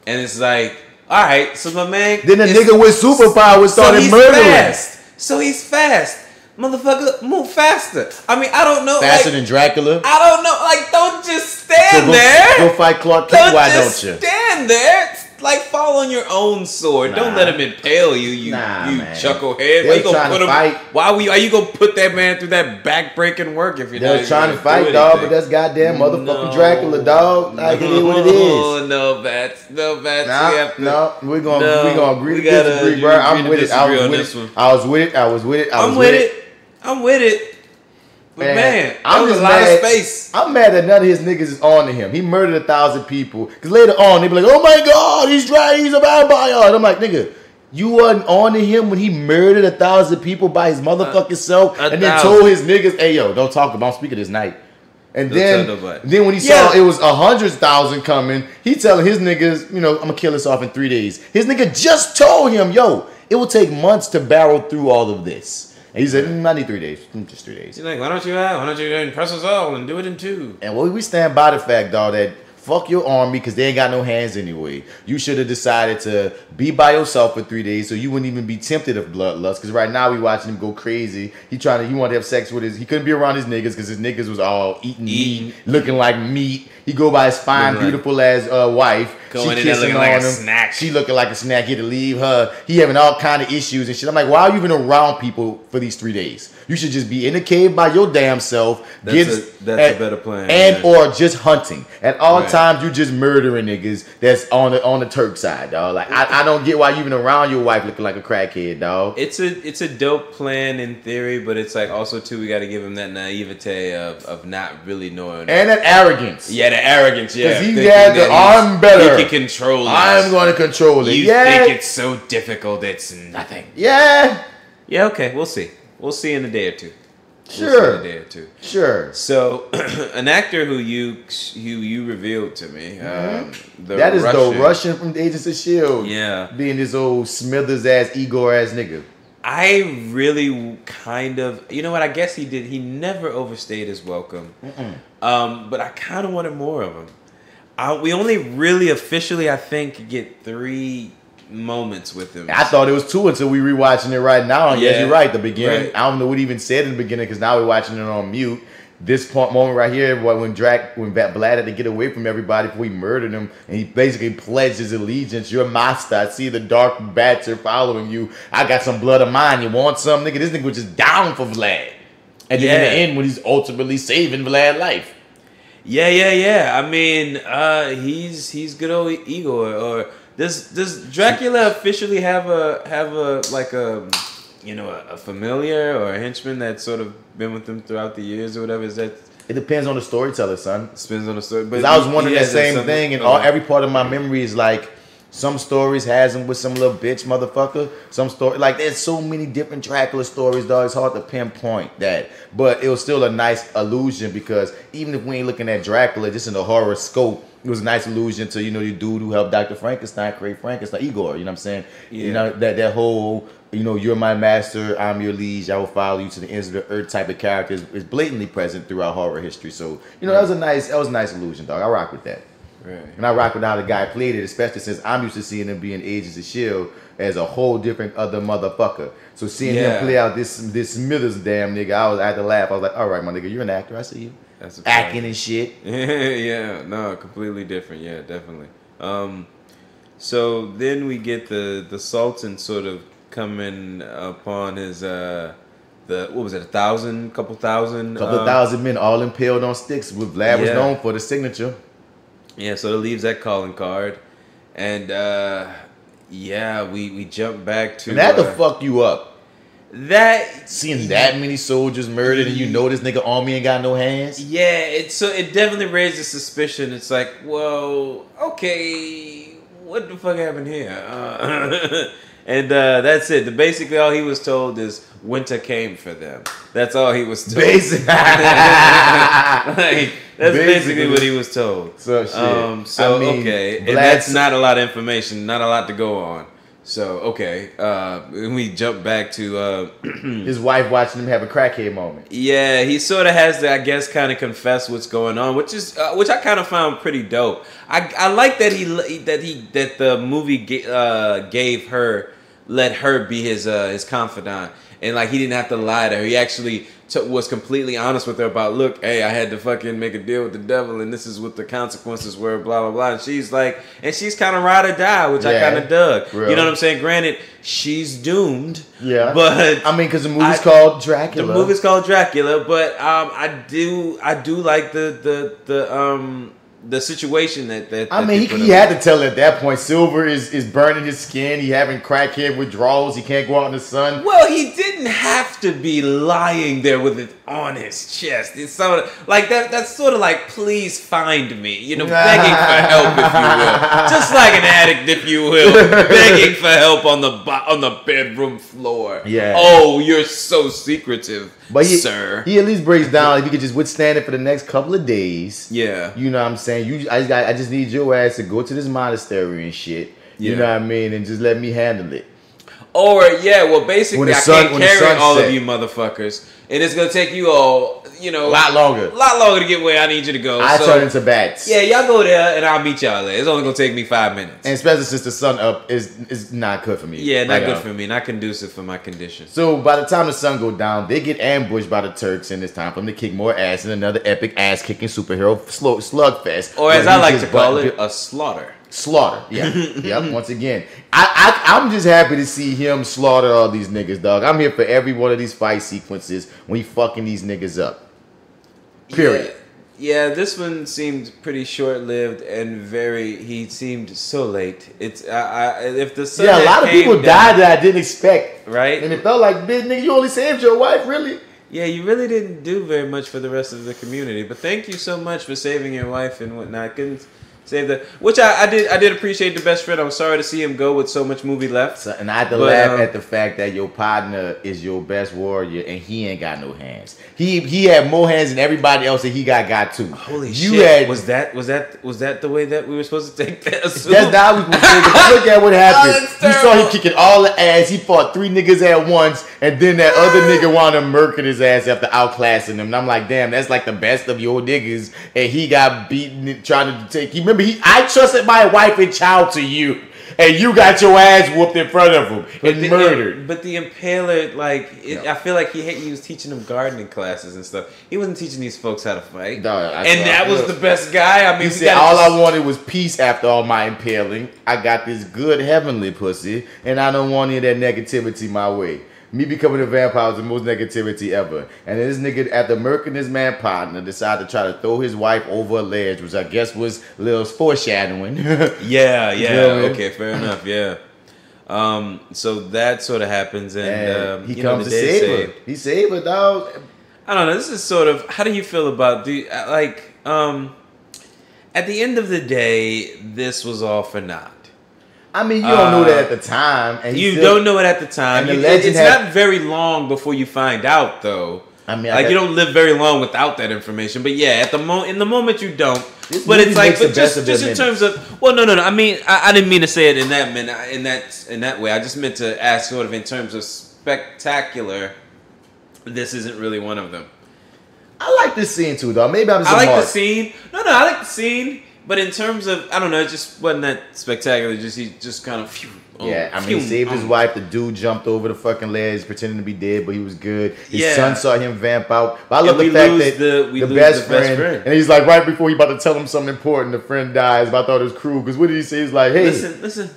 And it's like, all right, so my man. Then the nigga with superpowers started murdering. So he's fast. Motherfucker, move faster. I mean, I don't know. Faster than Dracula? I don't know. Like, don't just stand there. Go fight Clark Kent. Why don't you? Stand there. Like, fall on your own sword. Don't let him impale you. You chucklehead. Why you gonna put him? Fight. Are you gonna put that man through that back-breaking work if you're not? They're trying to fight, dog. But that's goddamn motherfucking Dracula, dog. Like, it is what it is. No bats. No, we're gonna agree to disagree, bro. I'm with it. I was with it. But man, I'm just a lot of space. I'm mad that none of his niggas is on to him. He murdered 1,000 people. Because later on, they be like, oh my God, he's a vampire. And I'm like, nigga, you wasn't on to him when he murdered 1,000 people by his motherfucking self and then told his niggas, hey, yo, don't talk about, I'm speaking this night. And then when he saw it was 100,000 coming, he telling his niggas, I'm going to kill this off in 3 days. His nigga just told him, yo, it will take months to barrel through all of this. And he said, I need 3 days. Just 3 days. He's like, why don't you impress us all and do it in 2? And we stand by the fact, dog, that fuck your army because they ain't got no hands anyway. You should have decided to be by yourself for 3 days so you wouldn't even be tempted of bloodlust. Because right now we watching him go crazy. He wanted to have sex with he couldn't be around his niggas because his niggas was all eating meat, looking like meat. He go by his fine, beautiful ass wife. Going in there looking like a snack. She looking like a snack. He had to leave her. He having all kind of issues and shit. I'm like, why are you even around people for these 3 days? You should just be in the cave by your damn self. That's a better plan. Or just hunting. At all times, you just murdering niggas that's on the Turk side, dog. Like, I don't get why you even around your wife looking like a crackhead, dog. It's a dope plan in theory, but it's like also, too, we got to give him that naivete of not really knowing. And that arrogance. Yeah, the arrogance, yeah. Because he had the I'm better. He can control it. I'm going to control it. You think it's so difficult, it's nothing. Yeah. Yeah, okay, we'll see. We'll see in a day or two. Sure. So, an actor who you revealed to me, that is the Russian from Agents of S.H.I.E.L.D. Yeah. Being this old Smithers ass, Igor ass nigga. I really kind of, you know what? I guess he did. He never overstayed his welcome. But I kind of wanted more of him. We only really officially, I think, get 3 moments with him. I thought it was 2 until we rewatching it right now. And yes, you're right. The beginning, right. I don't know what he even said in the beginning because now we're watching it on mute. This moment right here, when Vlad had to get away from everybody before he murdered him, and he basically pledged his allegiance. You're master. I see the dark bats are following you. I got some blood of mine. You want some, nigga? This nigga was just down for Vlad. And then in the end, when he's ultimately saving Vlad's life. Yeah. I mean, he's good old Igor, or Does Dracula officially have a familiar or a henchman that's sort of been with him throughout the years or whatever? Is that? It depends on the storyteller, son. It depends on the story. But I was wondering that same thing, and every part of my memory is like some stories has him with some little bitch motherfucker. Some story like there's so many different Dracula stories, dog. It's hard to pinpoint that, but it was still a nice illusion because even if we ain't looking at Dracula just in the horror scope, it was a nice illusion to your dude who helped Dr. Frankenstein create Frankenstein, Igor. You know what I'm saying? Yeah. That whole you're my master, I'm your liege, I will follow you to the ends of the earth type of character is blatantly present throughout horror history. So that was a nice illusion, dog. I rock with that. Right. And I rock with how the guy played it, especially since I'm used to seeing him being Agents of S.H.I.E.L.D. as a whole different other motherfucker. So seeing him play out this Smithers damn nigga, I had to laugh. I was like, all right, my nigga, you're an actor. I see you. That's acting and shit. Yeah, no, completely different. Yeah, definitely. So then we get the Sultan sort of coming upon his couple thousand men all impaled on sticks. Vlad was known for the signature. Yeah, so it leaves that calling card, and we jump back to and that to fuck you up. That seeing that many soldiers murdered and this nigga army ain't got no hands. Yeah, it definitely raises suspicion. It's like, well, okay, what the fuck happened here? And that's it. Basically, all he was told is winter came for them. That's all he was told. Basically. That's basically what he was told. So shit. Okay, and that's not a lot of information, not a lot to go on. So okay, we jump back to his wife watching him have a crackhead moment. Yeah, he sort of has to, I guess, kind of confess what's going on, which I kind of found pretty dope. I like that that the movie let her be his confidant, and like he didn't have to lie to her. He actually was completely honest with her about, look, hey, I had to fucking make a deal with the devil, and this is what the consequences were, blah blah blah. And she's kind of ride or die, which I kind of dug. Real. You know what I'm saying? Granted, she's doomed. Yeah, but I mean, because the movie's called Dracula. The movie's called Dracula, but I do like the situation that I mean, he had to tell at that point. Silver is burning his skin. He having crackhead withdrawals. He can't go out in the sun. Well, he didn't have to be lying there with it on his chest. It's sort of like that. That's sort of like, please find me. Begging for help, if you will. Just like an addict, if you will, begging for help on the bedroom floor. Yeah. Oh, you're so secretive. But sir, he at least breaks down if you could just withstand it for the next couple of days. Yeah. You know what I'm saying? I just need your ass to go to this monastery and shit. You know what I mean? And just let me handle it. Or, basically, I can't carry all of you motherfuckers. And it's going to take you all, a lot longer. To get where I need you to go. I turn into bats. Yeah, y'all go there and I'll meet y'all there. It's only going to take me 5 minutes. And especially since the sun up is not good for me. Yeah, not good for me. Not conducive for my condition. So by the time the sun go down, they get ambushed by the Turks, and it's time for them to kick more ass in another epic ass-kicking superhero slugfest. Or as I like to call it, a slaughter. Slaughter, yeah. Yep, once again. I'm just happy to see him slaughter all these niggas, dog. I'm here for every one of these fight sequences when he fucking these niggas up. Period. Yeah, this one seemed pretty short-lived and he seemed so late. It's if the sun a lot of people died that I didn't expect. Right? And it felt like, bitch, nigga, you only saved your wife, really? Yeah, you really didn't do very much for the rest of the community. But thank you so much for saving your wife and whatnot. Couldn't save that, which I did appreciate the best friend. I'm sorry to see him go with so much movie left. And I had to laugh at the fact that your partner is your best warrior and he ain't got no hands. He had more hands than everybody else that he got too. Holy shit! Was that the way that we were supposed to take that? That's not how we were supposed to look at what happened. You saw him kicking all the ass. He fought 3 niggas at once, and then that other nigga wound up murking his ass after outclassing him. And I'm like, damn, that's like the best of your niggas, and he got beaten trying to take. Remember, I trusted my wife and child to you, and you got your ass whooped in front of him and murdered. But the Impaler, I feel like he was teaching them gardening classes and stuff. He wasn't teaching these folks how to fight. That was the best guy. I mean, he said all I wanted was peace after all my impaling. I got this good heavenly pussy, and I don't want any of that negativity my way. Me becoming a vampire was the most negativity ever. And this nigga, after murking his man partner, decided to try to throw his wife over a ledge, which I guess was a little foreshadowing. Yeah. Okay, fair enough. Yeah. So that sort of happens, and he comes to save her. He saved her, dog. I don't know. This is sort of, how do you feel about at the end of the day, this was all for naught. I mean, you don't know that at the time. And you don't know it at the time. It's not very long before you find out, though. I mean, you don't live very long without that information. But yeah, in the moment you don't. But it's like, but just in terms of, well, no. I mean, I didn't mean to say it in that way. I just meant to ask, sort of in terms of spectacular. This isn't really one of them. I like this scene too, though. Maybe I'm just. I like the scene. No, I like the scene. But in terms of, I don't know, it just wasn't that spectacular. He just kind of. He saved his wife. The dude jumped over the fucking ledge, pretending to be dead, but he was good. His son saw him vamp out. But I love the fact that the best friend, and he's like, right before he about to tell him something important, the friend dies. But I thought it was cruel, because what did he say? He's like, hey,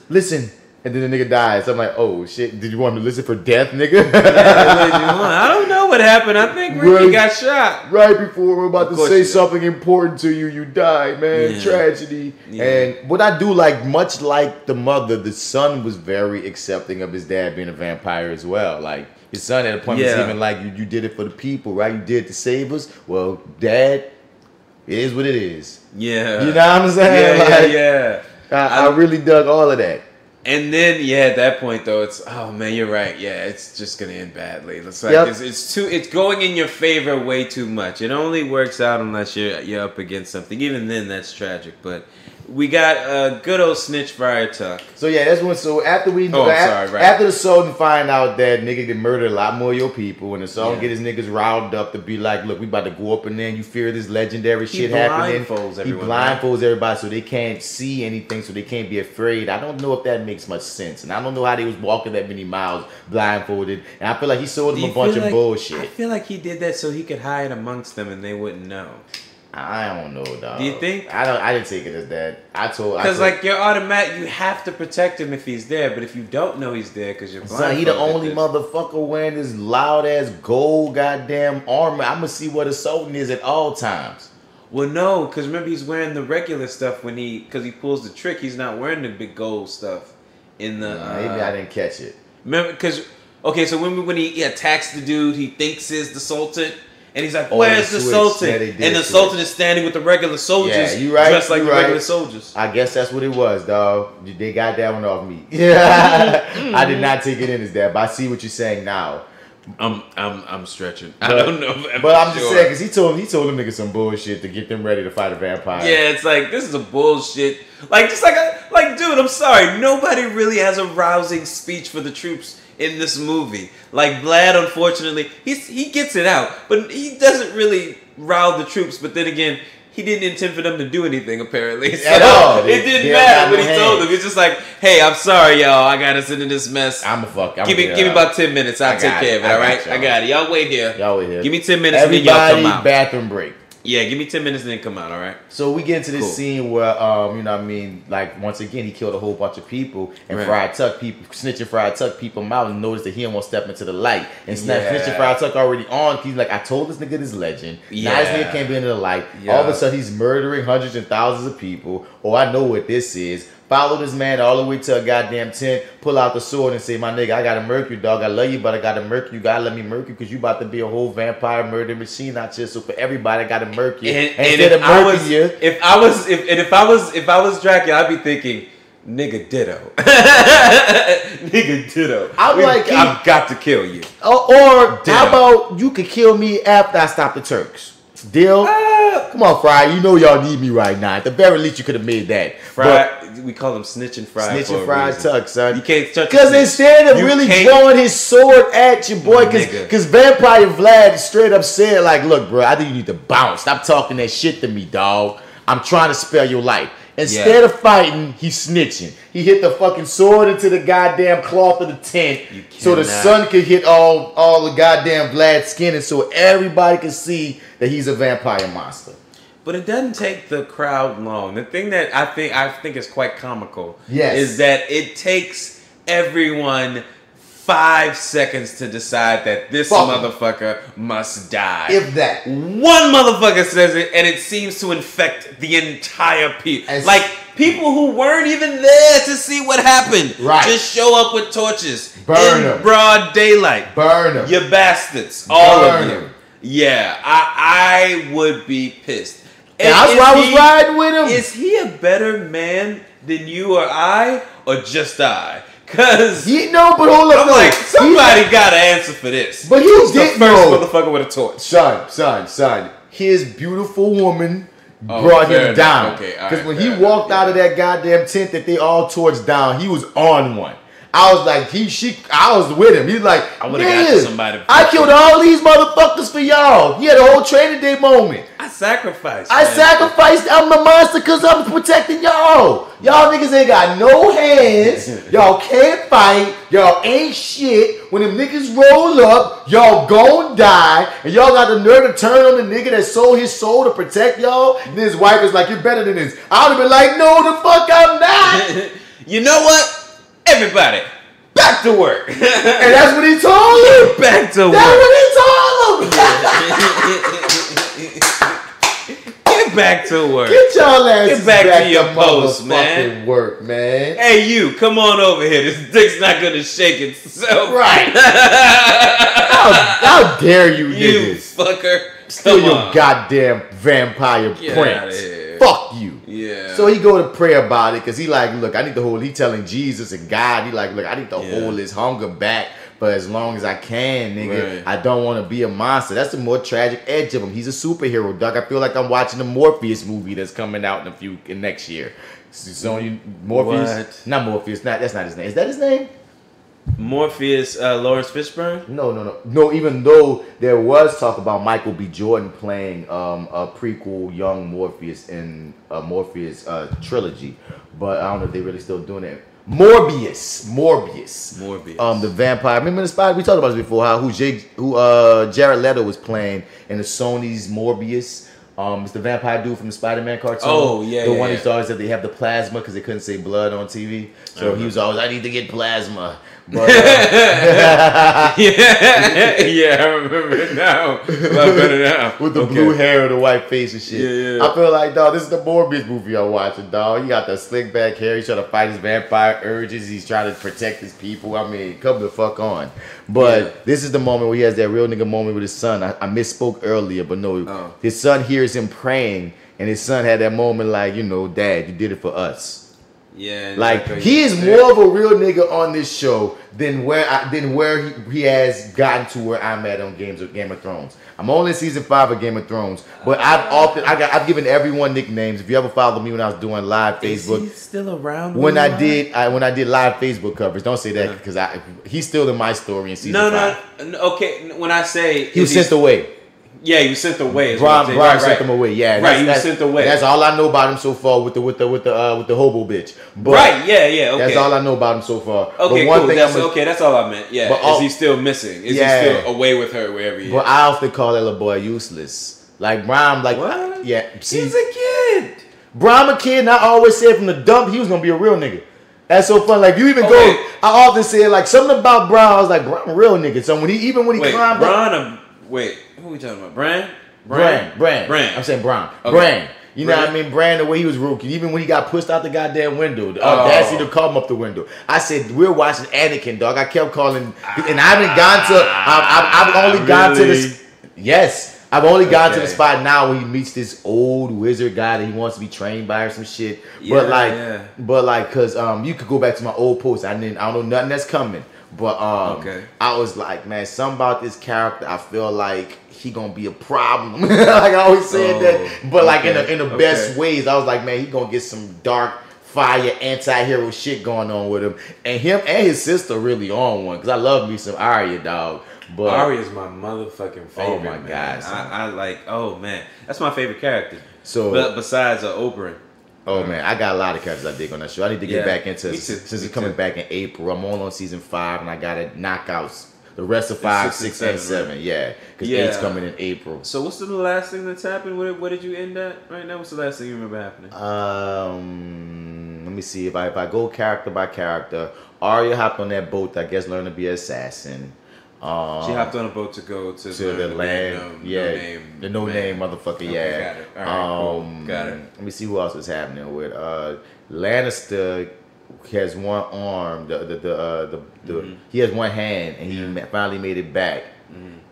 listen. And then the nigga dies. So I'm like, oh shit, did you want me to listen for death, nigga? I don't know what happened. I think Ricky got shot. Right before we're about to say something important to you, you die, man. Yeah. Tragedy. Yeah. And what I do like, much like the mother, the son was very accepting of his dad being a vampire as well. Like, his son at a point was even like, you did it for the people, right? You did it to save us. Well, dad, it is what it is. Yeah. You know what I'm saying? Yeah. I really dug all of that. And then, at that point though, it's, oh man, you're right. Yeah, it's just gonna end badly. It's like it's going in your favor way too much. It only works out unless you're up against something. Even then, that's tragic. But we got a good old snitch Friar Tuck. So that's when. So after after the Sultan find out that nigga can murder a lot more of your people, and the Sultan get his niggas riled up to be like, look, we about to go up in there, and you fear this legendary shit happening. He blindfolds everybody so they can't see anything, so they can't be afraid. I don't know if that makes much sense, and I don't know how they was walking that many miles blindfolded. And I feel like he sold them a bunch of bullshit. I feel like he did that so he could hide amongst them and they wouldn't know. I don't know, dog. Do you think? I didn't take it as that. Because like you're automatic, you have to protect him if he's there. But if you don't know he's there because you're blind, son, he the only motherfucker wearing this loud ass gold goddamn armor. I'm gonna see what a Sultan is at all times. Well, no, because remember he's wearing the regular stuff because he pulls the trick. He's not wearing the big gold stuff in the. Maybe I didn't catch it. Remember, because when he attacks the dude, he thinks is the Sultan. And he's like, where's the Sultan? And the Sultan is standing with the regular soldiers, dressed like the regular soldiers. I guess that's what it was, dog. They got that one off me. Yeah, I did not take it in as that, but I see what you're saying now. I'm stretching. I don't know, but I'm just saying because he told them niggas some bullshit to get them ready to fight a vampire. Yeah, it's like this is a bullshit. Like just like dude, I'm sorry, nobody really has a rousing speech for the troops in this movie. Like Vlad, unfortunately, he gets it out, but he doesn't really rile the troops. But then again, he didn't intend for them to do anything apparently. So at all. It didn't matter what he told them. He's just like, hey, I'm sorry, y'all. I got us into this mess. Give me about 10 minutes. I'll take care of it. All right, I got it. Y'all wait here. Give me 10 minutes and then y'all come out. Bathroom break. Yeah, give me 10 minutes and then come out, all right? So we get into this scene where, you know what I mean, like, once again, he killed a whole bunch of people, and snitching Friar Tuck peep him out and noticed that he don't want to step into the light. And snitching Friar Tuck already on, he's like, I told this nigga this legend. Now this nigga can't be into the light. All of a sudden, he's murdering hundreds and thousands of people. Oh, I know what this is. Follow this man all the way to a goddamn tent, pull out the sword and say, my nigga, I gotta murk you, dog. I love you, but I gotta murk you. You gotta let me murk you because you about to be a whole vampire murder machine out here. So for everybody, I gotta murk you. And if I was Dracula, I'd be thinking, nigga ditto. Nigga ditto. I've got to kill you. Or how about you could kill me after I stop the Turks? Deal? Come on, Fry. You know y'all need me right now. At the very least, you could have made that. Fry, we call him Snitching Fry. Snitching Fry Tuck, son. You can't touch. Because instead of really throwing his sword at you, boy, because Vampire Vlad straight up said, like, look, bro, I think you need to bounce. Stop talking that shit to me, dog. I'm trying to spare your life. Instead of fighting, he's snitching. He hit the fucking sword into the goddamn cloth of the tent so the sun could hit all the goddamn Vlad's skin and so everybody could see that he's a vampire monster. But it doesn't take the crowd long. The thing that I think is quite comical is that it takes everyone 5 seconds to decide that this motherfucker must die. If that. One motherfucker says it, and it seems to infect the entire people. Like, people who weren't even there to see what happened. Right. Just show up with torches. Burn in them. broad daylight. Burn them. You bastards. All Burn of you. them. Yeah, I would be pissed. And that's why I was riding with him. Is he a better man than you or I, or just I? Cause but hold up, I'm like, somebody got to answer for this. But Who's the didn't first know. motherfucker with a torch? Son. His beautiful woman brought him down. Okay, because when he walked out of that goddamn tent that they all torched down, he was on one. I was like, I was with him. He's like, I would have got somebody. I killed all these motherfuckers for y'all. He had a whole training day moment. I sacrificed. I'm the monster because I'm protecting y'all. Y'all niggas ain't got no hands. Y'all can't fight. Y'all ain't shit. When them niggas roll up, y'all gon' die. And y'all got the nerve to turn on the nigga that sold his soul to protect y'all. And his wife is like, you're better than this. I would have been like, no, the fuck I'm not. You know what? Everybody, back to work. And that's what he told him. Back to work. That's what he told him. Get back to work. Get y'all asses Get back to your post, man. Work, man. Hey, you, come on over here. This dick's not gonna shake itself. Right. How dare you, you niggas? Fucker. Still your goddamn vampire prince. Fuck you. Yeah. So he go to pray about it because he like, look, I need to hold. He telling Jesus and God, he like, look, I need to hold his hunger back for as long as I can, nigga. Right. I don't want to be a monster. That's the more tragic edge of him. He's a superhero, dog. I feel like I'm watching the Morpheus movie that's coming out in next year. So Morpheus, What? not Morpheus. That's not his name. Is that his name? Morpheus, Lawrence Fishburne? No. Even though there was talk about Michael B. Jordan playing a prequel young Morpheus in a Morpheus trilogy, but I don't know if they really still doing it. Morbius. The vampire. Remember the spot we talked about this before? Who Jared Leto was playing in the Sony's Morbius. It's the vampire dude from the Spider-Man cartoon. Oh, yeah, the one who always said they have the plasma because they couldn't say blood on TV. So he was always, I need to get plasma. But, yeah, I remember it now. A lot better now. With the blue hair and the white face and shit. Yeah. I feel like, dog, this is the Morbius movie I'm watching, dog. He got the slick back hair. He's trying to fight his vampire urges. He's trying to protect his people. I mean, come the fuck on. But this is the moment where he has that real nigga moment with his son. I misspoke earlier, but no. His son hears him praying, and his son had that moment like, Dad, you did it for us. Yeah, like he is more of a real nigga on this show than where he has gotten to where I'm at on Game of Thrones. I'm only in season 5 of Game of Thrones, but I've given everyone nicknames. If you ever followed me when I was doing live Facebook, is he still around? When I did live Facebook coverage, don't say that because he's still in my story in season 5. No. Okay, when I say he was sent away. Yeah, you sent away. Brian sent him away. Yeah, right. You sent away. That's all I know about him so far with the hobo bitch. But right. Yeah. Okay. That's all I know about him so far. Okay. But one cool. thing that's all I meant. Yeah. Is he still missing? Is he still away with her wherever he is? But I often call that little boy useless. Like Brian, what? See, he's a kid. Brian a kid, and I always said from the dump he was gonna be a real nigga. That's so fun. Like you even go, I often say like something about Brian. I was like, Brian, a real nigga. So when he climbed up, wait, who are we talking about? Bran. I'm saying Bran. Okay. Bran. You know what I mean? Bran, the way he was rookie. Even when he got pushed out the goddamn window. The audacity to call him up the window. I said, we're watching Anakin, dog. I kept calling. And I haven't gone to. I've only gone to this. Yes. I've only gone to the spot now where he meets this old wizard guy that he wants to be trained by or some shit. But cause you could go back to my old post. I don't know nothing that's coming. But I was like, man, something about this character, I feel like he gonna be a problem. Like I always said that, but like in the best ways. I was like, man, he gonna get some dark fire anti-hero shit going on with him, and him and his sister really on one. Cause I love me some Arya, dog. But Arya's my motherfucking favorite. Oh my god, I like. Oh man, that's my favorite character. So besides Oberyn. Oh man, I got a lot of characters I dig on that show. I need to get back into it since it's coming back in April. I'm on season 5 and I gotta knock out the rest of 5, 6, and 7. Right? Yeah, because 8's coming in April. So what's the last thing that's happened? What did you end at right now? What's the last thing you remember happening? Let me me see. If I go character by character, Arya hopped on that boat. I guess learn to be an assassin. She hopped on a boat to go to the land. The no name motherfucker. Okay, yeah. got it. All right, cool. Got it. Let me see who else is happening with Lannister. Has one arm. He has one hand, and he finally made it back.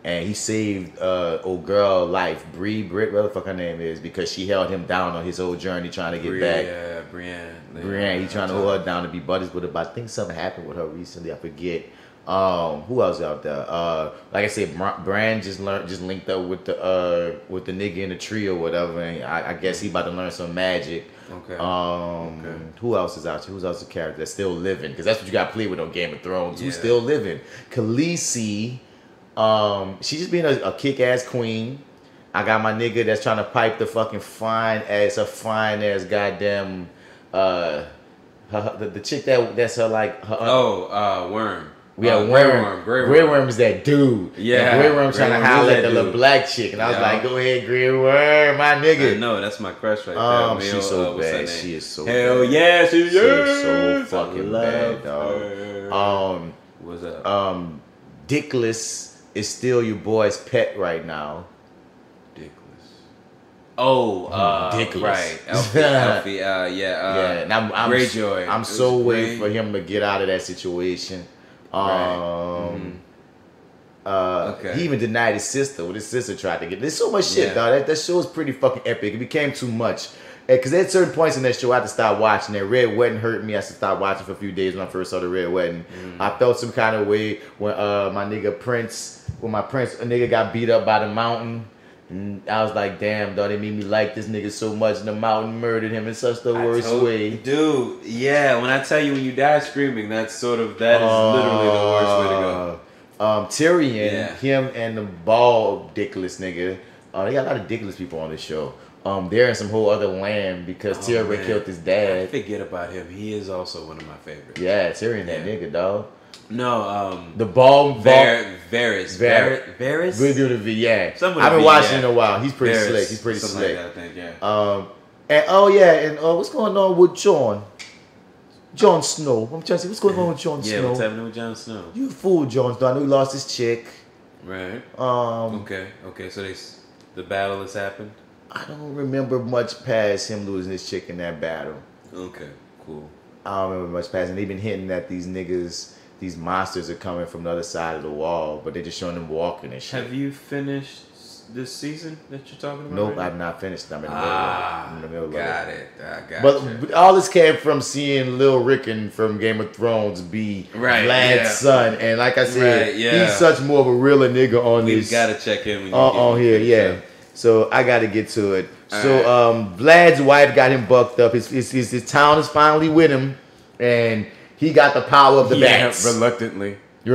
And he saved old girl life, Britt, whatever the fuck her name is, because she held him down on his whole journey trying to get back. Yeah, Brienne. He trying to hold her down to be buddies with her, but I think something happened with her recently. I forget. Who else out there? Like I said, Bran just linked up with the nigga in the tree or whatever, and I guess he about to learn some magic. Okay. Who else is out there? Who's else a character that's still living? Because that's what you got to play with on Game of Thrones. Who's still living? Khaleesi. She's just being a kick-ass queen. I got my nigga that's trying to pipe the fucking fine ass goddamn the chick that's her like her Worm. We have Grey Worm is that dude. Yeah. Grey Worm trying to holler at the little black chick, and I was like, "Go ahead, Grey Worm, my nigga." No, that's my crush right there. She's so bad. She is so hell bad. Yeah, she is so fucking bad, dog. What's up? Dickless is still your boy's pet right now. Dickless. Right. Alfie, yeah. And I'm Greyjoy. I'm so waiting for him to get out of that situation. He even denied his sister. His sister tried to get. There's so much shit, dog. That show is pretty fucking epic. It became too much. Because at certain points in that show, I had to stop watching. That Red Wedding hurt me. I had to stop watching for a few days when I first saw the Red Wedding. I felt some kind of way when my nigga Prince, a nigga got beat up by the mountain. And I was like, damn, dog, they made me like this nigga so much, and the mountain murdered him in such the worst way. Dude, yeah, when I tell you when you die screaming, that is literally the worst way to go. Tyrion, him and the bald dickless nigga, they got a lot of dickless people on this show. They're in some whole other land because Tyrion killed his dad. Forget about him. He is also one of my favorites. Yeah, Tyrion, that nigga, dog. No, the bald Varys. We're doing the V, yeah. Somebody I've been watching in a while. He's pretty slick. He's pretty slick. Like that, I think, and what's going on with Jon Snow? I'm trying to say, what's going on with Jon Snow? Yeah, what's happening with Jon Snow? You fool, Jon Snow. I know he lost his chick. Right. Okay. So the battle has happened. I don't remember much past him losing his chick in that battle. Okay. Cool. I don't remember much past, and they've been hinting that these niggas. These monsters are coming from the other side of the wall, but they're just showing them walking and shit. Have you finished this season that you're talking about? Nope, I've not finished. I'm in the middle of it. Got it. I got but all this came from seeing Lil Rickon from Game of Thrones be Vlad's son. And like I said, he's such more of a realer nigga on this. We've got to check in. On here, yeah. So I got to get to it. Vlad's wife got him bucked up. His town is finally with him. And... he got the power of the bats. Reluctantly. I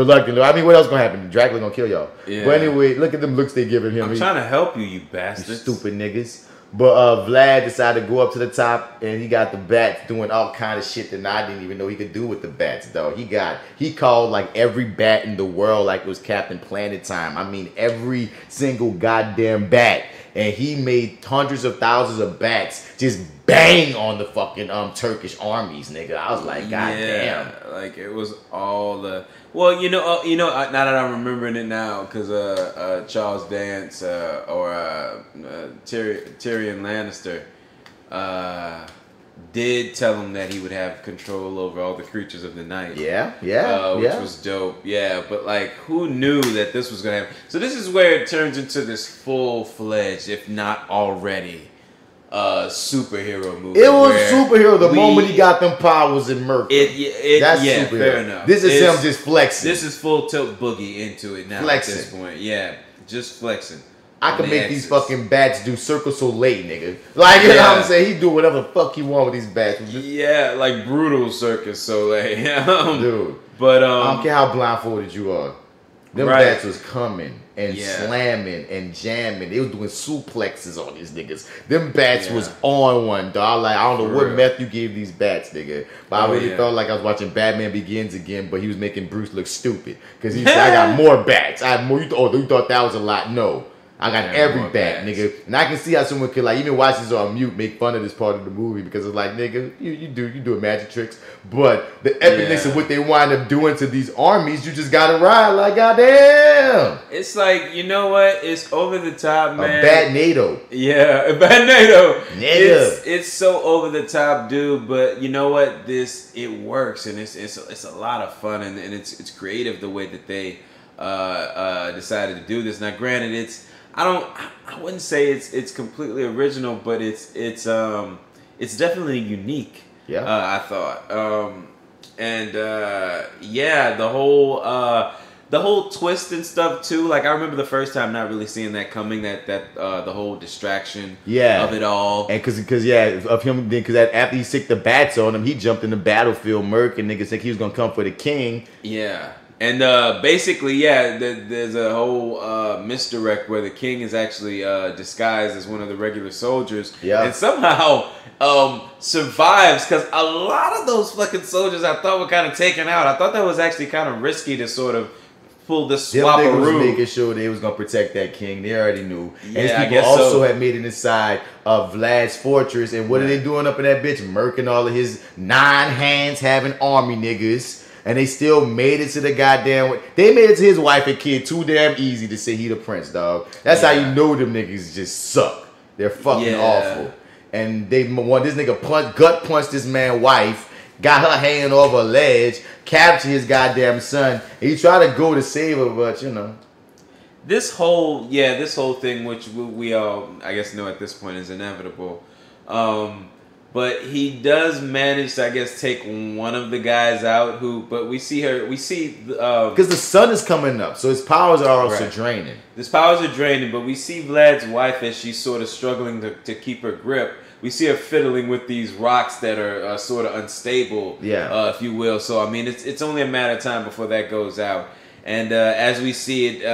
mean, what else gonna happen? Dracula gonna kill y'all. Yeah. But anyway, look at them looks they giving him. I'm trying to help you, you bastards. You stupid niggas. But Vlad decided to go up to the top, and he got the bats doing all kind of shit that I didn't even know he could do with the bats, though. He called like every bat in the world like it was Captain Planet time. I mean, every single goddamn bat. And he made hundreds of thousands of bats just bang on the fucking Turkish armies, nigga. I was like, God damn. Like it was all the. Well, you know. Now that I'm remembering it now, because Charles Dance or Tyrion Lannister did tell him that he would have control over all the creatures of the night. Which was dope. Yeah, but like, who knew that this was gonna happen? So this is where it turns into this full-fledged, if not already, superhero movie. It was superhero the moment he got them powers in Mercury. That's superhero. Fair enough. This is him just flexing. This is full tilt boogie into it now at this point. Yeah, just flexing. I can make these fucking bats do Cirque du Soleil, nigga. Like, you know what I'm saying? He do whatever the fuck he want with these bats. Yeah, like brutal Cirque Soleil. Dude. But I don't care how blindfolded you are. Them bats was coming and slamming and jamming. They was doing suplexes on these niggas. Them bats was on one, dog. Like, I don't know what meth you gave these bats, nigga. But I really felt like I was watching Batman Begins again, but he was making Bruce look stupid. Because he said, I got more bats. I had more. You thought that was a lot. No. I got every bat, nigga. And I can see how someone could, like, even watch this on mute, make fun of this part of the movie because it's like, nigga, you do magic tricks. But the epicness of what they wind up doing to these armies, you just gotta ride like, goddamn. It's like, you know what? It's over the top, man. A bad NATO. Yeah, a bad NATO. Nigga. It's so over the top, dude. But you know what? It works, and it's a lot of fun, and it's creative the way that they decided to do this. Now, granted, I wouldn't say it's completely original, but it's definitely unique. Yeah, I thought, the whole twist and stuff too. Like, I remember the first time not really seeing that coming. That the whole distraction of it all, and because of him, because after he sicked the bats on him, he jumped in the battlefield, Merc, and niggas think he was gonna come for the king. Yeah. And basically, there's a whole misdirect where the king is actually disguised as one of the regular soldiers, and somehow survives, because a lot of those fucking soldiers I thought were kind of taken out. I thought that was actually kind of risky to sort of pull the swap-a-roo. They was making sure they was gonna protect that king. They already knew. And these people also had made it inside of Vlad's fortress. And what are they doing up in that bitch? Murking all of his 9 hands having army niggas. And they still made it to the goddamn... They made it to his wife and kid too damn easy to say he the prince, dog. That's how you know them niggas just suck. They're fucking awful. And this nigga gut punched this man's wife, got her hanging over a ledge, captured his goddamn son, and he tried to go to save her, but you know. This whole thing, which we all, I guess, know at this point is inevitable. But he does manage to, I guess, take one of the guys out but we see because the sun is coming up, so his powers are also draining. His powers are draining, but we see Vlad's wife as she's sort of struggling to keep her grip. We see her fiddling with these rocks that are sort of unstable, if you will. So, I mean, it's only a matter of time before that goes out. And as we see it,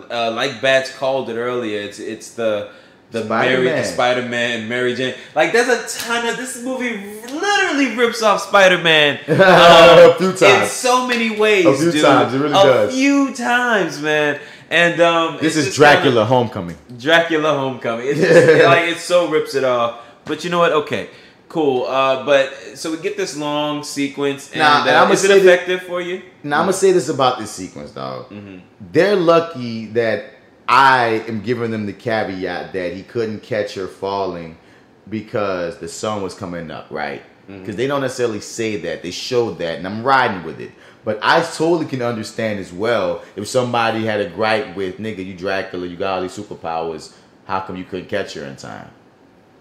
like Bats called it earlier, it's the Spider-Man, Mary Jane. Like, there's a ton of... This movie literally rips off Spider-Man a few times. In so many ways, A few times, it really does. A few times, man. And this is Dracula Homecoming. Dracula Homecoming. It's just, it so rips it off. But you know what? Okay, cool. But so we get this long sequence, and is it effective for you? Now, I'm gonna say this about this sequence, dog. Mm-hmm. They're lucky that I am giving them the caveat that he couldn't catch her falling because the sun was coming up, right? Because they don't necessarily say that. They showed that, and I'm riding with it. But I totally can understand as well if somebody had a gripe with, nigga, you Dracula, you got all these superpowers, how come you couldn't catch her in time?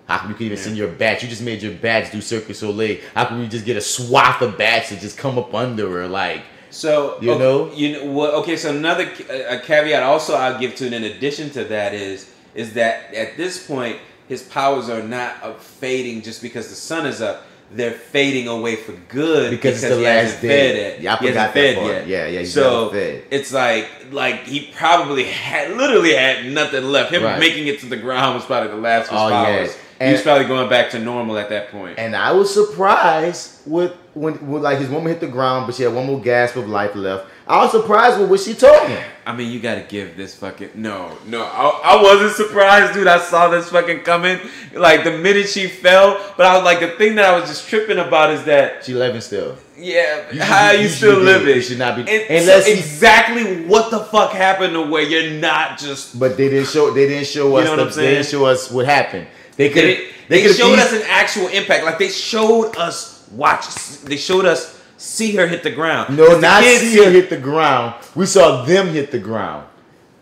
How come you couldn't even send your bats? You just made your bats do Cirque du Soleil. How come you just get a swath of bats to just come up under her, like... So so another caveat also I'll give to it in addition to that is that at this point his powers are not fading just because the sun is up. They're fading away for good because it's the last day. Yeah, I forgot that part. Yeah, he's so fed. It's like he probably literally had nothing left. Him making it to the ground was probably the last of his powers. Yeah. He was probably going back to normal at that point. And I was surprised with like his woman hit the ground, but she had one more gasp of life left. I was surprised with what she told him. I mean, you gotta give this fucking... No. I wasn't surprised, dude. I saw this fucking coming. Like, the minute she fell. But I was like, the thing that I was just tripping about is that... She living still. Yeah. How are you still living? You should not be... exactly what the fuck happened to where you're not just... But they didn't show us... You know what I'm saying? They didn't show us what happened. They showed us an actual impact. Like, they showed us... They showed us see her hit the ground. No, not see her hit the ground. We saw them hit the ground.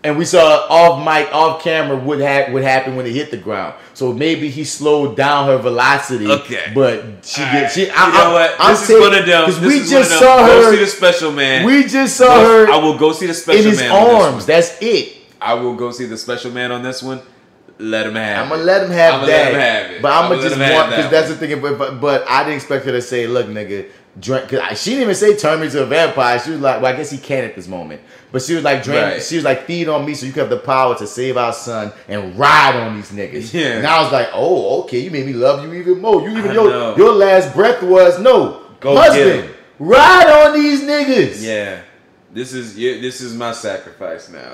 And we saw off camera what happened when they hit the ground. So maybe he slowed down her velocity. Okay. But you know what? This is one of them. Because we just saw her. Go see the special man. We just saw her. I will go see the special man. In his arms. That's it. I will go see the special man on this one. Let him have it. I'm going to let him have that. Let him have it. But I'm going to just want, because that's the thing. But I didn't expect her to say, look, nigga, drink. Because she didn't even say turn me to a vampire. She was like, well, I guess he can at this moment. But she was like, drink. Right. She was like, feed on me so you can have the power to save our son and ride on these niggas. Yeah. And I was like, oh, okay, you made me love you even more. Your last breath was, no, go husband, ride on these niggas. Yeah. This is my sacrifice now.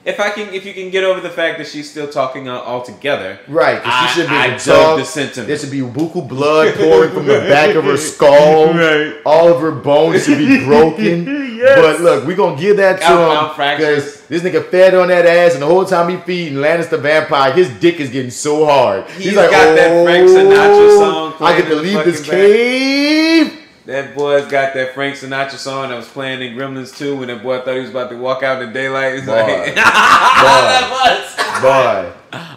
if you can get over the fact that she's still talking altogether, right? She should be the sentiment. There should be buku blood pouring from the back of her skull. Right. All of her bones should be broken. Yes. But look, we gonna give that to him because this nigga fed on that ass, and the whole time he feeding Lannister vampire, his dick is getting so hard. He's like, got that Frank Sinatra song. I get to leave this cave. That boy's got that Frank Sinatra song that was playing in Gremlins 2 when that boy thought he was about to walk out in the daylight. He's like, boy,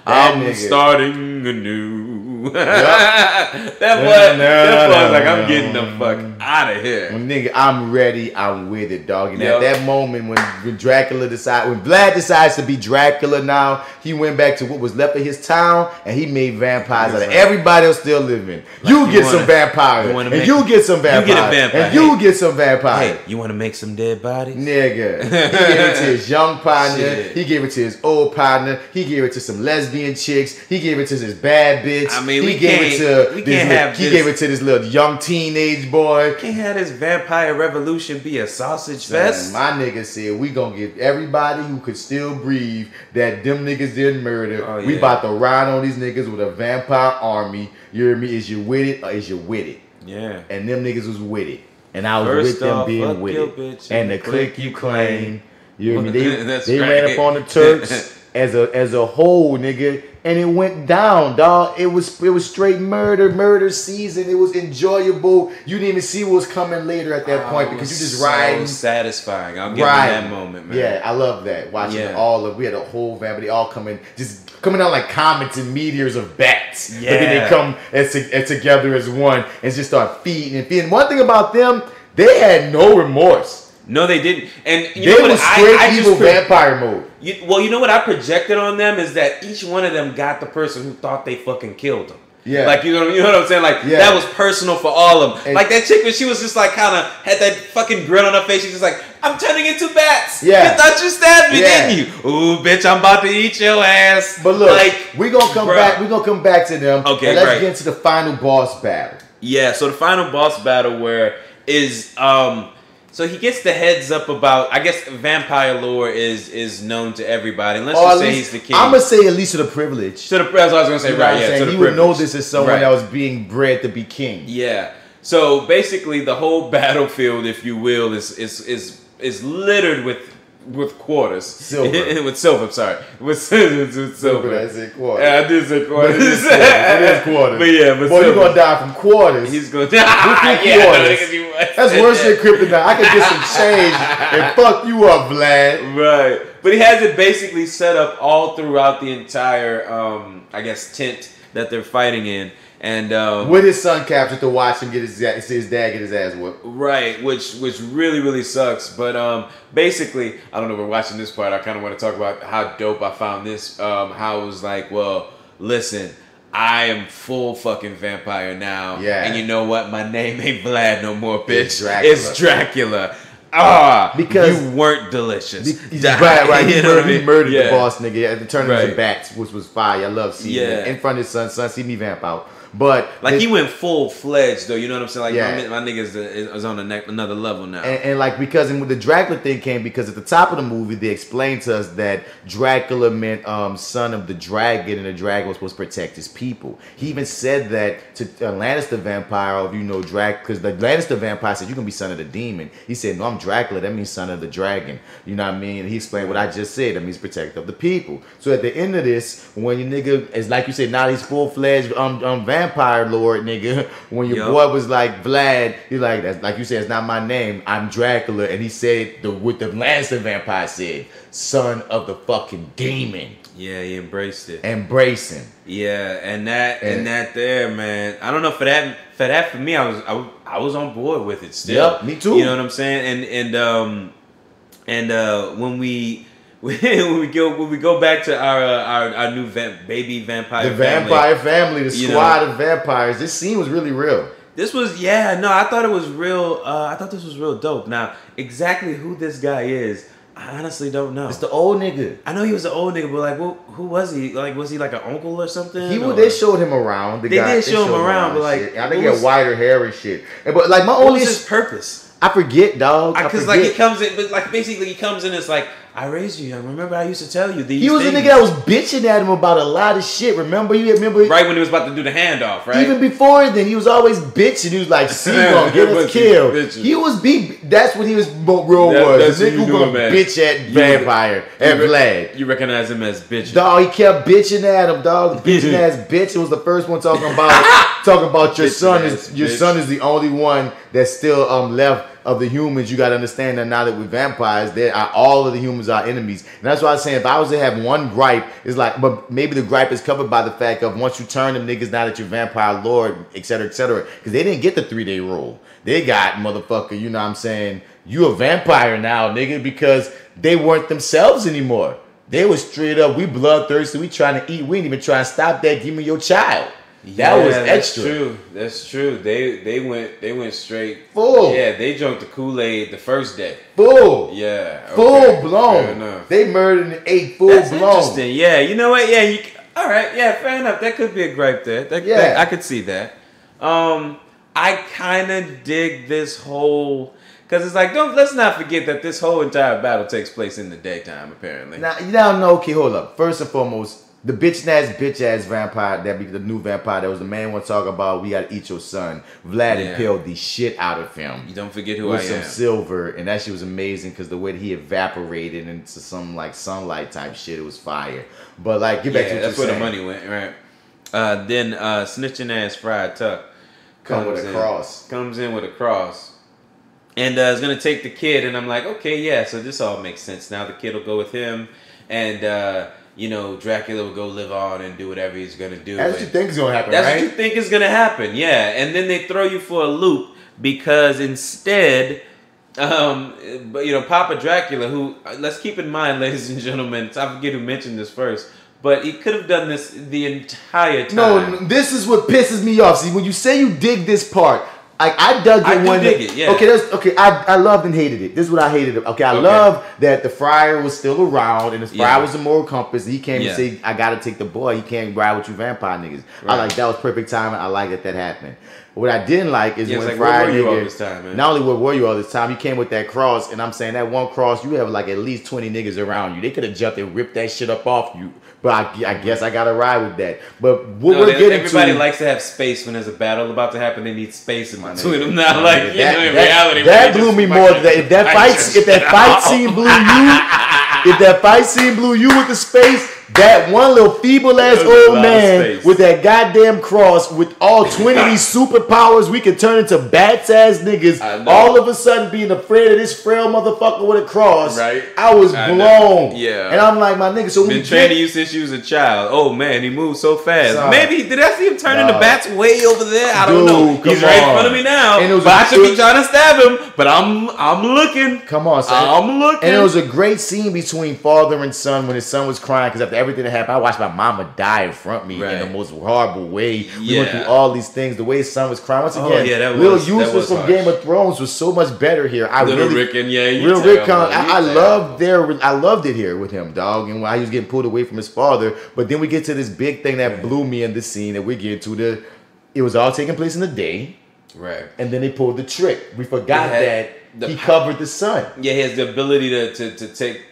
I'm starting anew. That boy's like, I'm getting the fuck out of here. Well, nigga, I'm ready. I'm with it, dog. And at that moment, when Dracula when Vlad decides to be Dracula now, he went back to what was left of his town and he made vampires out of everybody else still living. You get some vampires, and you get some vampires, you get a vampire, and you get some vampires. Hey, you want to make some dead bodies, nigga? He gave it to his young partner. He gave it to his old partner. He gave it to some lesbian chicks. He gave it to his bad bitch. I mean, he gave it to this little young teenage boy. Can't have this vampire revolution be a sausage fest. My nigga said we gonna give everybody who could still breathe that them niggas didn't murder. Oh, yeah. We about to ride on these niggas with a vampire army. You hear me? Is you with it or is you with it? Yeah. And them niggas was with it. And I was with them being with it. Bitch, and the clique you claim. You hear me? They right. ran up on the Turks as a whole, nigga. And it went down, dog. It was straight murder season. It was enjoyable. You didn't even see what was coming later at that point because you just riding. So satisfying. I'll give you that moment, man. Yeah, I love that. Watching we had a whole family. They all coming out like comets and meteors of bats. Yeah. But then they come as together as one and just start feeding and feeding. One thing about them, they had no remorse. No, they didn't. And they were straight evil vampire mode. You know what I projected on them is that each one of them got the person who thought they fucking killed them. Yeah. Like, you know what I'm saying? Like, that was personal for all of them. And like, that chick, when she was just like, kind of had that fucking grin on her face, she's just like, I'm turning into bats. Yeah. You thought you stabbed me, didn't you? Ooh, bitch, I'm about to eat your ass. But look, like, we're going to come back. We're going to come back to them. Okay, and let's get into the final boss battle. Yeah, so the final boss battle so he gets the heads up about, I guess vampire lore is known to everybody. Let's just say he's the king. I'm going to say at least to the privilege. That's what I was going to say, right, yeah. He would know this as someone that was being bred to be king. Yeah. So basically the whole battlefield, if you will, is littered with quarters. Silver. With silver, I'm sorry. With silver. I said quarters. Yeah, I did say quarters. It is quarters. But yeah, but boy, you're going to die from quarters. He's going to die. That's worse than kryptonite. I could get some change and fuck you up, Vlad. Right. But he has it basically set up all throughout the entire, tent that they're fighting in. And with his son captured to watch him get his dad get his ass whooped. Right, which really, really sucks. But basically, I don't know, we're watching this part. I kind of want to talk about how dope I found this. How it was like, well, listen, I am full fucking vampire now. Yeah. And you know what? My name ain't Vlad no more, bitch. It's Dracula. Because you weren't delicious. Right. He murdered the boss nigga and turned into bats, which was fire. I love seeing it in front of his son. Son, see me vamp out. But like he went full fledged though, you know what I'm saying? Like my nigga is on another level now. And like because the Dracula thing came because at the top of the movie they explained to us that Dracula meant son of the dragon, and the dragon was supposed to protect his people. He even said that to Lannister vampire, because the Lannister vampire said you can be son of the demon. He said no, I'm Dracula. That means son of the dragon. You know what I mean? And he explained what I just said. That means protect of the people. So at the end of this, when your nigga is like you said, now he's full fledged vampire lord, nigga. When your boy was like Vlad, he's like, that's like you said, it's not my name. I'm Dracula, and he said what the Lannister vampire said, son of the fucking demon. Yeah, he embraced it. Embracing. Yeah, and that there, man. I don't know for me, I was on board with it still. Yep, me too. You know what I'm saying? And when we go back to our new baby vampire the vampire family, the squad of vampires, this scene was really real. This was I thought it was real. I thought this was real dope. Now exactly who this guy is, I honestly don't know. It's the old nigga. I know he was the old nigga, but like, who was he? Like, was he like an uncle or something? They showed him around. They did show him around, but like, I think he had whiter hair and shit. But like, what was his purpose? I forget, dog. Because like he comes in, but like basically he comes in. It's like I raised you young. Remember, I used to tell you these. He was things. a nigga that was bitching at him about a lot of shit. Remember? Right when he was about to do the handoff, right? Even before then, he was always bitching. He was like, "See, gonna get us killed." He was That's what he was. Was the nigga who gonna bitch at Vampire and Vlad. You recognize him as bitch? Dog, he kept bitching at him. Dog, bitching ass bitch. It was the first one talking about your son is the only one that's still left of the humans. You gotta understand that now that we're vampires, all of the humans are enemies. And that's why I was saying, if I was to have one gripe, it's like, but maybe the gripe is covered by the fact of once you turn them niggas, now that you're vampire lord, etc., etc. Because they didn't get the 3-day rule. They got, motherfucker, you know what I'm saying, you a vampire now, nigga, because they weren't themselves anymore. They was straight up, we bloodthirsty, we trying to eat, we ain't even trying to stop that, give me your child. That was extra. That's true. They went straight full. Yeah, they drank the Kool-Aid the first day. Full. Yeah. Okay. Full blown. They murdered and ate full That's blown. Interesting. Yeah. You know what? Yeah. All right. Yeah. Fair enough. That could be a gripe there. I could see that. I kind of dig this whole. Because it's like, let's not forget that this whole entire battle takes place in the daytime, apparently. Now, you don't know. Okay, hold up. First and foremost, the bitch ass vampire, that be the new vampire that was the man want to talk about, we gotta eat your son. Vlad impaled the shit out of him. You don't forget who with I am. some silver, and that shit was amazing because the way that he evaporated into some like sunlight type shit, it was fire. But like, get back to what that's you're where saying. the money went, right? Then snitching ass Fried Tuck comes in with a cross. And is gonna take the kid, and I'm like, okay, yeah, so this all makes sense. Now the kid will go with him, and Dracula will go live on and do whatever he's gonna do. That's what you think is gonna happen, That's right? what you think is gonna happen, yeah. And then they throw you for a loop because instead, Papa Dracula, who, let's keep in mind, ladies and gentlemen, I forget who mentioned this first, but he could have done this the entire time. No, this is what pisses me off. See, when you say you dig this part, I dug it one. Dig it, yeah. Okay, I loved and hated it. This is what I hated. Okay, I love that the friar was still around, and the friar was the moral compass. He came and said, "I gotta take the boy. He can't ride with you vampire niggas." Right. I like that was perfect timing. I like that happened. What I didn't like is when friar niggas. Not only where were you all this time, you came with that cross, and I'm saying that one cross, you have like at least 20 niggas around you. They could have jumped and ripped that shit up off you. But I guess I gotta ride with that. But everybody likes to have space when there's a battle about to happen. They need space in between them. Not in reality. That blew me more. If that fight scene blew you with the space, that one little feeble ass old man with that goddamn cross with all 20 of these superpowers, we could turn into bats ass niggas. All of a sudden being afraid of this frail motherfucker with a cross. Right. I was blown. Yeah. And I'm like, my nigga, so been training you since you was a child. Oh man, he moves so fast. Maybe did I see him turn into bats way over there? I don't know. He's right in front of me now. But I should be trying to stab him. But I'm looking. Come on, son. I'm looking. And it was a great scene between father and son when his son was crying because after everything that happened, I watched my mama die in front of me in the most horrible way. We went through all these things. The way his son was crying. Once again, Lil Useless from Game of Thrones was so much better here. I loved it here with him, dog. And while he was getting pulled away from his father. But then we get to this big thing that blew me in this scene that we get to. It was all taking place in the day. Right. And then they pulled the trick. We forgot that he covered the sun. Yeah, he has the ability to take,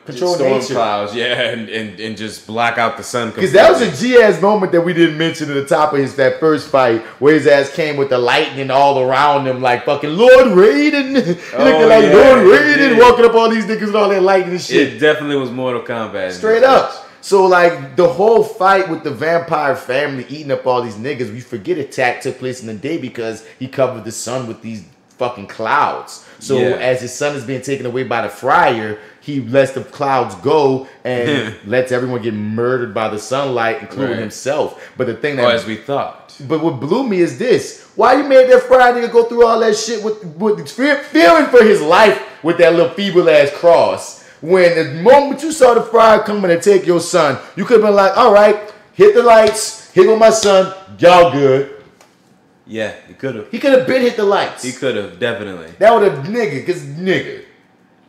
control storm clouds, and just block out the sun. Because that was a G-ass moment that we didn't mention at the top of that first fight, where his ass came with the lightning all around him, like fucking Lord Raiden. Looking like Lord Raiden, walking up all these niggas with all that lightning and shit. It definitely was Mortal Kombat. Straight up. So, like, the whole fight with the vampire family eating up all these niggas, we forget attack took place in the day because he covered the sun with these fucking clouds. So, as his son is being taken away by the friar, he lets the clouds go and lets everyone get murdered by the sunlight, including himself. But the thing that... as we thought. But what blew me is this. Why you made that friar nigga go through all that shit with fearing for his life with that little feeble-ass cross? When the moment you saw the friar coming to take your son, you could have been like, all right, hit the lights, hit with my son, y'all good. Yeah, he could have. He could have been hit the lights. He could have, definitely. That would have, nigga.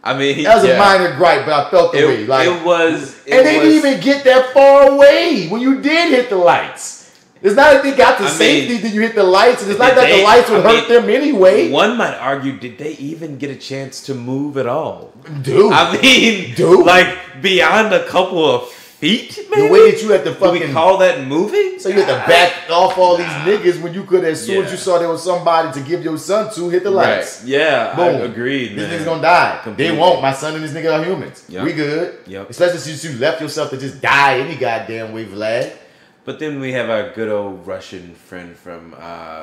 I mean, that was a minor gripe, but I felt the way. They didn't even get that far away when you did hit the lights. It's not that they got to safety, then you hit the lights, and it's not that the lights would hurt them anyway. One might argue, did they even get a chance to move at all? Dude. Like, beyond a couple of feet, maybe? The way that you had to fucking... Do we call that moving? So you had to back off all these niggas when you could, as soon as you saw there was somebody to give your son to, hit the lights. Right. Yeah, boom. Agreed, This man. nigga's gonna die. Completely. They won't. My son and this nigga are humans. Yep. We good. Yep. Especially since you left yourself to just die any goddamn way, Vlad. But then we have our good old Russian friend from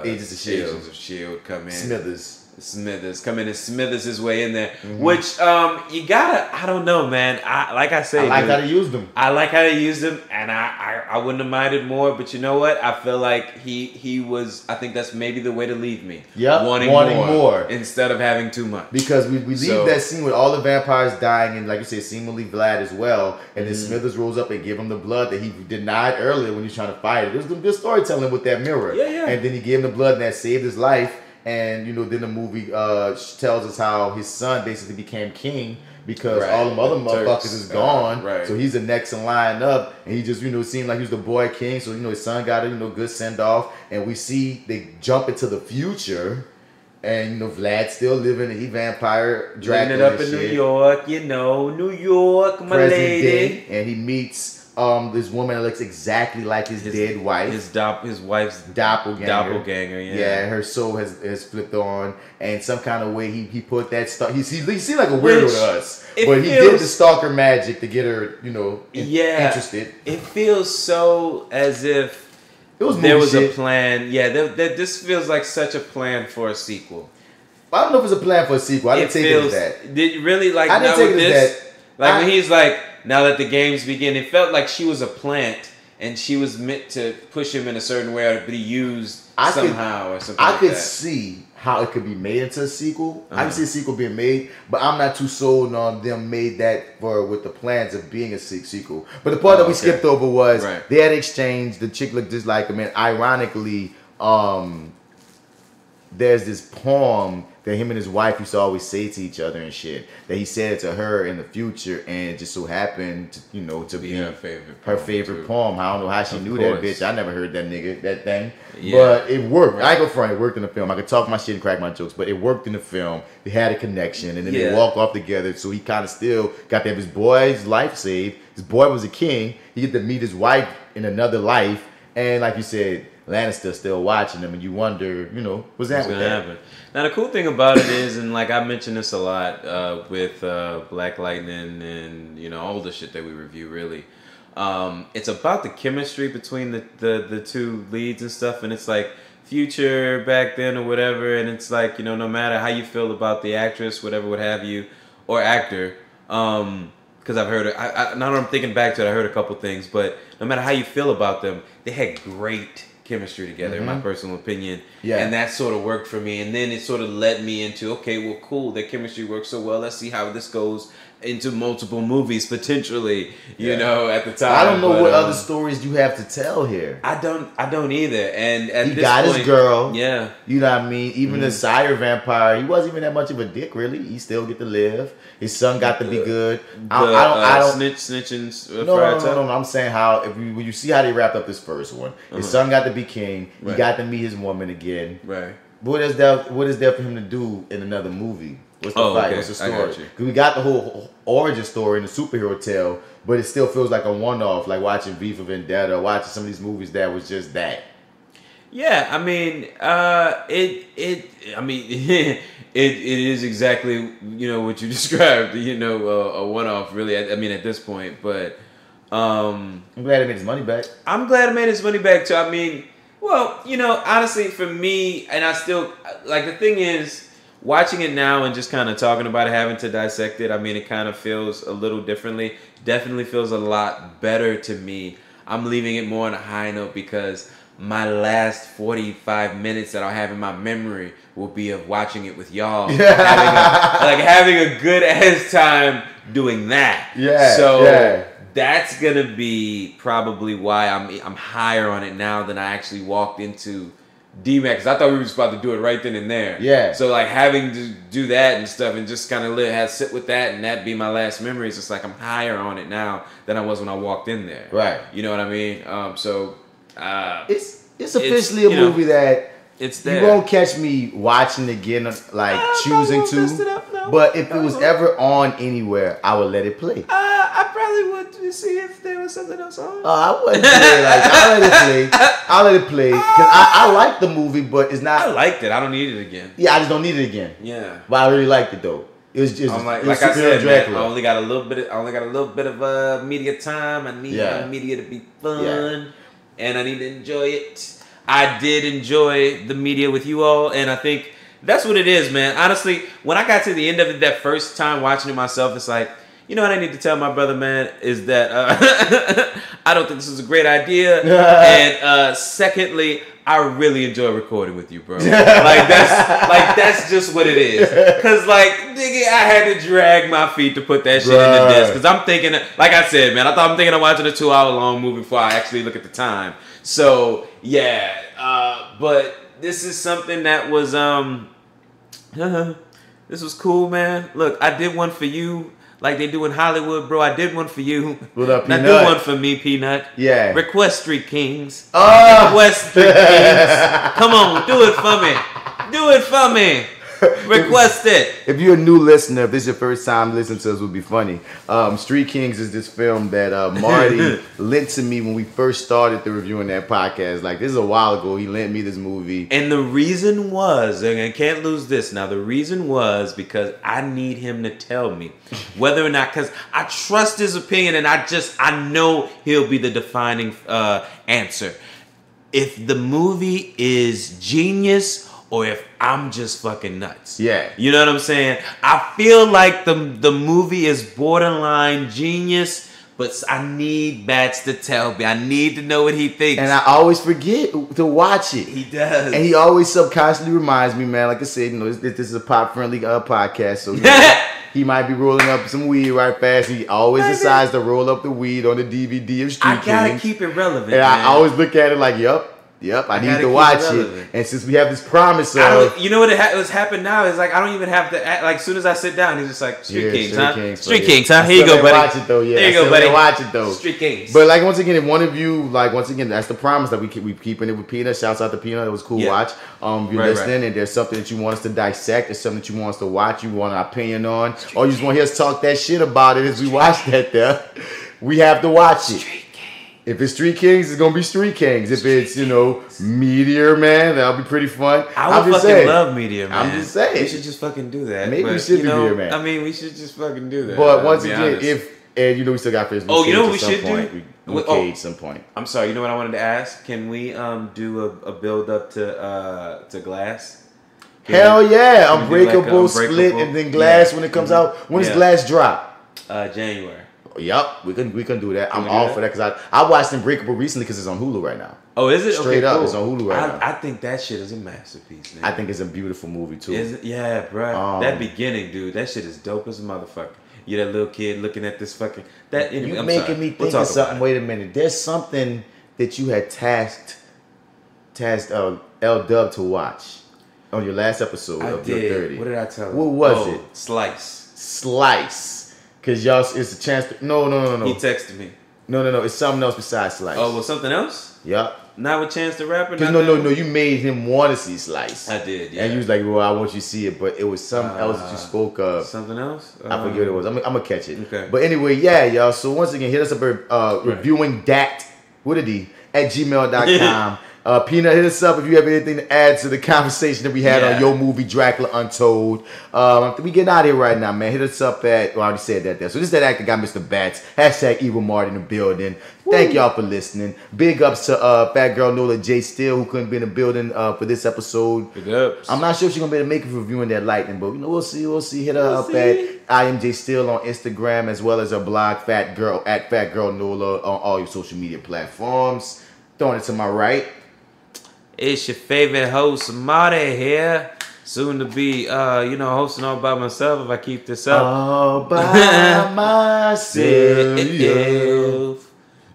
Agents of S.H.I.E.L.D. come in. Smithers come in and Smithers his way in there. Which you gotta, I don't know, man. Like I say, I like how they used them. I like how they used them, and I wouldn't have minded more. But you know what? I feel like he was. I think that's maybe the way to leave me. Yep, wanting more instead of having too much. Because we leave that scene with all the vampires dying, and like you said, seemingly Vlad as well. And then Smithers rolls up and give him the blood that he denied earlier when he was trying to fight it. There's some good storytelling with that mirror. Yeah. And then he gave him the blood, and that saved his life. And then the movie tells us how his son basically became king because all them other motherfuckers is gone. Right. So he's the next in line up, and he just seemed like he was the boy king. So his son got a good send off, and we see they jump into the future, and Vlad's still living. He vampire Dracula living it up in New York, New York, my lady, and he meets. This woman that looks exactly like his dead wife. His wife's doppelganger. Yeah, her soul has flipped on, and some kind of way he put that stuff. He seemed like a weirdo to us, but he did the stalker magic to get her, interested. It feels so as if there was a plan. Yeah, this feels like such a plan for a sequel. I don't know if it's a plan for a sequel. I didn't take it as that. Did you really like? I didn't take it as that. Like when he's like, now that the games begin, it felt like she was a plant and she was meant to push him in a certain way or be used somehow or something. I like could that. see how it could be made into a sequel. I can see a sequel being made, but I'm not too sold on them made that with the plans of being a sequel. But the part that we skipped over was they had exchanged. The chick looked just like him, and ironically, there's this poem that him and his wife used to always say to each other and shit. That he said to her in the future, and it just so happened to be her favorite poem. I don't know how she knew that bitch. I never heard that thing. Yeah. But it worked. I ain't gonna front. It worked in the film. I could talk my shit and crack my jokes, but it worked in the film. They had a connection, and then they walk off together. So he kind of still got to have his boy's life saved. His boy was a king. He get to meet his wife in another life, and like you said, Lannister still watching them, and you wonder, what's gonna happen. Now the cool thing about it is, and like I mentioned this a lot with Black Lightning and all the shit that we review, really, it's about the chemistry between the two leads and stuff, and it's like future back then or whatever, and it's like no matter how you feel about the actress, whatever, what have you, or actor, because I've heard now that I'm thinking back to it, I heard a couple things, but no matter how you feel about them, they had great chemistry together, in my personal opinion. Yeah. And that sort of worked for me. And then it sort of led me into, okay, well, cool, their chemistry works so well. Let's see how this goes into multiple movies, potentially, you know, at the time. I don't know what other stories you have to tell here. I don't either. And at he this got point, his girl. Yeah. You know what I mean? Even the sire vampire, he wasn't even that much of a dick, really. He still get to live. His son got to be good. I don't snitching. No. I'm saying how when you see how they wrapped up this first one, his son got to be king. He got to meet his woman again. Right. What is there for him to do in another movie? What's the fight? Okay. What's the story? Because we got the whole origin story in the superhero tale, but it still feels like a one-off, like watching V for Vendetta, or watching some of these movies that was just that. Yeah, I mean, it is exactly what you described. A one-off, really. I mean, at this point, but I'm glad he made his money back. I'm glad he made his money back too. I mean, well, honestly, for me, and I still like the thing is. Watching it now and just kind of talking about it, having to dissect it, I mean, it kind of feels a little differently. Definitely feels a lot better to me. I'm leaving it more on a high note because my last 45 minutes that I'll have in my memory will be of watching it with y'all. having a good ass time doing that. Yeah. So that's going to be probably why I'm higher on it now than I actually walked into D-Mac, because I thought we were just about to do it right then and there. Yeah. So like having to do that and stuff and just kind of sit with that and that be my last memory, it's just like I'm higher on it now than I was when I walked in there. Right. You know what I mean? It's officially a movie that it's there. You won't catch me watching again, like choosing to. But if it was ever on anywhere, I would let it play. I probably would see if there was something else on. I wouldn't play. Like I'll let it play because I like the movie, but it's not. I liked it. I don't need it again. Yeah, I just don't need it again. Yeah, but I really liked it though. It was just like I said, man, I only got a little bit of media time. I need my media to be fun, and I need to enjoy it. I did enjoy the media with you all, and I think that's what it is, man. Honestly, when I got to the end of it that first time watching it myself, it's like, you know what I need to tell my brother, man, is that I don't think this is a great idea. And secondly, I really enjoy recording with you, bro. That's just what it is. Cause nigga, I had to drag my feet to put that shit in the disc. Cause I'm thinking, like I said, man, I'm thinking of watching a 2-hour long movie before I actually look at the time. So yeah, but this is something that was this was cool, man. Look, I did one for you. Like they do in Hollywood, bro. I did one for you. What up, Peanut? I did one for me, Peanut. Yeah. Request Street Kings. Request Street Kings. Come on, do it for me. Do it for me. Request it. If you're a new listener, if this is your first time listening to us, it would be funny. Street Kings is this film that Marty lent to me when we first started the Reviewing That podcast. Like, this is a while ago. He lent me this movie. And the reason was, and I can't lose this now, the reason was because I need him to tell me whether or not, because I trust his opinion and I know he'll be the defining answer. If the movie is genius or if I'm just fucking nuts. Yeah. You know what I'm saying? I feel like the movie is borderline genius, but I need Bats to tell me. I need to know what he thinks. And I always forget to watch it. He does. And he always subconsciously reminds me, man, like I said, this is a pop-friendly podcast, so he might be rolling up some weed right fast. He always decides to roll up the weed on the DVD of Street Kings. I gotta keep it relevant, and man. I always look at it like, Yep, I need to watch it. And since we have this promise of... you know what what's happened now is like, I don't even have to act, like, as soon as I sit down, he's just like, Street Kings, huh? Street Kings, huh? Here you go, buddy. Watch it, though, yeah. Here you go, buddy. Watch it, though. Street Kings. But, like, once again, if one of you, that's the promise that we keeping it with Peanut. Shouts out to Peanut. It was a cool watch. If you're listening and there's something that you want us to dissect, there's something that you want us to watch, you want an opinion on, or you just want to hear us talk that shit about it as we watch that there, we have to watch it. If it's Street Kings, it's gonna be Street Kings. If it's, Meteor Man, that'll be pretty fun. I would fucking love Meteor Man. I'm just saying. We should just fucking do that. Maybe we should be Meteor Man. I mean, we should just fucking do that. But once again, we still got Chris. Oh, you know what we should do? We Cage some point. I'm sorry. You know what I wanted to ask? Can we do a build up to Glass? Hell yeah! Unbreakable, Split, and then Glass when it comes out. When does Glass drop? January. Yup, we can do that. I'm all for that because I watched Unbreakable recently because it's on Hulu right now. Oh, is it? Straight up, it's on Hulu right now. I think that shit is a masterpiece, man. I think it's a beautiful movie too. Is it? Yeah, bro. That beginning, dude, that shit is dope as a motherfucker. You're that little kid looking at this fucking Anyway, you making me think of something. Wait a minute. There's something that you had tasked L Dub to watch on your last episode of Your30. What did I tell him? What was it? Slice. Cause y'all, it's a chance to... No. He texted me. No. It's something else besides Slice. Oh, well, something else? Yep. Not with Chance the Rapper? Cause no. You made him want to see Slice. I did, yeah. And you was like, well, I want you to see it. But it was something else that you spoke of. Something else? I forget what it was. I'm going to catch it. Okay. But anyway, yeah, y'all. So once again, hit us up at Reviewing Dat, at gmail.com. Peanut, hit us up if you have anything to add to the conversation that we had on your movie Dracula Untold. We getting out of here right now, man. Hit us up at, I already said that there. So this is that actor guy, Mr. Bats. # Evil Marty in the building. Woo. Thank y'all for listening. Big ups to FatGirlNola, J.Steel, who couldn't be in the building for this episode. Big ups. I'm not sure if she's going to be able to make it for Reviewing That Lightning, but we'll see. Hit her up at I am J.Steel on Instagram, as well as her blog, FatGirlNola, on all your social media platforms. Throwing it to my right. It's your favorite host, Marty here. Soon to be, hosting all by myself if I keep this up. All by myself.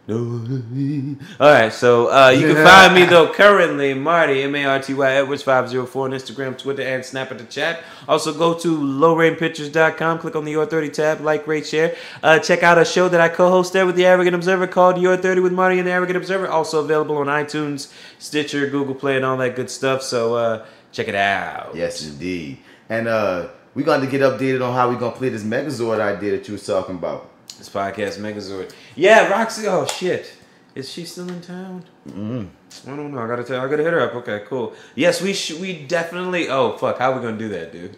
Alright, so you can find me though currently, Marty, MartyEdwards 504 on Instagram, Twitter, and Snap at the chat. Also go to lowrainpictures.com, click on the Your30 tab, like, rate, share. Check out a show that I co-host there with the Arrogant Observer called Your30 with Marty and the Arrogant Observer. Also available on iTunes, Stitcher, Google Play, and all that good stuff. So check it out. Yes, indeed. And we're going to get updated on how we're going to play this Megazord idea that you was talking about. This podcast Megazord. Yeah, Roxy. Oh shit, is she still in town? I don't know. I gotta hit her up. Okay, cool. Yes, we definitely. Oh fuck, how are we gonna do that, dude?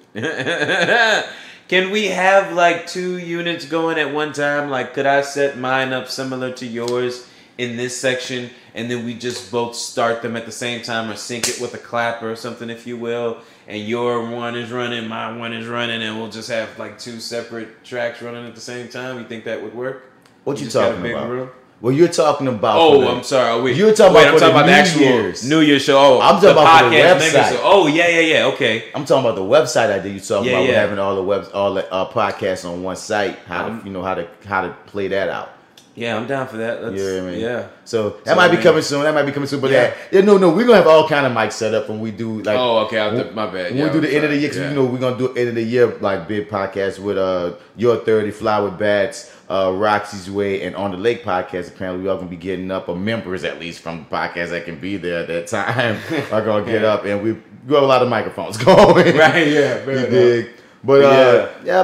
Can we have like 2 units going at one time? Like, could I set mine up similar to yours in this section, and then we just both start them at the same time, or sync it with a clap or something, if you will? And your one is running, my one is running, and we'll just have like 2 separate tracks running at the same time. You think that would work? What you talking about? Well, you're talking about. Oh, I'm sorry. You're talking about the actual New Year's show. Oh, I'm talking about the website. Oh, yeah. Okay. I'm talking about the website idea. You talking about having all the podcasts on one site. How to play that out. Yeah, I'm down for that. Yeah. So that might be coming soon. But no, we're gonna have all kind of mics set up when we do like. Oh, okay. My bad. When we do the end of the year, because we're gonna do end of the year like big podcast with Your30, FlyWithBats, Roxy's Way, and On the Lake podcast. Apparently, we all gonna be getting up, or members at least from the podcast that can be there at that time are gonna get up, and we have a lot of microphones going. Right. Yeah. You dig? But I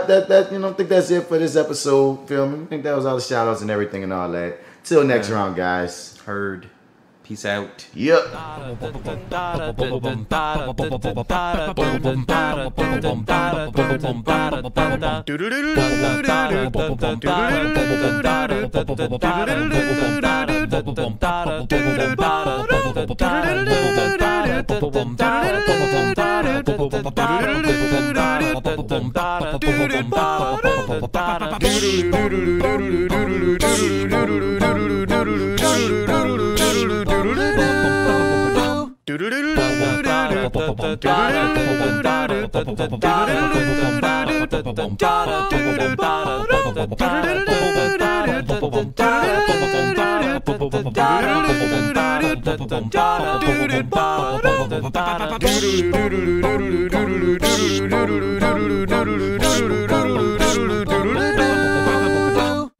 think that's it for this episode filming. I think that was all the shout outs and everything and all that. Till next round, guys. Heard. Peace out. Yep.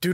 Do